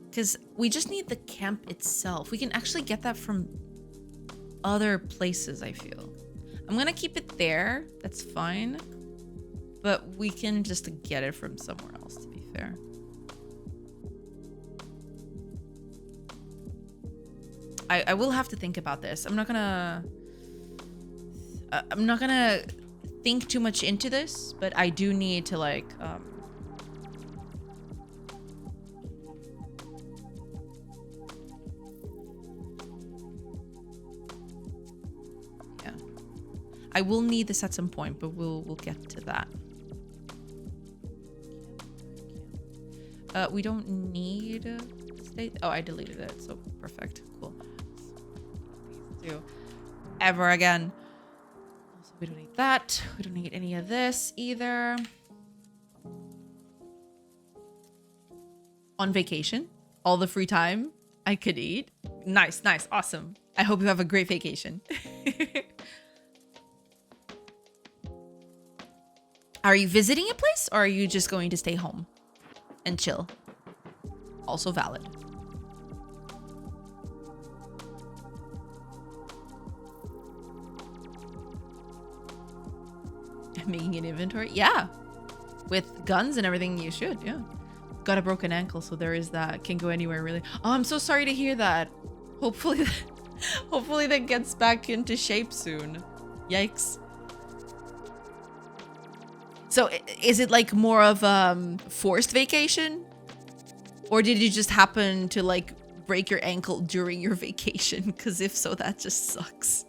Because we just need the camp itself. We can actually get that from other places, I feel. I'm gonna keep it there. That's fine. But we can just get it from somewhere else, to be fair. I will have to think about this. I'm not gonna think too much into this, but I do need to like yeah. I will need this at some point, but we'll get to that. We don't need state. Oh, I deleted it, so perfect. Cool. These two ever again. Also, we don't need that. We don't need any of this either. On vacation, all the free time I could eat. Nice, nice, awesome. I hope you have a great vacation. Are you visiting a place, or are you just going to stay home and chill? Also valid. Making an inventory? Yeah. With guns and everything, you should, yeah. Got a broken ankle, so there is that. Can go anywhere, really. Oh, I'm so sorry to hear that. Hopefully that gets back into shape soon. Yikes. So is it like more of forced vacation? Or did you just happen to like break your ankle during your vacation? Because if so, that just sucks.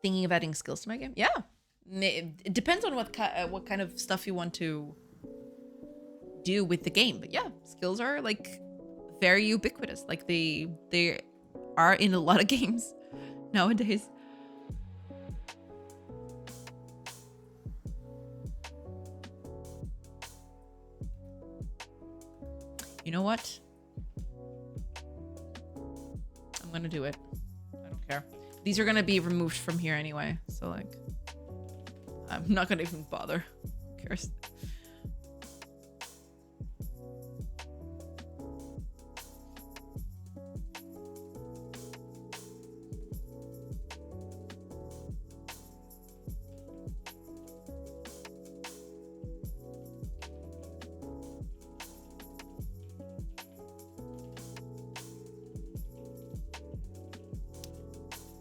Thinking of adding skills to my game? Yeah. It depends on what kind of stuff you want to do with the game. But yeah, skills are like very ubiquitous. Like they are in a lot of games nowadays. You know what? I'm gonna do it. I don't care. These are gonna be removed from here anyway, so like I'm not gonna even bother. Who cares?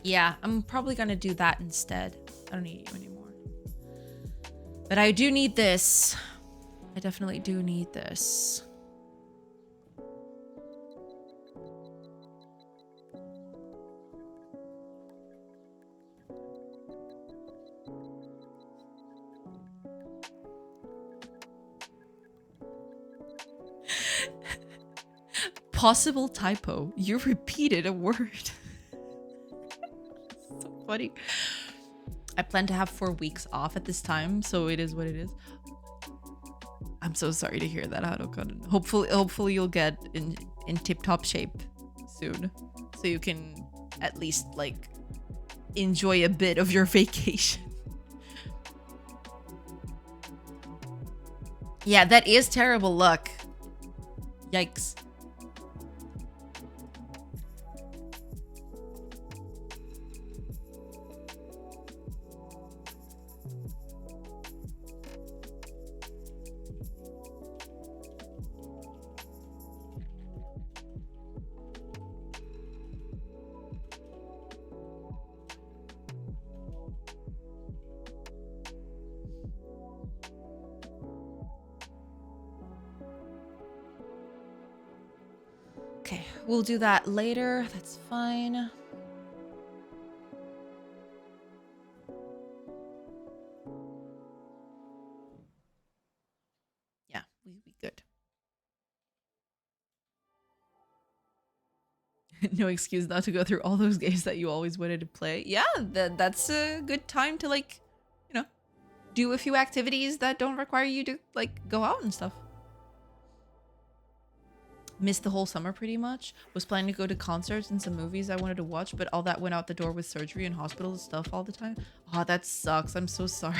Yeah, I'm probably gonna do that instead. I don't need you anymore. But I do need this. I definitely do need this. Possible typo. You repeated a word. So funny. I plan to have 4 weeks off at this time, so it is what it is. I'm so sorry to hear that, Haruka. Hopefully you'll get in tip-top shape soon, so you can at least like enjoy a bit of your vacation. Yeah, that is terrible luck. Yikes. we'll do that later. That's fine. Yeah, we good. No excuse not to go through all those games that you always wanted to play. Yeah, that's a good time to, like, you know, do a few activities that don't require you to, like, go out and stuff. Missed the whole summer pretty much. Was planning to go to concerts and some movies I wanted to watch, but all that went out the door with surgery and hospital stuff all the time. Oh, that sucks. I'm so sorry.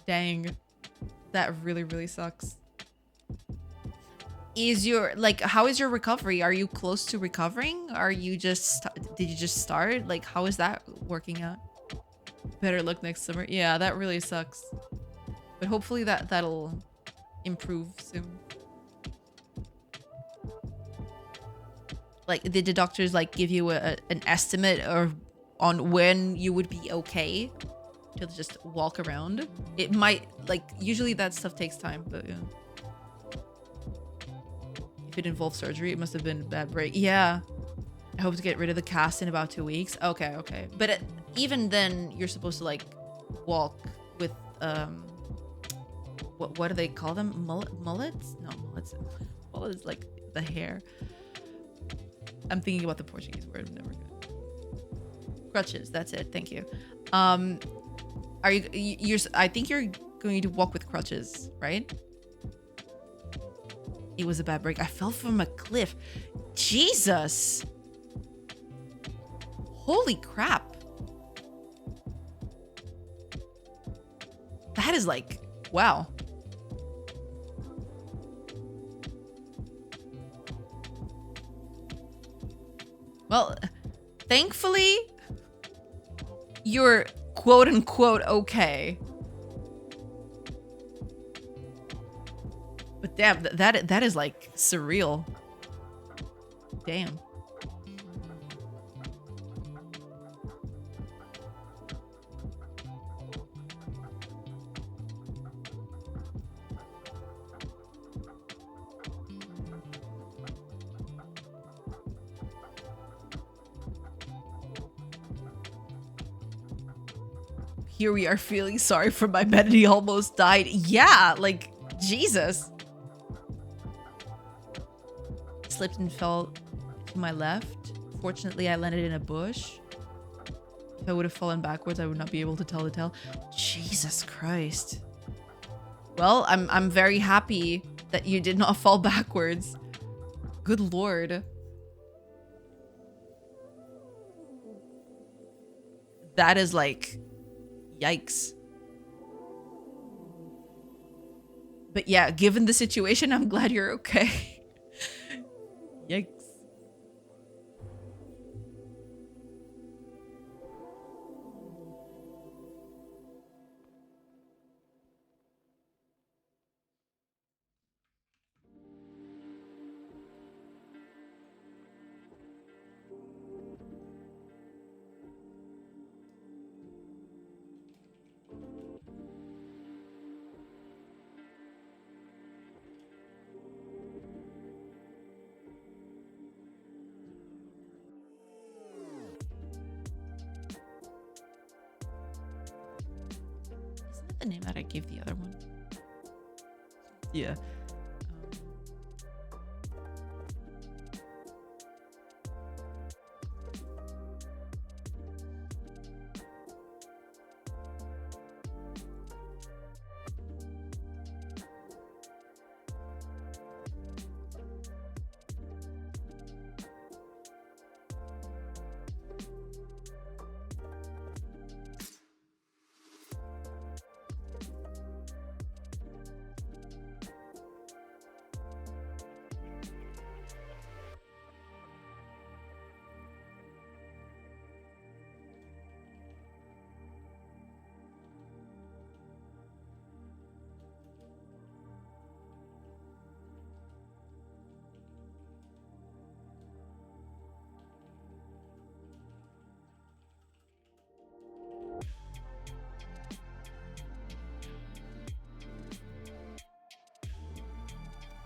Dang. That really, really sucks. Is your, like, how is your recovery? Are you close to recovering? Are you just, did you just start? Like, how is that working out? Better luck next summer. Yeah, that really sucks. But hopefully that'll improve soon. Like, did the doctors, like, give you an estimate or on when you would be okay to just walk around? It might, like, usually that stuff takes time, but yeah. If it involved surgery, it must have been a bad break. Yeah. I hope to get rid of the cast in about 2 weeks. Okay, okay. But even then, you're supposed to, like, walk with, what do they call them? Mullets? No, mullets. Mullets, like, the hair. I'm thinking about the Portuguese word. I'm never good. Crutches. That's it. Thank you. Are you're? I think you're going to walk with crutches, right? It was a bad break. I fell from a cliff. Jesus. Holy crap. That is like, wow. Well, thankfully, you're quote unquote okay. But damn, that is like surreal. Damn. Here we are feeling sorry for my bed and he almost died. Yeah, like, Jesus. Slipped and fell to my left. Fortunately, I landed in a bush. If I would have fallen backwards, I would not be able to tell the tale. Jesus Christ. Well, I'm very happy that you did not fall backwards. Good Lord. That is like, yikes. But yeah, given the situation, I'm glad you're okay. Yikes. The name that I gave the other one. Yeah.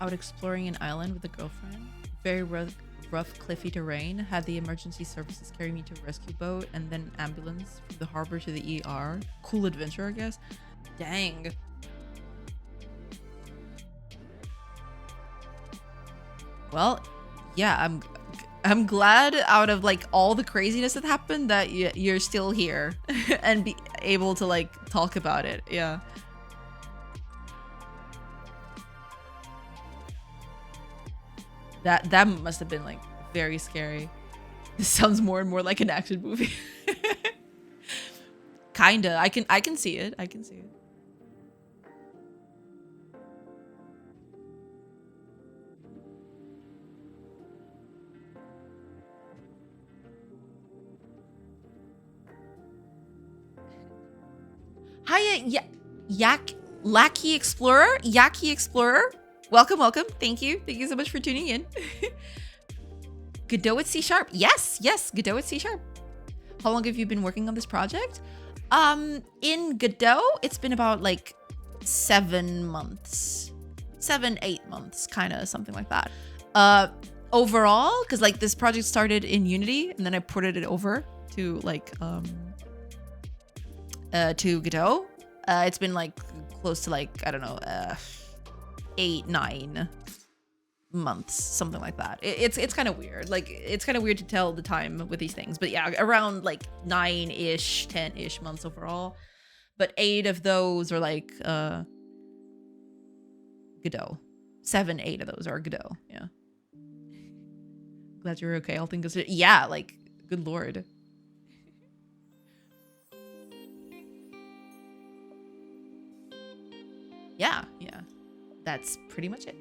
Out exploring an island with a girlfriend. very rough, cliffy terrain. Had the emergency services carry me to a rescue boat and then ambulance from the harbor to the ER. Cool adventure, I guess. Dang. Well, yeah, I'm glad out of like all the craziness that happened that you're still here and be able to like talk about it. Yeah. That must have been like very scary. This sounds more and more like an action movie. Kinda. I can see it. I can see it. Hiya, Lackey Explorer? Yaki Explorer? Welcome, welcome. Thank you. Thank you so much for tuning in. Godot at C#? Yes, Godot at C#. How long have you been working on this project? In Godot, it's been about like 7 months. 7-8 months, kind of something like that. Overall, because like this project started in Unity and then I ported it over to like to Godot. It's been like close to like, I don't know, 8-9 months, something like that. It's kind of weird. Like it's kind of weird to tell the time with these things, but yeah, around like 9-ish, 10-ish months overall. But 8 of those are like Godot. 7-8 of those are Godot. Yeah. Glad you're okay. All things considered. Yeah, like good lord. Yeah. That's pretty much it.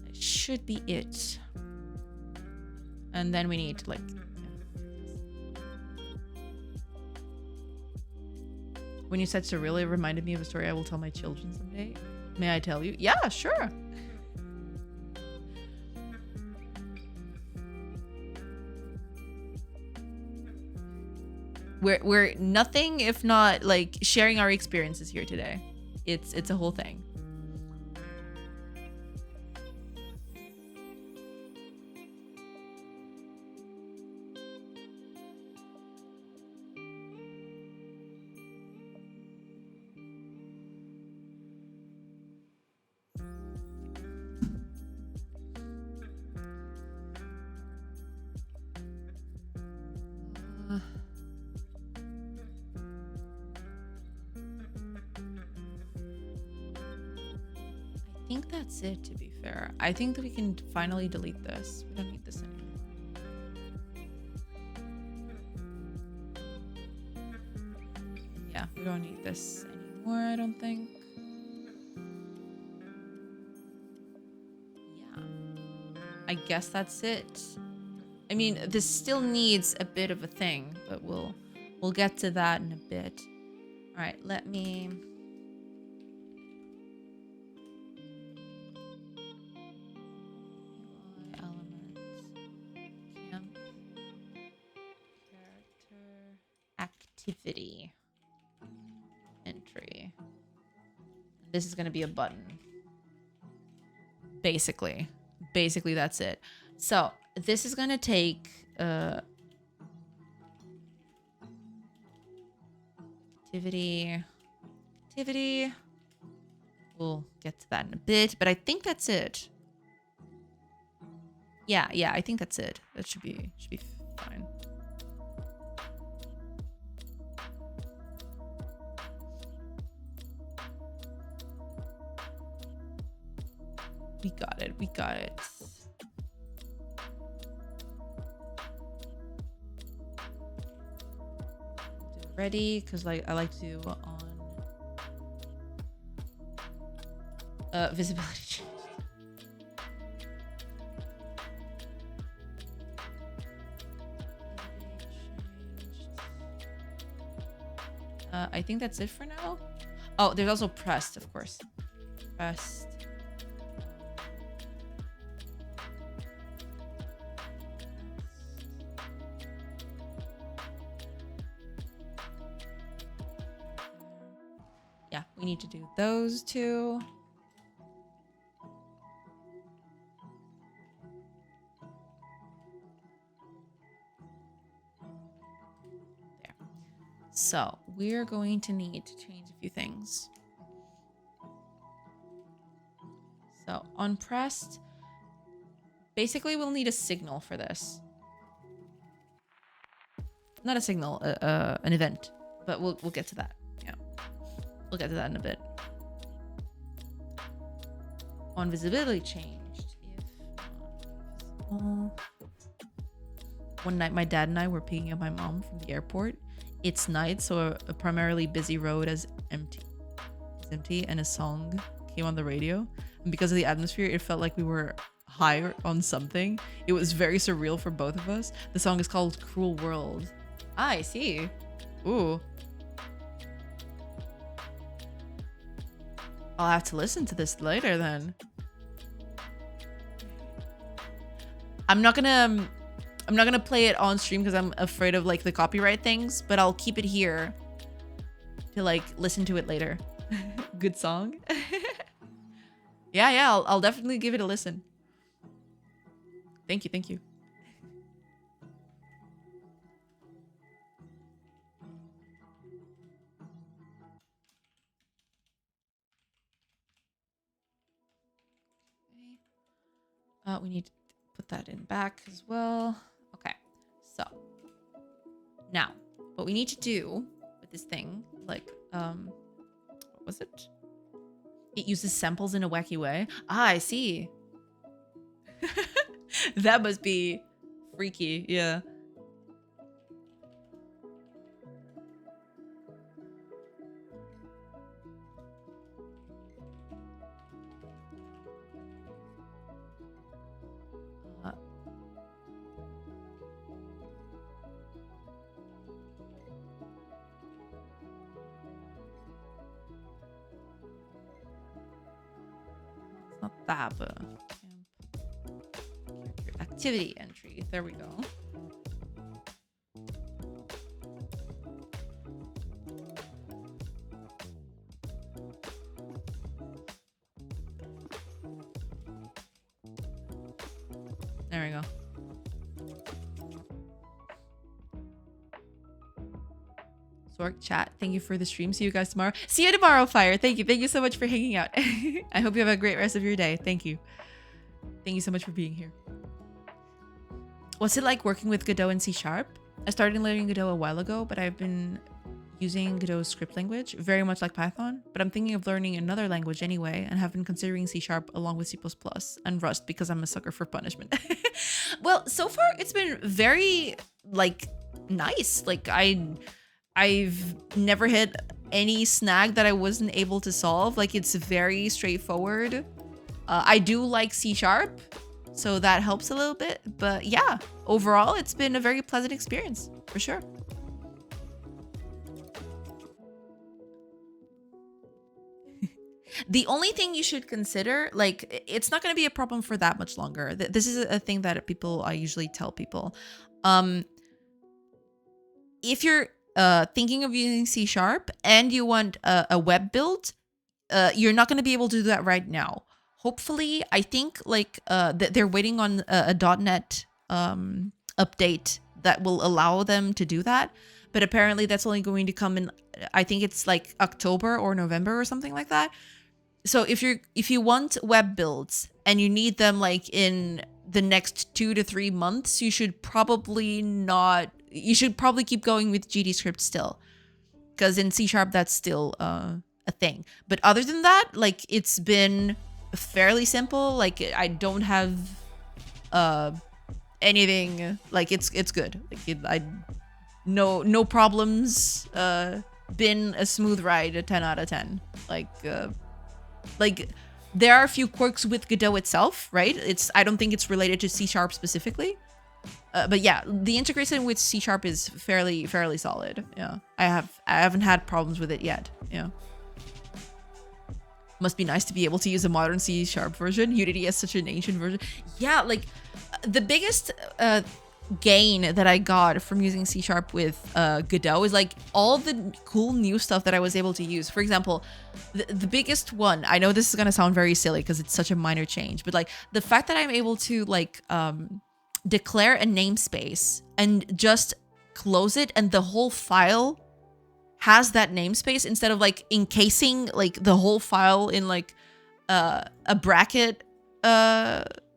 That should be it. And then we need to like... When you said surreal, it reminded me of a story I will tell my children someday. May I tell you? Yeah, sure. We're nothing if not like sharing our experiences here today. It's a whole thing. I think that's it, to be fair. I think that we can finally delete this. We don't need this anymore. Yeah, we don't need this anymore, I don't think. Yeah. I guess that's it. I mean, this still needs a bit of a thing, but we'll get to that in a bit. All right, let me... Activity entry. This is going to be a button. Basically that's it. So this is going to take activity. We'll get to that in a bit, but I think that's it. Yeah, I think that's it. That should be fine. We got it. Ready? Because like I like to do on visibility change. I think that's it for now. Oh, there's also pressed, of course. Pressed. Yeah, we need to do those two. There. So we're going to need to change a few things. So on pressed, basically we'll need a signal for this. Not a signal, an event, but we'll get to that. Yeah, we'll get to that in a bit. On visibility changed. If not one night, my dad and I were picking up my mom from the airport. It's night, so a primarily busy road is empty. It's empty, and a song came on the radio. And because of the atmosphere, it felt like we were high on something. It was very surreal for both of us. The song is called "Cruel World." Ah, I see. Ooh. I'll have to listen to this later then. I'm not gonna play it on stream because I'm afraid of like the copyright things, but I'll keep it here to like listen to it later. Good song. Yeah, I'll definitely give it a listen. Thank you. We need to put that in back as well. Okay, so now what we need to do with this thing, like, what was it? It uses samples in a wacky way. Ah, I see. That must be freaky, yeah. Not that, but activity entry. There we go. There we go. Sork chat. Thank you for the stream. See you guys tomorrow. See you tomorrow, Fire. Thank you. Thank you so much for hanging out. I hope you have a great rest of your day. Thank you. Thank you so much for being here. What's it like working with Godot and C#? I started learning Godot a while ago, but I've been using Godot's script language, very much like Python, but I'm thinking of learning another language anyway, and have been considering C# along with C++ and Rust because I'm a sucker for punishment. Well, so far it's been very, like, nice. Like, I've never hit any snag that I wasn't able to solve. Like, it's very straightforward. I do like C#, so that helps a little bit. But yeah, overall, it's been a very pleasant experience, for sure. The only thing you should consider, like, it's not going to be a problem for that much longer. This is a thing that I usually tell people. If you're thinking of using C# and you want a web build, you're not going to be able to do that right now. Hopefully, I think like they're waiting on a .NET update that will allow them to do that. But apparently that's only going to come in, I think it's like October or November or something like that. So if you want web builds and you need them like in the next 2 to 3 months, you should probably keep going with GDScript still, because in C# that's still a thing. But other than that, like, it's been fairly simple. Like, I don't have anything, like, it's good. Like, no problems. Been a smooth ride, a 10 out of 10. Like there are a few quirks with Godot itself, right? I don't think it's related to C# specifically. But yeah, the integration with C# is fairly solid. Yeah, I haven't had problems with it yet. Yeah. Must be nice to be able to use a modern C# version. Unity has such an ancient version. Yeah, like the biggest gain that I got from using C# with Godot is like all the cool new stuff that I was able to use. For example, the biggest one, I know this is gonna sound very silly because it's such a minor change, but like the fact that I'm able to like declare a namespace and just close it, and the whole file has that namespace instead of like encasing like the whole file in like a bracket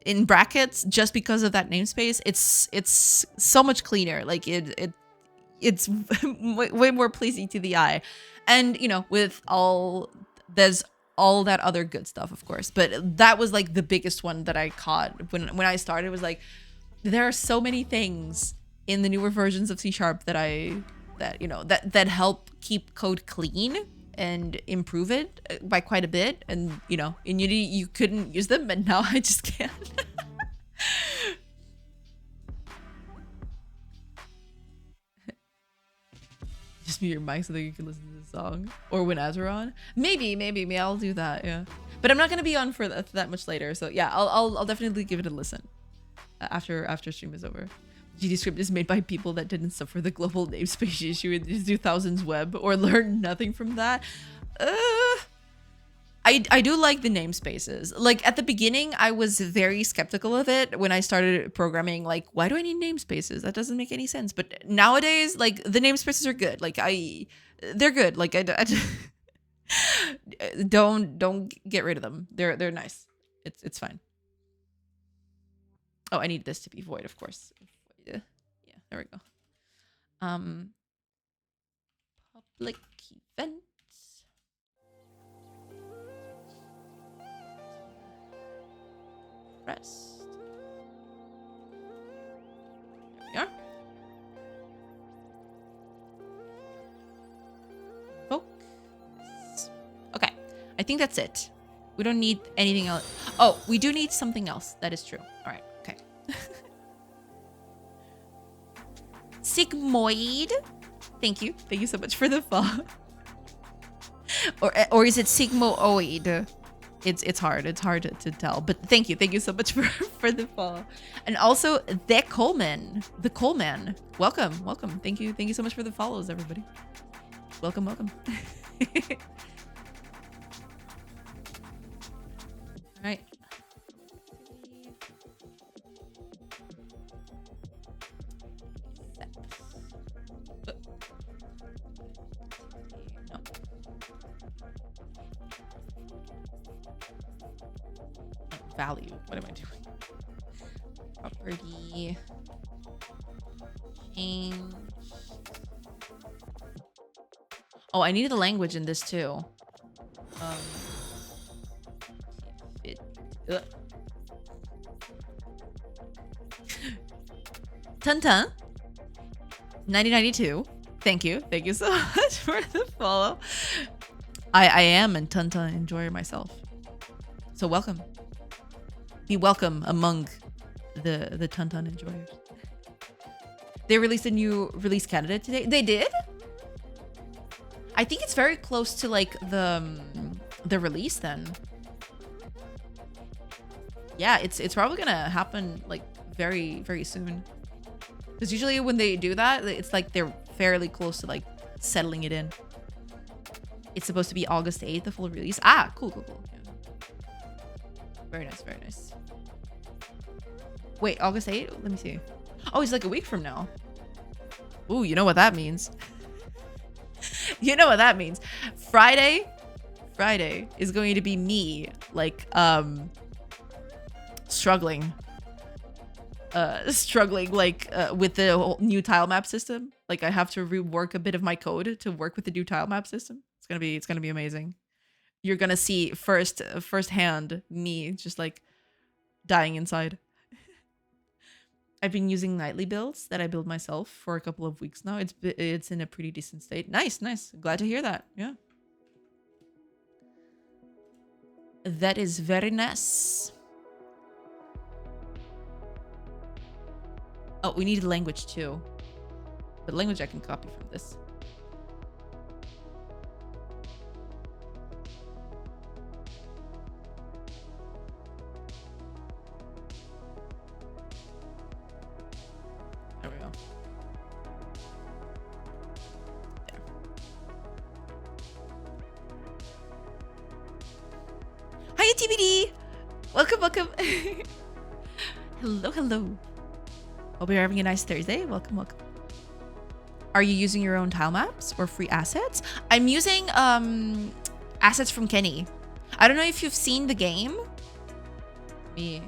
in brackets just because of that namespace. It's so much cleaner. Like it's way more pleasing to the eye, and you know, with there's all that other good stuff, of course, but that was like the biggest one that I caught when I started. It was like there are so many things in the newer versions of C# that help keep code clean and improve it by quite a bit. And you know, in Unity you couldn't use them, and now I just can. Just mute your mic so that you can listen to the song, or when ads are on. Maybe I'll do that. Yeah, but I'm not gonna be on for that much later. So yeah, I'll definitely give it a listen after stream is over. GDScript is made by people that didn't suffer the global namespace issue in the 2000s web or learn nothing from that. I do like the namespaces. Like at the beginning, I was very skeptical of it when I started programming. Like, why do I need namespaces? That doesn't make any sense. But nowadays, like the namespaces are good. Like they're good. Like I don't get rid of them. They're nice. It's fine. Oh, I need this to be void, of course. Yeah, there we go. Public events. Rest. There we are. Focus. Okay, I think that's it. We don't need anything else. Oh, we do need something else. That is true. All right. Okay. Sigmoid. Thank you. Thank you so much for the follow. Or is it Sigmoid? It's hard. It's hard to tell. But thank you. Thank you so much for the follow. And also the Coleman. The Coleman. Welcome. Welcome. Thank you. Thank you so much for the follows, everybody. Welcome, welcome. All right. Value. What am I doing? Property. Change. Oh, I needed a language in this too. Tun 1992. Thank you. Thank you so much for the follow. I am a Tun enjoyer myself. So welcome. Be welcome among the Tun enjoyers. They released a new release candidate today. They did? I think it's very close to like the release then. Yeah, it's probably gonna happen like very, very soon. Because usually when they do that, it's like they're fairly close to like settling it in. It's supposed to be August 8th, the full release. Ah, cool. Yeah. Very nice, very nice. Wait, August 8th? Let me see. Oh, it's like a week from now. Ooh, you know what that means. You know what that means. Friday is going to be me, like, struggling like with the whole new tile map system. Like I have to rework a bit of my code to work with the new tile map system. It's gonna be amazing. You're gonna see firsthand me just like dying inside. I've been using nightly builds that I build myself for a couple of weeks now. It's in a pretty decent state. Nice. Glad to hear that. Yeah. That is very nice. Oh, we need a language too. But language I can copy from this. Hey, TBD. Welcome, welcome. Hello, hello. Hope you're having a nice Thursday. Welcome, welcome. Are you using your own tile maps or free assets? I'm using assets from Kenny. I don't know if you've seen the game. Me.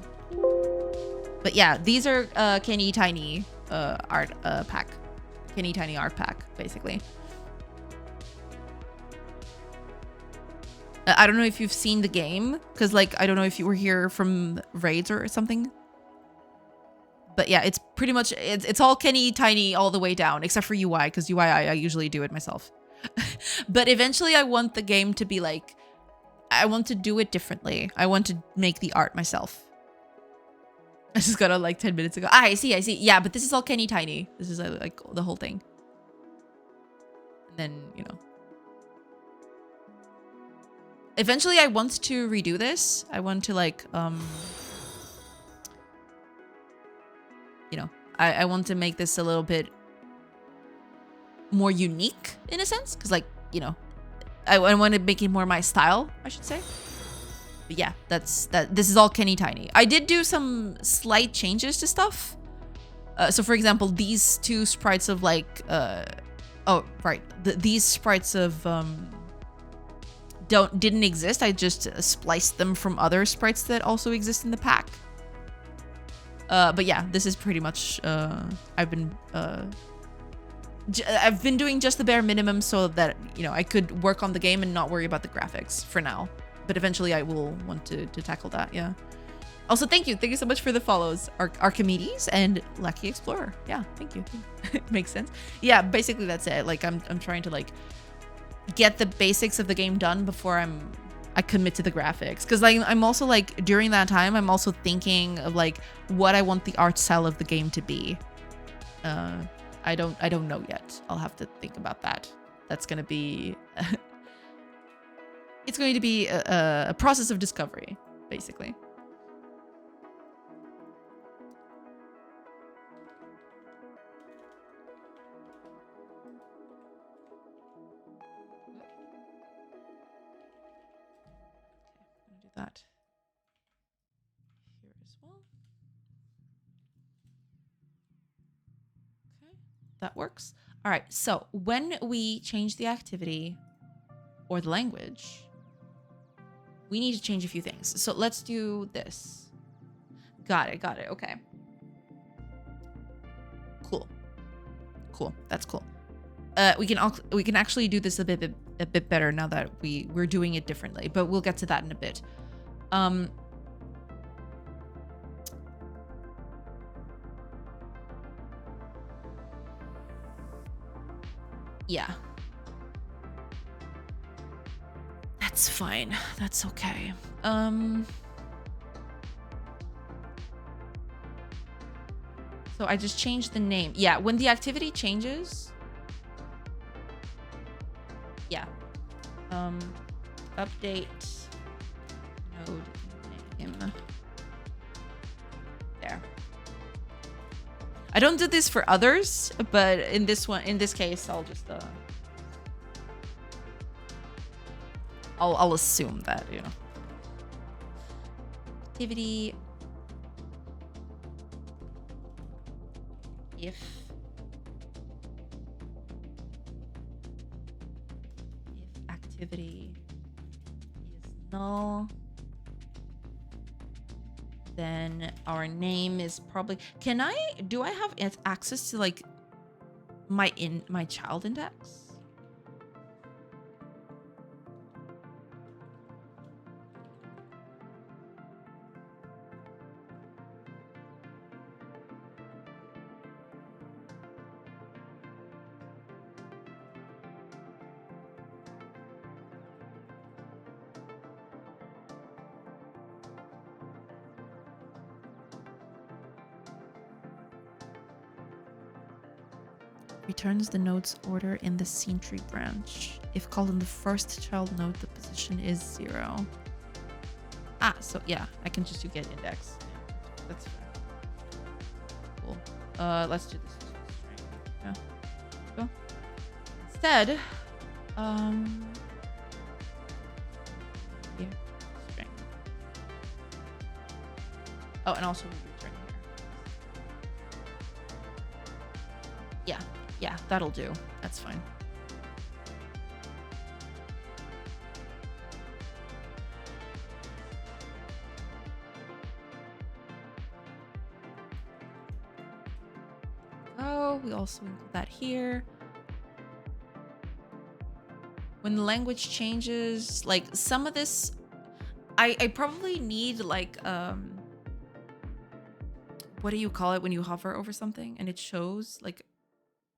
But yeah, these are Kenny Tiny art pack. Kenny Tiny art pack, basically. I don't know if you've seen the game, because like I don't know if you were here from raids or something. But yeah, it's pretty much it's all Kenny Tiny all the way down, except for UI, because UI I usually do it myself. But eventually I want the game to be like, I want to do it differently. I want to make the art myself. I just got on like 10 minutes ago. Ah, I see. Yeah, but this is all Kenny Tiny. This is like the whole thing. And then, you know. Eventually I want to redo this. I want to like, you know, I want to make this a little bit more unique in a sense. Cause like, you know, I want to make it more my style, I should say. But yeah, this is all Kenny Tiny. I did do some slight changes to stuff. So for example, these two sprites of like, oh, right. These sprites of, didn't exist. I just spliced them from other sprites that also exist in the pack. But yeah, this is pretty much, I've been doing just the bare minimum so that, you know, I could work on the game and not worry about the graphics for now. But eventually I will want to tackle that, yeah. Also, thank you so much for the follows, Archimedes and Lucky Explorer. Yeah, thank you. Makes sense. Yeah, basically that's it. Like I'm trying to like get the basics of the game done before I commit to the graphics. Because like I'm also like during that time I'm also thinking of like what I want the art style of the game to be. I don't know yet. I'll have to think about that. That's gonna be it's going to be a process of discovery, basically. That here as well. Okay, that works. All right, so when we change the activity or the language, we need to change a few things. So let's do this. Got it, okay. Cool, that's cool. We can actually do this a bit better now that we're doing it differently, but we'll get to that in a bit. Yeah. That's fine. That's okay. So I just changed the name. Yeah, when the activity changes. Yeah. Update node name. There. I don't do this for others, but in this case, I'll just I'll assume that, you know. Activity if activity is null, then our name is probably, do I have access to like my child index? Returns the node's order in the scene tree branch. If called in the first child node, the position is 0. Ah, so yeah, I can just do get index. That's fine. Cool. Let's do this. Yeah. Go. Instead, here, string. Oh, and also return here. Yeah, that'll do. That's fine. Oh, we also include that here. When the language changes, like some of this, I probably need like, what do you call it when you hover over something and it shows like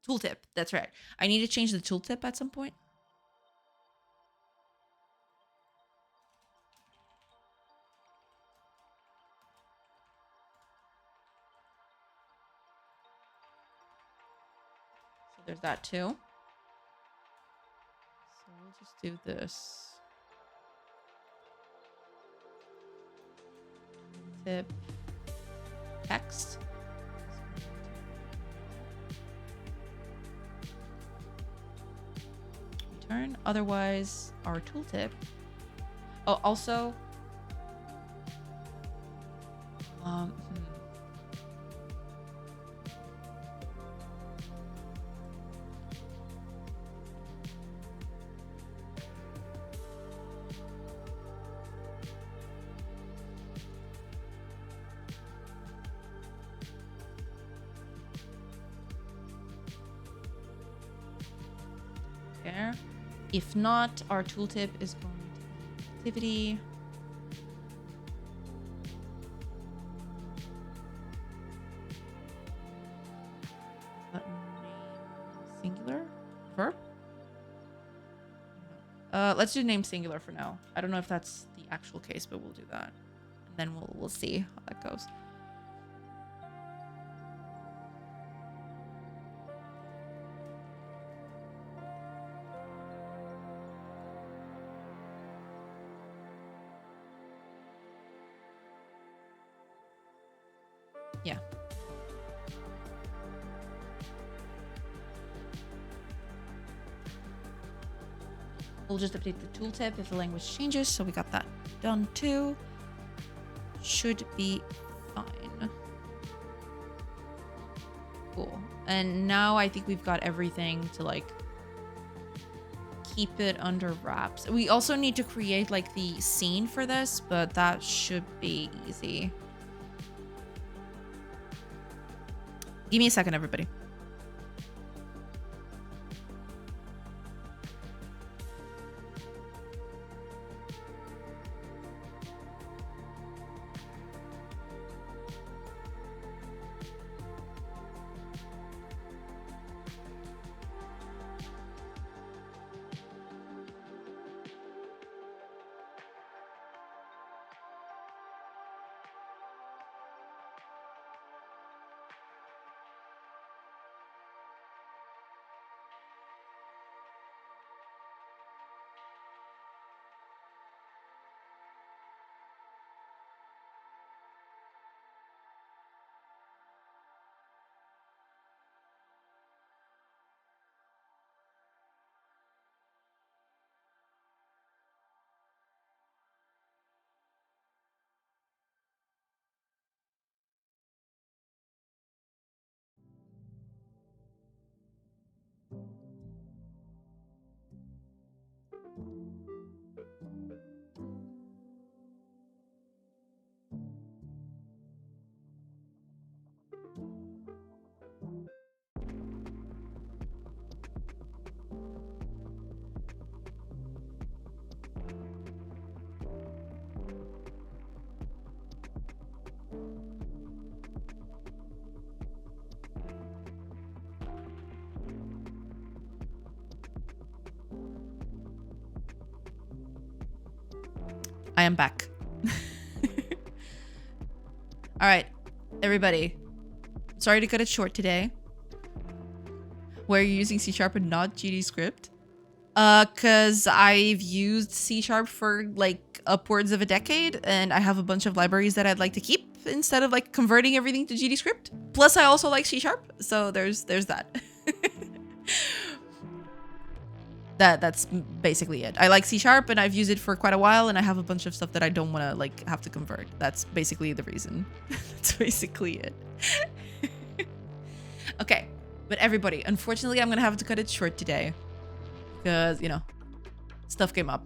tooltip? That's right. I need to change the tooltip at some point. So there's that too. So we'll just do this. Tip text. Return. Otherwise, our tooltip. Oh, also. There. If not, our tooltip is going to be activity. Name singular verb. Let's do name singular for now. I don't know if that's the actual case, but we'll do that, and then we'll see how that goes. Yeah. We'll just update the tooltip if the language changes. So we got that done too. Should be fine. Cool. And now I think we've got everything to like keep it under wraps. We also need to create like the scene for this, but that should be easy. Give me a second, everybody. I am back. All right, everybody. Sorry to cut it short today. Why are you using C# and not GDScript? Cause I've used C# for like upwards of a decade, and I have a bunch of libraries that I'd like to keep instead of like converting everything to GDScript. Plus, I also like C#, so there's that. That's basically it. I like C# and I've used it for quite a while, and I have a bunch of stuff that I don't want to like have to convert. That's basically the reason. That's basically it. Okay, but everybody, unfortunately, I'm gonna have to cut it short today because, you know, stuff came up.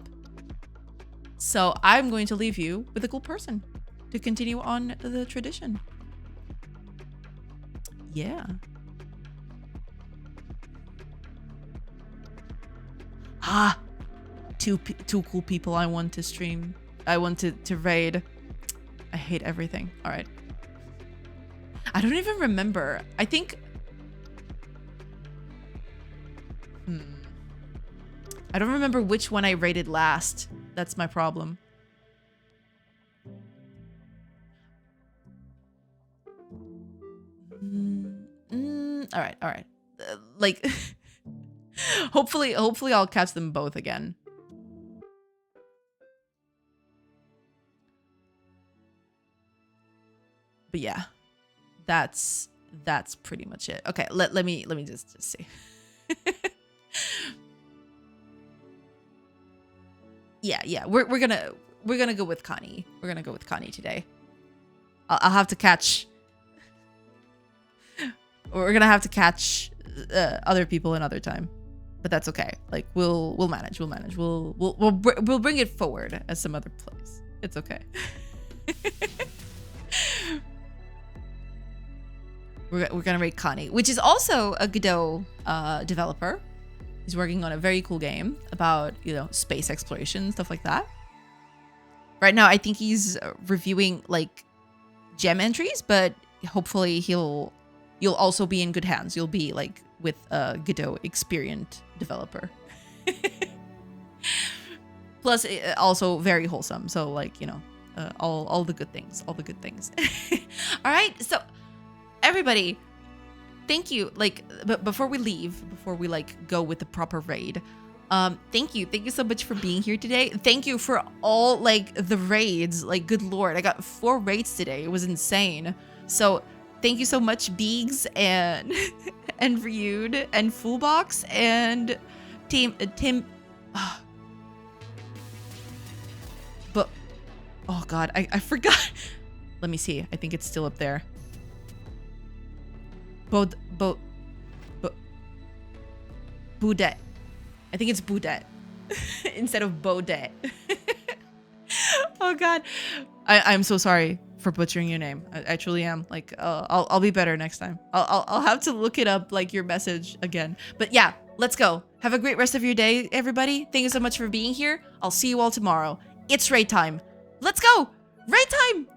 So I'm going to leave you with a cool person to continue on the tradition. Yeah. Ah, two cool people I want to stream. I want to raid. I hate everything. All right. I don't even remember. I think. I don't remember which one I raided last. That's my problem. All right. All right. Like. Hopefully I'll catch them both again. But yeah, that's pretty much it. Okay, let me just see. Yeah, we're gonna go with Connie. We're gonna go with Connie today. I'll have to catch. We're gonna have to catch other people another time. But that's okay. Like we'll manage. We'll bring it forward as some other place. It's okay. we're gonna rate Connie, which is also a Godot developer. He's working on a very cool game about, you know, space exploration, stuff like that. Right now, I think he's reviewing like gem entries, but hopefully you'll also be in good hands. You'll be like with a Godot experienced developer. Plus, also very wholesome. So like, you know, all the good things, all right. So everybody, thank you. Like, but before we leave, before we like go with the proper raid, thank you so much for being here today. Thank you for all like the raids. Like, good Lord, I got 4 raids today. It was insane. So thank you so much, Beegs and Ryud and Fullbox and Tim. But oh god, I forgot. Let me see. I think it's still up there. Boudet. I think it's Boudet instead of Baudet. Oh god, I'm so sorry for butchering your name. I truly am. Like, I'll be better next time. I'll have to look it up, like your message again. But yeah, let's go. Have a great rest of your day, everybody. Thank you so much for being here. I'll see you all tomorrow. It's raid time. Let's go. Raid time.